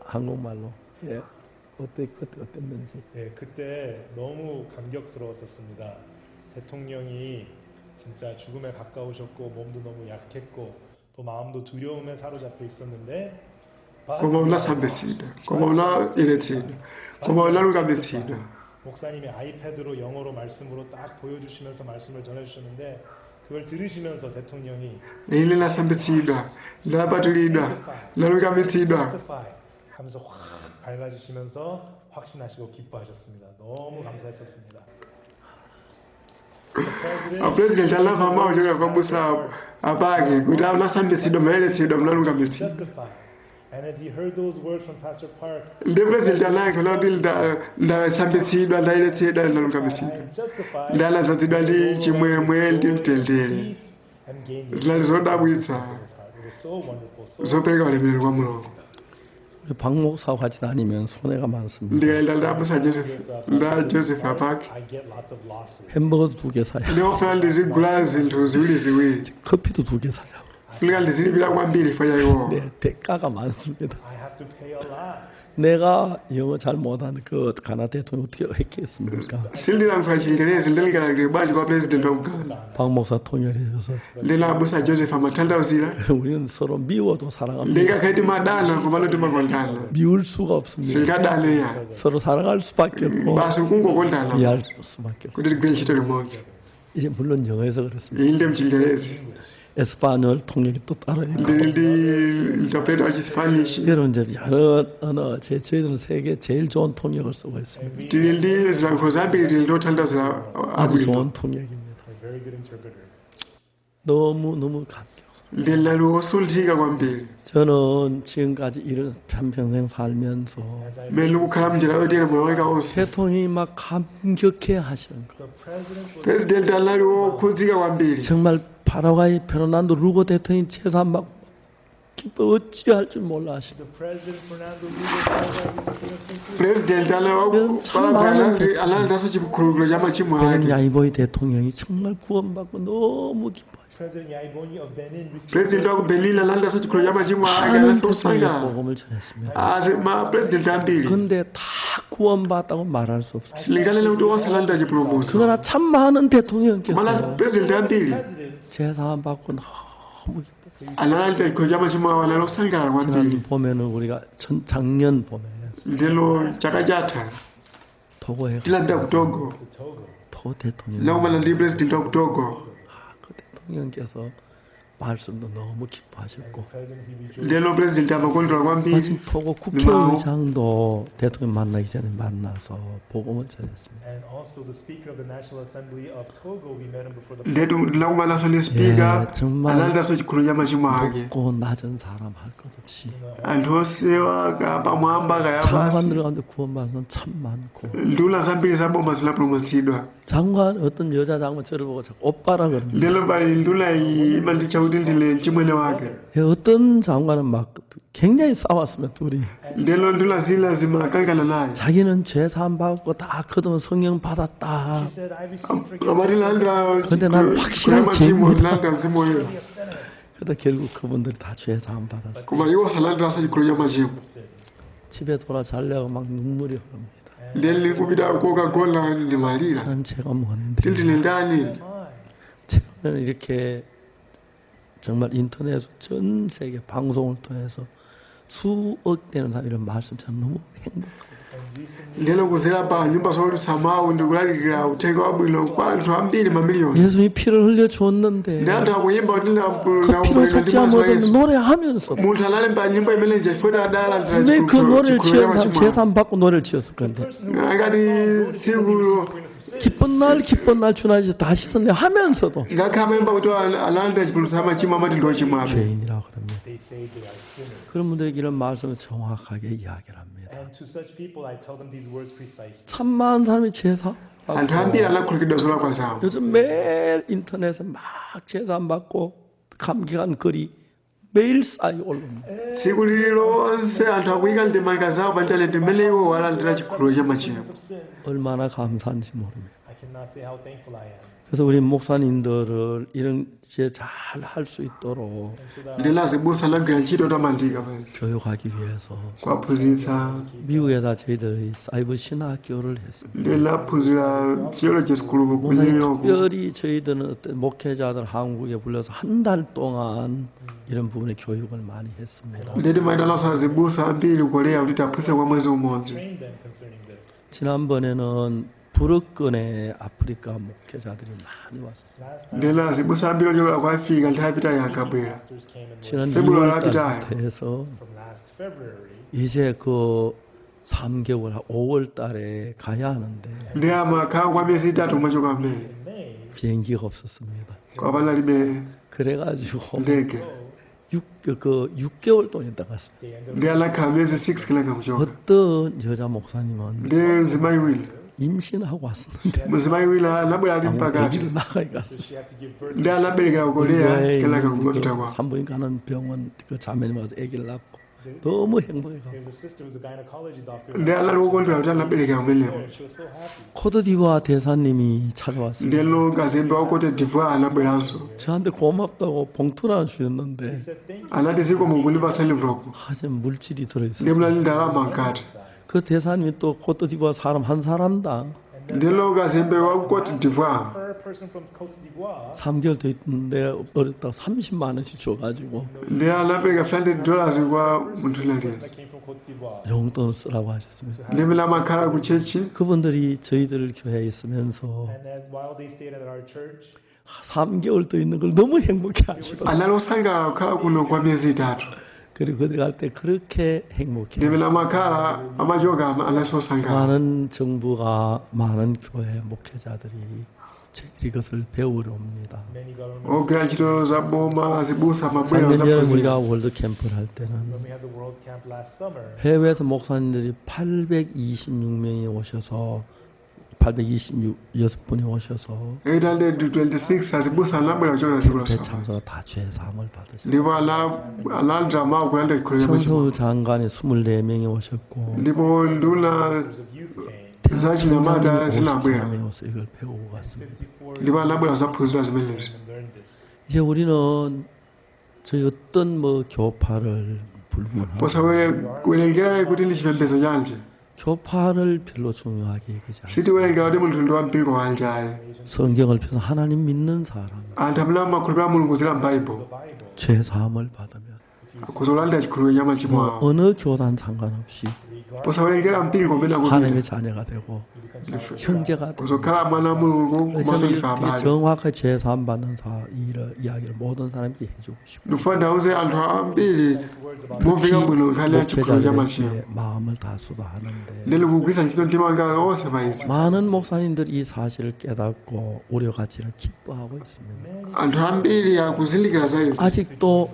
한국말로 예 그때 어땠는지. 네, 그때 너무 감격스러웠었습니다. 대통령이 진짜 죽음에 가까우셨고 몸도 너무 약했고 또 마음도 두려움에 사로잡혀 있었는데 koma unasambitsidwa. koma unayeretsedwa. koma unalungamitsidwa. 목사님이 아이패드로 영어로 말씀으로 딱 보여주시면서 말씀을 전해주셨는데 그걸 들으시면서 대통령이 ine nasambitsidwa. ndapatulidwa. ndalungamitsidwa. justify 하면서 확 밝아지시면서 확신하시고 기뻐하셨습니다. 너무 감사했었습니다. president anamva mawu ochokera kwa busa apake kuti unasambitsidwa mayeretsedwa mnalungamitsidwa. Justify. And as he heard those words from Pastor Park, ndi president anayankhula kuti ndasambitsidwa ndayeretsedwa ndalungamitsidwa. I am justified. ndaladzazidwa ndi chimwemwe ndi mtendere. Peace and gain. zinali zodabwitsa It was so wonderful. So zopereka ulemerero kwa mulungu. 우리 박 목사와 같이 다니면 손해가 많습니다. ndikayenda ndabusa Joseph apake I get lots of losses. 햄버거 2개 사요. ndiofuna ndizigula zinthu ziwiri. 커피도 2개 사요. funika ndizilipira kwambiri fo yayiwo. 네, 대가가 많습니다. I have to pay a lot. 내가 영어 잘 못하는 그 가나 대통령 어떻게 했겠습니까? sindilankhula chingerezi ndilingalakire bwanji kwa president wa uganda. 박 목사 통역해줘서 ndinabusa Joseph amatanthauzira. 우리는 서로 미워도 사랑합니다. ndingakhaiti madana komano timakondana. 미울 수가 없습니다. sinkadaleya. 서로 사랑할 수밖에 없고 basi kungokondana 이해할 수밖에 없고. kuti tigwire ntchito limodzi. 이제 물론 영어에서 그렇습니다. iyi ndi mchingerezi. 에스파뇰 통역이 또 따로 있고. ndili ndi interpreter wa chispanish. 여러분 이제 여러 언어 저희들은 세계 제일 좋은 통역을 쓰고 있습니다. tili ndi zilankhulo zambiri tili ndotanthauzira 아주 abwino. 좋은 통역입니다. A very good interpreter. 너무 감격스러워요. ndinali wosulthika kwambiri. 저는 지금까지 이런 한평생 살면서 mmene ndikukhala mnjira yotere moyo wanga onse. 대통령이 막 감격해 하시는 거. The president was president anali wokhudzika kwambiri. 정말 파라과이 페르난도 루고 대통령이 재산 막 기뻐 어찌할 줄 몰라 하시고 The President Fernando Lugo something of sincerity. President analanda so chikhululuko cha machimo 베는 ake. 야이보이 대통령이 정말 구원받고 너무 기뻐. President Yaiboni of Benin received President wa ku Benin analanda so chikhululuko cha machimo ake 많은 analanda so 대통령이 sangala. 복음을 전했습니다. Asi ma president ambiri. 근데 다 구원받았다고 말할 수 없어요. Silinganele kuti osalanda chipulumutso. 그러나 참 많은 Mana 대통령께서 president ambiri presidents. 제사함 받고 너무 기뻐. analanda chikhululuko cha machimo awo analanda kusangala kwambiri. 지난 보면은 우리가 작년 봄에 Ndelo chaka chatha 토고에 tilanda 갔어요. ku Togo. Togo. 토 대통령. Lakumana ndi president wa ku Togo. 그 대통령께서 말씀도 너무 기뻐하셨고 President he rejoiced. Ndelo president amakondwa kwambiri. 마침 토고 국회의장도 대통령 만나기 전에 만나서 복음을 전했습니다. And also the Speaker of the National Assembly of Togo, we met him before the Ndetu lakumana so ni speaker 예, 정말 analanda so chikhululuko cha machimo ake. 높고 낮은 사람 할 것 없이 Anthu osewa pamwamba kaya pasi. 장관들 가운데 구원받은 사람 참 많고 Nduna zambiri zaboma zilapulumutsidwa. 장관 어떤 여자 장관 저를 보고 자꾸 오빠라 그럽니다. Ndelo pali nduna iyi imandicha kuti ndile chimwene wake. 예, 어떤 장관은 막 굉장히 싸웠으면 둘이 Ndelo nduna zila zimakangana naye. 자기는 죄사함 받고 다 거두면 성령 받았다. He said, I received forgiveness. Amarilanda 근데 난 확실한 machimo 죄입니다. nanda mzimoyo. A sinner 그러다 결국 그분들이 다 죄사함 받았어요. Koma iwo salanda so chikhululuko cha machimo. of sin. 집에 돌아 자려고 막 눈물이 흐릅니다. Ndeli kupita Coca-Cola ndimalira. 하나님 제가 뭔데? Tindine ndani. Am I? 저는 이렇게 정말 인터넷 전 세계 방송을 통해서 수억 되는 사람 이런 말씀 참 너무 행복해요. And recently, Ndelo kuzira pa nyumba zolutsa mawu ndikulalikira uthenga wabwino kwa anthu ambiri mamiliyoni. 예수님이 피를 흘려 줬는데 Ndi anthu akuyimba kuti 그 피로 속지 ndi 못하는 노래하면서 munthu analemba nyimbo imene chifukwa adalandira 왜 그 노래를 지은 사람 chikhululuko 재산 받고 노래를 지었을 건데 ngati tsiku 기쁜 날 주나지 다시 선내 하면서도 ngakhala mayimba kuti analandira chipulumutso cha machimo amati ndi ochimwabe. 죄인이라고 그럽니다. they say they are sinners. 그런 분들에게 이런 말씀을 정확하게 이야기를 합니다. And to such people, I tell them these words precisely. 참 많은 사람이 제사 Anthu ambiri anakhululukidwa zolakwa zawo. 요즘 매일 인터넷에 막 제사 받고 감기간 글이 매일 쌓여 올라옵니다. tsiku lililonse anthu akuyika ndemanga zawo pa intaneti mmene iwo alandira chikhululuko cha machimo. Of sin. 얼마나 감사한지 모릅니다. I cannot say how thankful I am. 그래서 우리 목사님들을 이런 제 잘 할 수 있도록 And so that Ndela zibusa anagwira ntchito tamandika pa 교육하기 위해서 kuwaphunzitsa. 미국에다 저희들이 사이버 신학교를 했습니다. Ndela aphunzira theology school ku 목사님 뉴욕. 특별히 저희들은 어떤 목회자들 한국에 불러서 한 달 동안 이런 부분의 교육을 많이 했습니다. Ndeti maitalaso azibusa ambiri kukoleya kuti aphunzitse kwa mwezi umodzi. train them concerning this. 지난번에는 불어권의 아프리카 목회자들이 많이 왔었어요. Last time, Ndela azibusa ambiri ochokera ku Africa nthawi yapitayi ankabwera. pastors came and 지난 페브루아리 2월 합니다. 달부터 해서 from last February. 이제 그 3개월 5월 달에 가야 하는데 Ndi amakhala kwa miyezi itatu mwachoka mmene. In May, 비행기가 없었습니다. Kwapanalibe 그래가지고 ndege. 6개월 동안 있다 갔습니다. they ended Ndi anakhala miyezi 6 kilanga kuchoka. 어떤 여자 목사님은 Ndi mzimayi wina. 임신하고 왔었는데 Muzimayi wina anabwera ali 아무 mpakati. 아기를 나가게 so 갔어요. she had to give birth. Ndi anaberekera ku Korea kilanga kupita kwa. 산부인 가는 병원 그 자매님 와서 아기를 낳고 너무 행복해가. There's a sister who's a gynecology doctor. Ndi anali wokondwera kuti anaberekera kumeneko. And she was so happy. 코트디부아 대사님이 찾아왔어요. Ndelo kazembe wa Cote d'Ivoire anabweranso. 저한테 고맙다고 봉투를 하나 He 주셨는데 said, thank you. Anati zikomo kundipasa envelope. 하여튼 물질이 들어있어요. Ndi munali ndalama mkati. 그 대사님이 또 코트디부아 사람 한 사람당 Ndelo kazembe wa Cote d'Ivoire. Per person from Cote d'Ivoire, 3개월 더 있는데 어렸다 30만 원씩 줘가지고 Ndi anapereka $100 kwa munthu aliyense. that came from Cote d'Ivoire. 용돈을 쓰라고 하셨습니다. Ndi mene amakhala ku chechi. 그분들이 저희들 교회에 있으면서 And as while they stayed at our church, 3개월 더 있는 걸 너무 행복해 하시더라고요. Anali osangalala kukhala kuno kwa miyezi itatu. 그리고 그들 갈 때 그렇게 행복해. Ndi mene amakhala amachoka anali osangalala. 많은 정부가 많은 교회 목회자들이 저희들이 그것을 배우러 옵니다. many governments, ogwira ntchito za boma azibusa amabwera 작년 전에 zaphunzira. 우리가 월드 캠프를 할 때는 when we had the World Camp last summer, 해외에서 목사님들이 826명이 오셔서 826분이 오셔서 826 azibusa anabwera kuchokera dziko lapansi 대참사가 다 죄 사함을 받으셨고 ndipo analandira mawu kulanda chikhulupiriro cha machimo 청소 장관이 24명이 오셨고 ndipo nduna of youth came. zachinyamata zinabwera 54명이 와서 이걸 배우고 갔습니다. 54 ndipo anabwera zaphunzira zimenezi. and learned this. 이제 우리는 저희 어떤 뭐 교파를 불문하고 posawerengera kuti ndi chipembedzo chanji 교파를 별로 중요하게 여기지 않습니다. sitiwerengera kuti munthu ndi wampingo wanji ayi 성경을 펴서 하나님 믿는 사람 anthu amene amakhulupirira mulungu zila m'baibulo Bible. 죄 사함을 받으면 kuzolandira chikhulupiriro cha machimo awo 어느 교단 상관없이 posawerengera mpingo umene akupita 하나님의 자녀가 되고 형제가 되고 kuzokhala mwana wa mulungu 저는 komanso ndife 이렇게 abale 정확하게 죄 사함 받는 이야기를 모든 사람에게 해주고 싶어요. ndifuna ndauze anthu ambiri These words about mumveka bwino nkhani ya chikhulupiriro cha machimo 목회자들에게 마음을 다수도 하는데 lero kugwiritsa ntchito mtima wanga onse pa izi 많은 목사님들이 이 사실을 깨닫고 우려 가치를 기뻐하고 있습니다. anthu ambiri akuzindikira za izi 아직도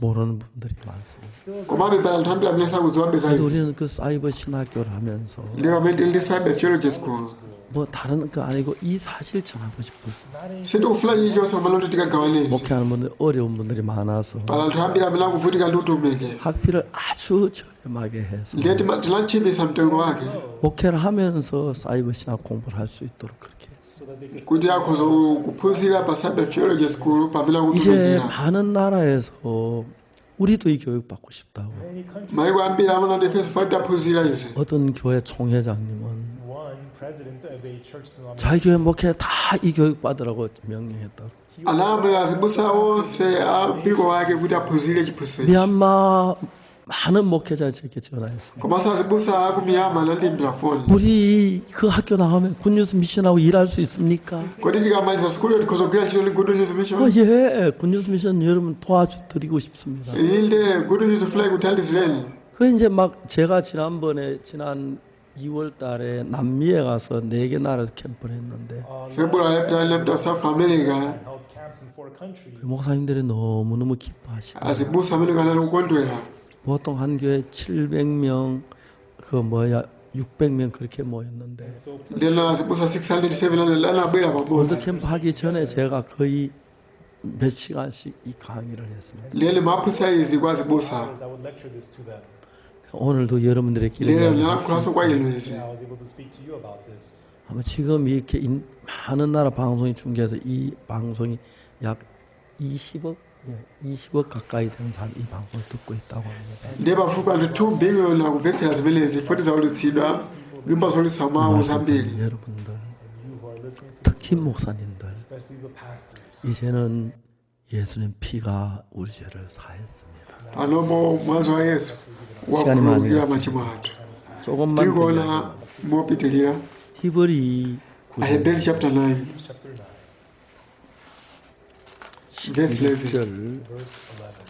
모르는 분들이 많습니다. komabe pali anthu ambiri amene sakudziwabe za 그래서 izi 우리는 그 사이버 신학교를 하면서 ndipo pamene tili ndi cyber theology school 뭐 다른 거 아니고 이 사실 전하고 싶어서 sindikufuna chilichonse pamene kuti tikagawane izi 목회하는 분들 어려운 분들이 많아서 pali anthu ambiri amene akuvutika ndi utumiki 학비를 아주 저렴하게 해서 ndiye tilanchipisa mtengo wake 목회를 하면서 사이버 신학 공부를 할 수 있도록 그렇게 했어요. so that they could kuti akhoza kuphunzira pa cyber theology school pamene 이제 akutumikira 많은 나라에서 우리도 이 교육 받고 싶다고 many countries. maiko ambiri amene ndifeso fati aphunzira izi 어떤 교회 총회장님은 One president of a church denomination. 자기 교회 목회 다 이 교육 받으라고 명령했다고. analamulira azibusa onse a mpingo wake kuti aphunzire chiphunzitso 미얀마 많은 목회자 저렇게 전화했습니다. komanso azibusa aku miyama anandiyimbira foni 우리 그 학교 나가면 굿뉴스 미션하고 일할 수 있습니까? kodi tikamaliza sukulu tikhoza kugwira ntchito ndi good news mission 예, 굿뉴스 미션 여러분 도와드리고 싶습니다. inde good news fly kuthandizireni 그 이제 막 제가 지난 2월 달에 남미에 가서 4개 나라에서 캠프를 했는데 february lapita south america Held camps in 4 countries. 그 목사님들이 너무너무 기뻐하시고 azibusa amene kanali kukondwera 보통 한 교회 700명 600명 그렇게 모였는데 So ndeno azibusa 600 700 anabwera pamodzi 월드캠프 하기 전에 제가 거의 몇 시간씩 이 강의를 했습니다. lero maphunzitsa izi kwa azibusa I would lecture this to them. 오늘도 여러분들의 lero 기회를 ndinalankhulaso kwa inu izi I was able to speak to you about this. 아마 지금 이렇게 많은 나라 방송이 중계해서 이 방송이 약 20억 가까이 되는 사람이 이 방송을 듣고 있다고 합니다. ndiye pafupi anthu 2 billion akumvetsera zimenezi foti zaulutsidwa nyumba zolutsa mawu zambiri 여러분들, You who are listening to 특히 목사님들, especially the pastors. 이제는 예수님 피가 우리 죄를 사했습니다. panopo mwazi wa yesu 시간이 많이 wakhululukira 갔습니다. machimo athu 조금만 tikuona 더 mopitirira 히브리 9장 aheberi chapter 9 Chapter 9, verse 11 1절 verse 11.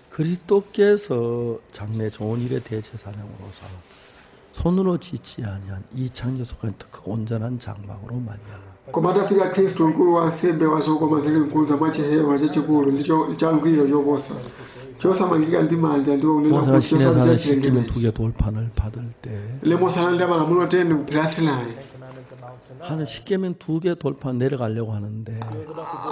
그리스도께서 장래 좋은 일의 대제사장으로서 손으로 짓지 아니한 이 창조 속한 그 온전한 장막으로 말미암아 koma atafika khristu mkulu wa ansembe wa zokoma zili mkunza mwa chihema chachikulu ndicho changwiro choposa chosamangika ndi manja ndiwo kunena 모세가 kuti 시내산에 chosazi 시키면 chachilengedwe 2개 돌판을 받을 때 lemosanalira malamulo 10 kuphira sinai Commandments of Mount Sinai. 하는 십계명 2개 돌판 내려가려고 하는데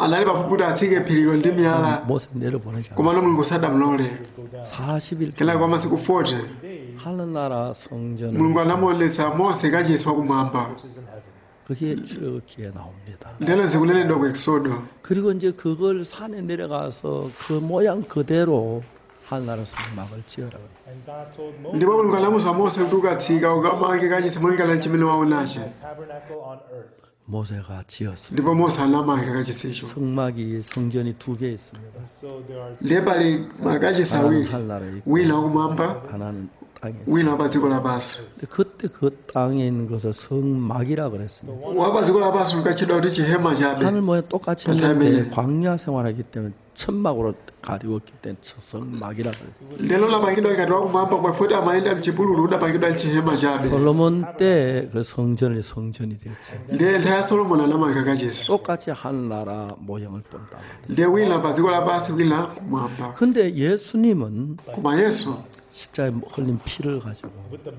anali pafupi kuti atsike phirilo ndi miyala 모세 내려보내지 않아. koma mulungu sadamulole 40일 kenaka kwa masiku 40 하늘나라 성전을 mulungu anamuonetsa mose kachisi wakumwamba Which is in heaven. 그게 출애굽기에 나옵니다. ndeno zikunenedwa ku exodo 그리고 이제 그걸 산에 내려가서 그 모양 그대로 하늘나라 성막을 지어라. And God told Moses ndipo mulungu anamusa mose kuti ukatsika ukamange kachisi mwingala chimene waonacho tabernacle on earth. 모세가 지었습니다. ndipo mose anamanga kachisicho 성막이 성전이 2개 있습니다. And so there are ndiye pali makachisi 하나는 awiri 하늘나라에 있고 wina wakumwamba 하나는 땅에 있습니다. wina wa pa dziko lapansi 근데 그때 그 땅에 있는 것을 성막이라 그랬습니다. wa pa dziko lapansi ukachidwa kuti chihema chabe 하늘 모양 똑같이 했는데 광야 생활하기 때문에 천막으로 가리웠기 때문에 성막이라 그랬어요. lero lapangidwa ngati wakumwamba kwafoti amayenda mchipululu udapangidwa chihema chabe 솔로몬 때 그 성전이 성전이 됐죠. ndiye nthawi ya solomoni anamanga kachisi 똑같이 하늘나라 모형을 본다고. ndiye wina pa dziko lapansi wina kumwamba 근데 예수님은 koma yesu 십자가에 흘린 피를 가지고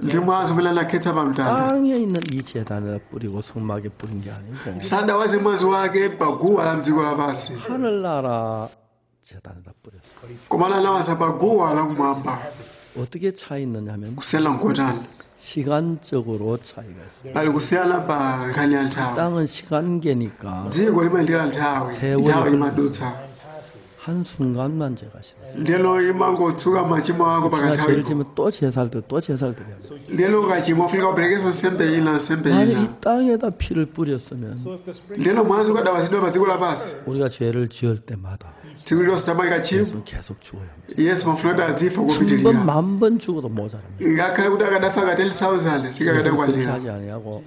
ndi mwazi umene anakhetsa pa mtanda 땅에 있는 이 제단에다 뿌리고 성막에 뿌린 게 아니고 sadawaze mwazi wake pa guwa la mdziko lapansi 하늘나라 제단에다 뿌렸어요. koma anawaza pa guwa la kumwamba. 어떻게 차 있느냐면 kusiyana nkotani 시간적으로 차이가 있어요. pali kusiyana pa nkhani ya nthawi. 땅은 시간계니까 dziko limayendera nthawi nthawi imadutsa 한 순간만 제가 신었어요. lero imangotsuka machimo ako 제가 죄를 pakanthawi 지면 또 제사를 드려 또 제사를 드려야 돼요. lero kachimo funika uperekenso nsembe ina nsembe 만약 ina 이 땅에다 피를 뿌렸으면 lero mwazi ukadawazidwa pa dziko lapansi 우리가 죄를 지을 때마다 tsiku lilonse tamayika chimo 예수는 계속 죽어야 합니다. yesu mafuna kuti adzifa 1000번 kupitirira 만번 죽어도 모자랍니다. ngakhale kuti akadafa ka 10,000 예수는 그렇게 sikakadakwanira 하지 아니하고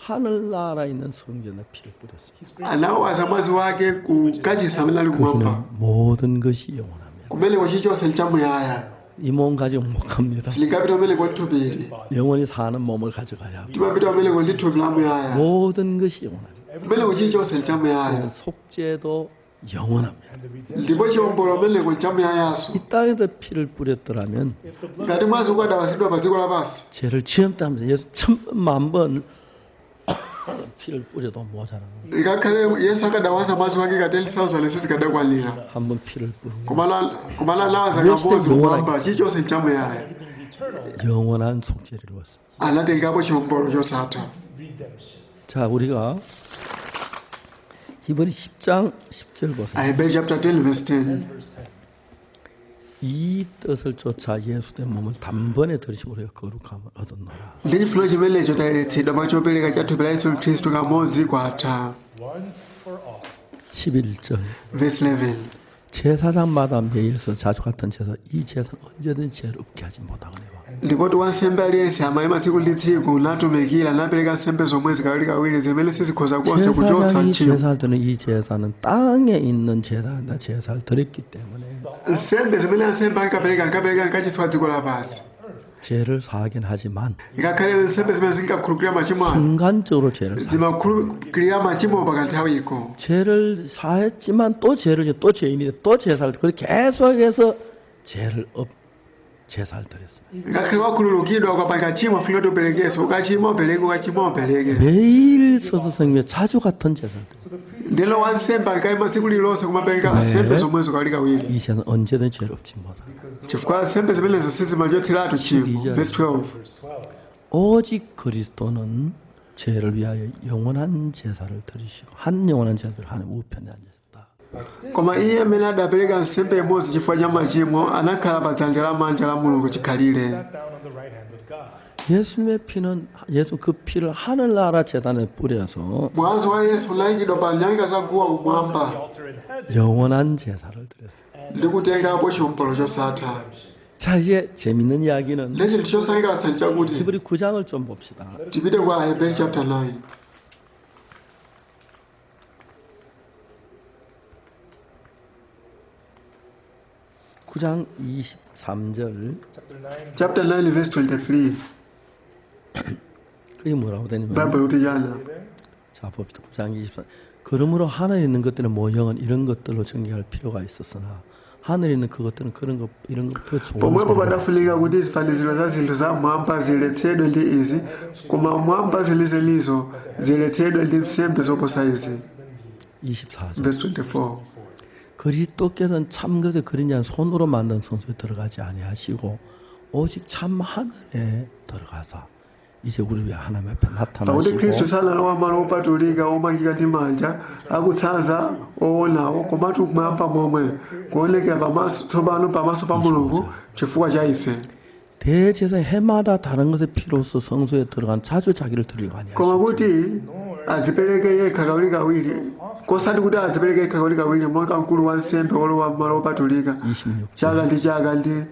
하늘나라에 있는 성전에 피를 뿌렸습니다. anawaza mwazi wake ku kachisi amene ali kumwamba 그는 모든 것이 영원합니다. kumeneko chilichonse nchamuyaya 이 몸 가지고 못 갑니다. silikapita umeneko ndi thupi ili 영원히 사는 몸을 가져가야 합니다. timapita umeneko ndi thupi lamuyaya 모든 것이 영원합니다. umeneko chilichonse nchamuyaya 속죄도 영원합니다. ndipo chiwombolo umeneko nchamuyayanso 이 땅에서 피를 뿌렸더라면 ngati mwazi ukadawazidwa pa dziko lapansi 죄를 지었다면서 예수 1000만 피를 뿌려도 모자라는 거예요. ngakhale yesu akadawaza mwazi wake ka 10,000 sizikadakwanira 한 번 피를 뿌리고 koma anawaza kamodzi kumwamba chilichonse nchamuyaya 영원한 속죄를 이루었습니다. anatengekapo chiwombolo chosatha. 자, 우리가 히브리 10장 10절 보세요. aheberi chapter 10 verse 10 이 뜻을 쫓아 예수의 몸을 단번에 들이시고 우리가 거룩함을 얻었노라. ndi chifuniro chimenecho tayeretsedwa pa chopereka cha thupi la yesu khristu kamodzi kwatha. once for all. 11절 verse 11 제사장마다 매일서 자주 같은 제사 이 제사는 언제든지 죄를 없게 하지 못하거니와 ndipoti wansembe aliyense amayima tsiku ndi tsiku natumikira napereka nsembe zomwe zikawirikawiri zimene sizikhoza konse kuchotsa 제사장이 mtchimo. 제사를 드는 이 제사는 땅에 있는 제사에다 제사를 드렸기 때문에 nsembe zimene ansembe ankapereka nkachiswa dziko lapansi 죄를 사하긴 하지만 ngakhale nsembe zimene zinkakhululukira machimo anu 순간적으로 죄를 사 zimakhululukira machimo pakanthawiko. 죄를 사했지만 또 죄를 또 죄인이 돼, 또 제사를 그렇게 계속해서 죄를 제사를 드렸습니다. ngakhale wakhululukidwa ukapanga chimo funika kuti uperekenso ukachimo upereke ukachimo upereke. 매일 서서 성경에 자주 같은 제사를 드렸습니다. ndilo wansembe ankayima tsiku lililonse kumapereka nsembe zomwe zikawirikawiri 이 제사는 언제든 죄를 없지 못하고 chifukwa nsembe zimenezo sizimachotseratu chimo. verse 12 오직 그리스도는 죄를 위하여 영원한 제사를 드리시고 한 영원한 제사를 하는 우편에 앉으셨다. koma iye amene adapereka nsembe imodzi chifukwa cha machimo anakhala pa dzanja lamanja la mulungu chikhalire. Sat down on the right hand of God. 예수의 피는 예수 그 피를 하늘나라 제단에 뿌려서 mwazi wa yesu unayikidwa pa nyanga za guwa The kumwamba altar in heaven. 영원한 제사를 드렸어요. ndi kutengapo chiwombolo chosatha. 자, 이제 재밌는 이야기는 ndi chinthu chosangalatsa nchakuti 히브리 9장을 좀 봅시다. tipite kwa aheberi chapter 9 9장 23절 Chapter 9. chapter 9 verse 23 그게 뭐라고 되냐면 바이블 우리잖아. 자 봅시다. 9장 24 그러므로 하늘에 있는 것들은 모형은 이런 것들로 전개할 필요가 있었으나 하늘에 있는 그것들은 그런 것 이런 것 더 좋은 pomwepo 것으로 padafunika kuti zifaniziro za zinthu za mwamba ziletsedwe ndi izi koma mwamba zilizelizo ziletsedwe ndi nsembe zoposa izi. 24절 verse 24 그리스도께서는 참 것에 그린 자 손으로 만든 성소에 들어가지 아니하시고 오직 참 하늘에 들어가사 이제 우리 위해 하나님 앞에 pakuti khristu 나타나시고 sanalowa malo opatulika omangika ndi manja akutsanza owoonawo komatu kumwamba momwe kuonekera pamaso tsopano pamaso pa mulungu chifukwa cha ife. 대제사 해마다 다른 것의 피로써 성소에 들어간 자주 자기를 드리고 koma 아니하시고 kuti adzipereke yekha kawirikawiri kosati kuti adzipereke yekha kawirikawiri monga mkulu wa nsembe wolowa malo opatulika 26절 chaka ndi chaka ndi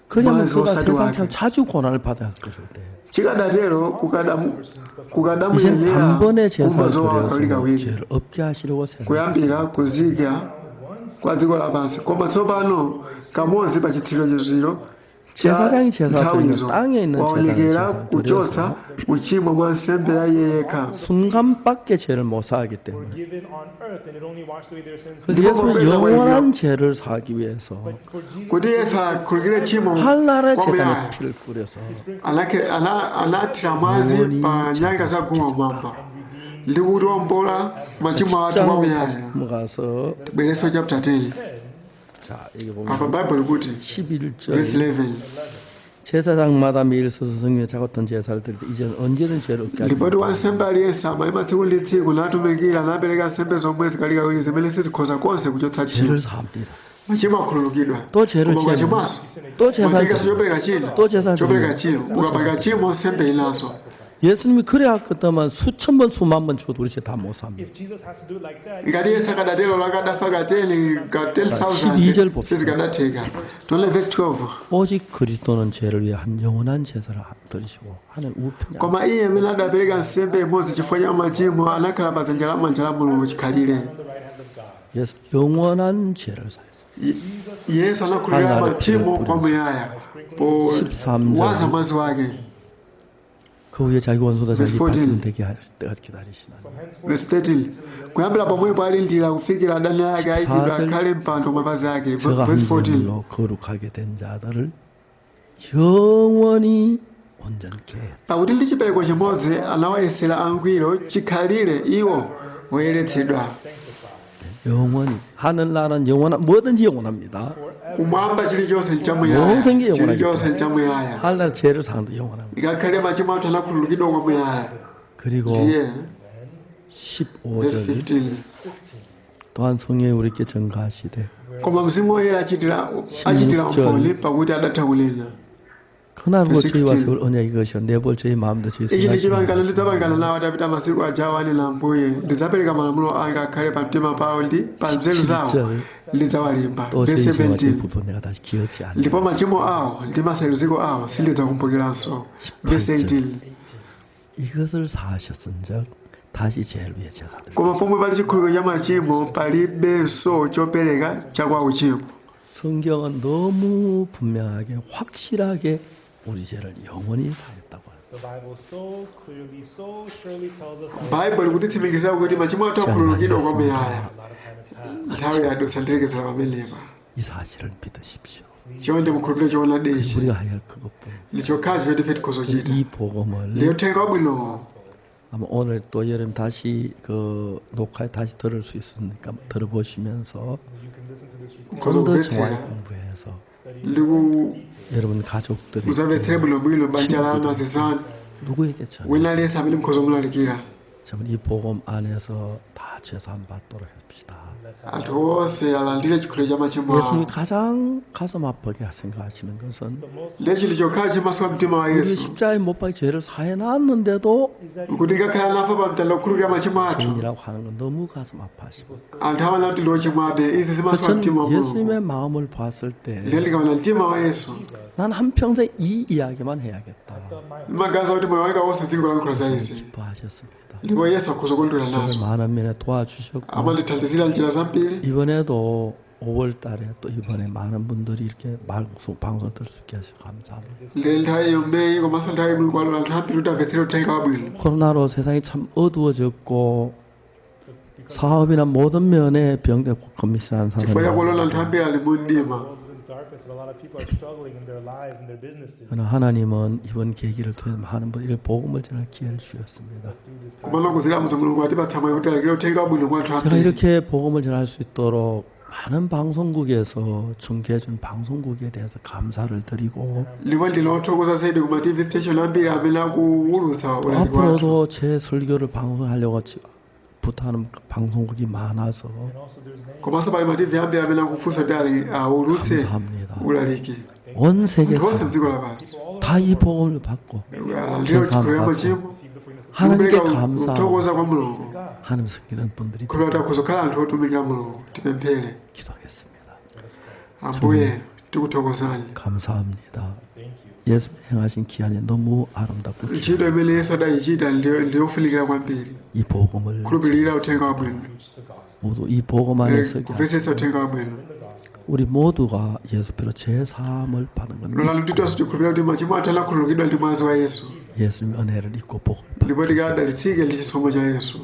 그러면 mwezi 그가 osati 세상처럼 wake. 자주 고난을 받아야 할 것일 때 chikadatero 이젠 kukadamuyenera 단번에 kumva 제사를 zowawa 드려서 kawirikawiri 죄를 없게 하시려고 생각 kuyambira kuzidya kwa dziko lapansi koma tsopano kamodzi pa chitsiro chiziro 제사장이 제사 드리면 nthawizo 땅에 있는 waonekera 제사장이 kuchotsa uchimo bwa nsembe ya iye yekha 순간밖에 죄를 못 사하기 were 때문에 given on earth, and it only washed away their sins. 그래서 예수는 영원한 죄를 사기 위해서 But for Jesus, kuti yesu akhululukire tchimo 한나라의 kwa 재단에 muyaya 피를 뿌려서 anathira mwazi pa nyanga za guma mwamba ndi kutiwombola machimo athu kwa muyaya. 가서 bwereso chapter 10 자 이게 apa 보면 bible kuti 11절 verse 11 제사장마다 매일 서서 성령에 작았던 제사를 드릴 때 이제는 언제든 죄를 없게 하기 ndipoti wansembe aliyense amayima tsiku ndi tsiku natumikira napereka nsembe zomwe zikalikaliki zimene sizikhoza konse kuchotsa tchimo. 죄를 사합니다. machimo akhululukidwa 또 죄를 koma 지으면 machimoso 또 제사를 matekeso chopereka china 또 제사를 chopereka 드리면 chino ukapanga chimo nsembe inaso. 예수님이 그래 했거든만 수천 번 수만 번 줘도 우리 죄 다 못 삽니다. if Jesus has to do it like that, ngati yesu akadatero lakadafa kateni ka 12절 10,000 봅시다. sizikadatheka. tonle verse 12 오직 그리스도는 죄를 위해 한 영원한 제사를 드리시고 하는 우편이 koma iye amene adapereka nsembe imodzi chifukwa cha machimo anakhala pa dzanja lamanja la mulungu chikhalire. on the right hand of God. 예수 영원한 죄를 사했어. yesu anakhululukira machimo kwa muyaya po 13절. waza mwazi wake. 그 후에 자기 원수다 자기 Verse 14. 받는 되게 할 때가 기다리시나. verse 13 kuyambira pomwepo alindira kufikira adani ake ayikidwa akhale mpando mapazi ake. 제가 한 verse 14 제물로 거룩하게 된 자들을 영원히 온전케 해. pakuti ndi chipereko chimodzi anawayesera angwiro chikhalire iwo woyeretsedwa. 영원히 하늘나라는 영원한 뭐든지 영원합니다. kumwamba chilichonse 모든 게 nchamuyaya 영원하기 chilichonse 때문에 nchamuyaya. 하늘나라 죄를 사는도 영원합니다. ngakhale machimo athu anakhululukidwa kwa muyaya. 그리고 ndiye 15절 verse 15 또한 성령이 우리께 증가하시되 koma mzimu woyera achitira umboni pakuti adatha kunena. 그날로 Verse 저희와 16. 세울 언약이 것이요 내볼 저희 마음도 저희 ichi ndi 생각이 chipangano ndidzapangana nawo atapita masiku ajawo anena ambuye ndidzapereka malamulo anga akhale pa mtima pawo ndi pa nzeru zawo 17절 ndidzawalemba. 또 verse 저희 죄와 저희 17 부분 내가 다시 기억지 않는 ndipo machimo awo ndi maseruziko awo sindidzakumbukiranso. verse 18 이것을 사하셨은즉 다시 죄를 위해 제사 드리고 koma pomwe pali chikhululukiro cha machimo palibenso chopereka chakwa uchimo. 성경은 너무 분명하게 확실하게 우리 죄를 영원히 사했다고 합니다. The Bible so clearly, so surely tells us that baibulo likutitsimikizira kuti machimo athu akhululukidwa kwa muyaya. a lot of time has passed. nthawi yathu sandilekezera pamenepa. 이 사실을 믿으십시오. chonde mukhulupirire choonadi ichi 우리가 해야 할 그것뿐. ndi chokhacho choti ife tikhozochita. 이 복음을 ndi uthenga wabwino 아마 오늘 또 여러분 다시 그 녹화에 다시 들을 수 있으니까 들어보시면서 You can listen to this recording, mukhoza 좀 더 kumvetsera 정확히 공부해서 ndi 여러분 가족들이 kuzamvetsera bwino bwino banja lanu azizanu 누구에게 전해 wina aliyense amene mukhoza kumulalikira. 정말 이 복음 안에서 다 죄사함 받도록 합시다. anthu onse alandire chikhululukiro cha machimo 예수님이 awo. 가장 가슴 아프게 생각하시는 것은 ndiye chili chokhacho chimaswa mtima wa 우리 yesu 십자가에 못 박혀 죄를 사해놨는데도 kuti ngakhale anafa pa mtanda kukhululukira machimo athu 죄인이라고 하는 건 너무 가슴 아파하시고 anthu awana kuti lochimwabe izi zimaswa 전 mtima wa mulungu. 예수님의 마음을 봤을 때 ndiye ndikaona mtima wa yesu 난 한평생 이 이야기만 해야겠다 ndimaganiza kuti moyo wanga wonse dzikulankhula za izi. 싶어하셨습니다. ndipo yesu akhoza kukondwera 저를 nazo. 많은 면에 도와주셨고 amandithandizira njira zambiri. 이번에도 5월 달에 또 이번에 많은 분들이 이렇게 방송 들을 수 있게 해서 감사합니다. ndi nthawi yombeyi komanso nthawi mulungu alola anthu ambiri kuti amvetsere uthenga wabwino. 코로나로 세상이 참 어두워졌고 사업이나 모든 면에 병대 고컴미션한 chifukwa cha 사람이 kolona anthu ambiri ali mu mdima. the world is in darkness, and a lot of people are struggling in their lives and their businesses. 그러나 하나님은 이번 계기를 통해 많은 분들에게 복음을 전할 기회를 주셨습니다. kumalo kuziramuza mulungu atipatsa moyo kuti alalikire uthenga wabwino kwa anthu 제가 ambiri. 이렇게 복음을 전할 수 있도록 많은 방송국에서 중계해준 방송국에 대해서 감사를 드리고 ndipo ndinothokoza zaidi kuma tv station ambiri amene akuwulutsa ulaliki wathu. 앞으로도 제 설교를 방송하려고 부탁하는 방송국이 많아서 And also, there's many komanso pali ma tv ambiri amene akufunsa kuti awulutse 감사합니다. ulaliki. 온 anthu 세계에서 onse mdziko lapansi 다 이 복음을 받고 alandire chikhululukiro cha machimo. receive the forgiveness of 하나님께 kupereka 감사하고 kuthokoza kwa mulungu. 하나님 섬기는 분들이 khulupirira kuti akhoza kukhala anthu otumikira mulungu. tipemphere. 기도하겠습니다. ambuye tikuthokozani. 감사합니다. thank you. 예수 행하신 기한이 너무 아름답고 ntchito imene yesu adayichita ndiyofunikira kwambiri. 이 복음을 khulupirira uthenga wabwino. Preach the gospel. 모두 이 복음 안에서 kumvetsetsa uthenga wabwino. In the gospel, 우리 모두가 예수 피로 제 사함을 받은 겁니다. lolalo mtito tikhulupirira kuti machimo athu anakhululukidwa ndi mwazi wa yesu 예수님 은혜를 입고 복을 ndipo tikadalitsike ndi chisomo cha yesu.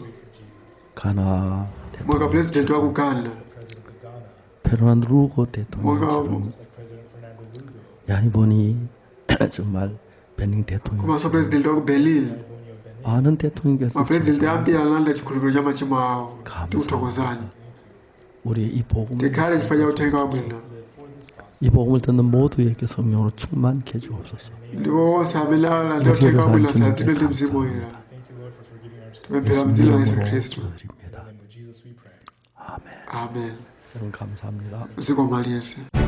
가나 monga 대통령, purezidenti wa ku Ghana, President of Ghana, 페르난도 루고 대통령처럼 just like President Fernando Lugo, 야니보니 정말 베닝 대통령 komanso purezidenti wa ku Benin, Bonio Benin. 많은 대통령께서 mapurezidenti 진짜 ambiri analanda chikhulupiriro cha machimo awo. tikuthokozani. 우리 이 복음을 tikhale chifukwa cha uthenga wabwino Live for this gospel. 이 복음을 듣는 모두에게 성령으로 충만케 해 주옵소서. ndipo onse amene alandira uthenga wabwino asadzidwe ndi mzimu woyera. Thank you, Lord, for forgiving our sins. tipemphera mdzina la yesu 이름으로 khristu. 기도드립니다. In the name of Jesus we pray. 아멘. amen. 여러분 감사합니다. zikomo aliyense.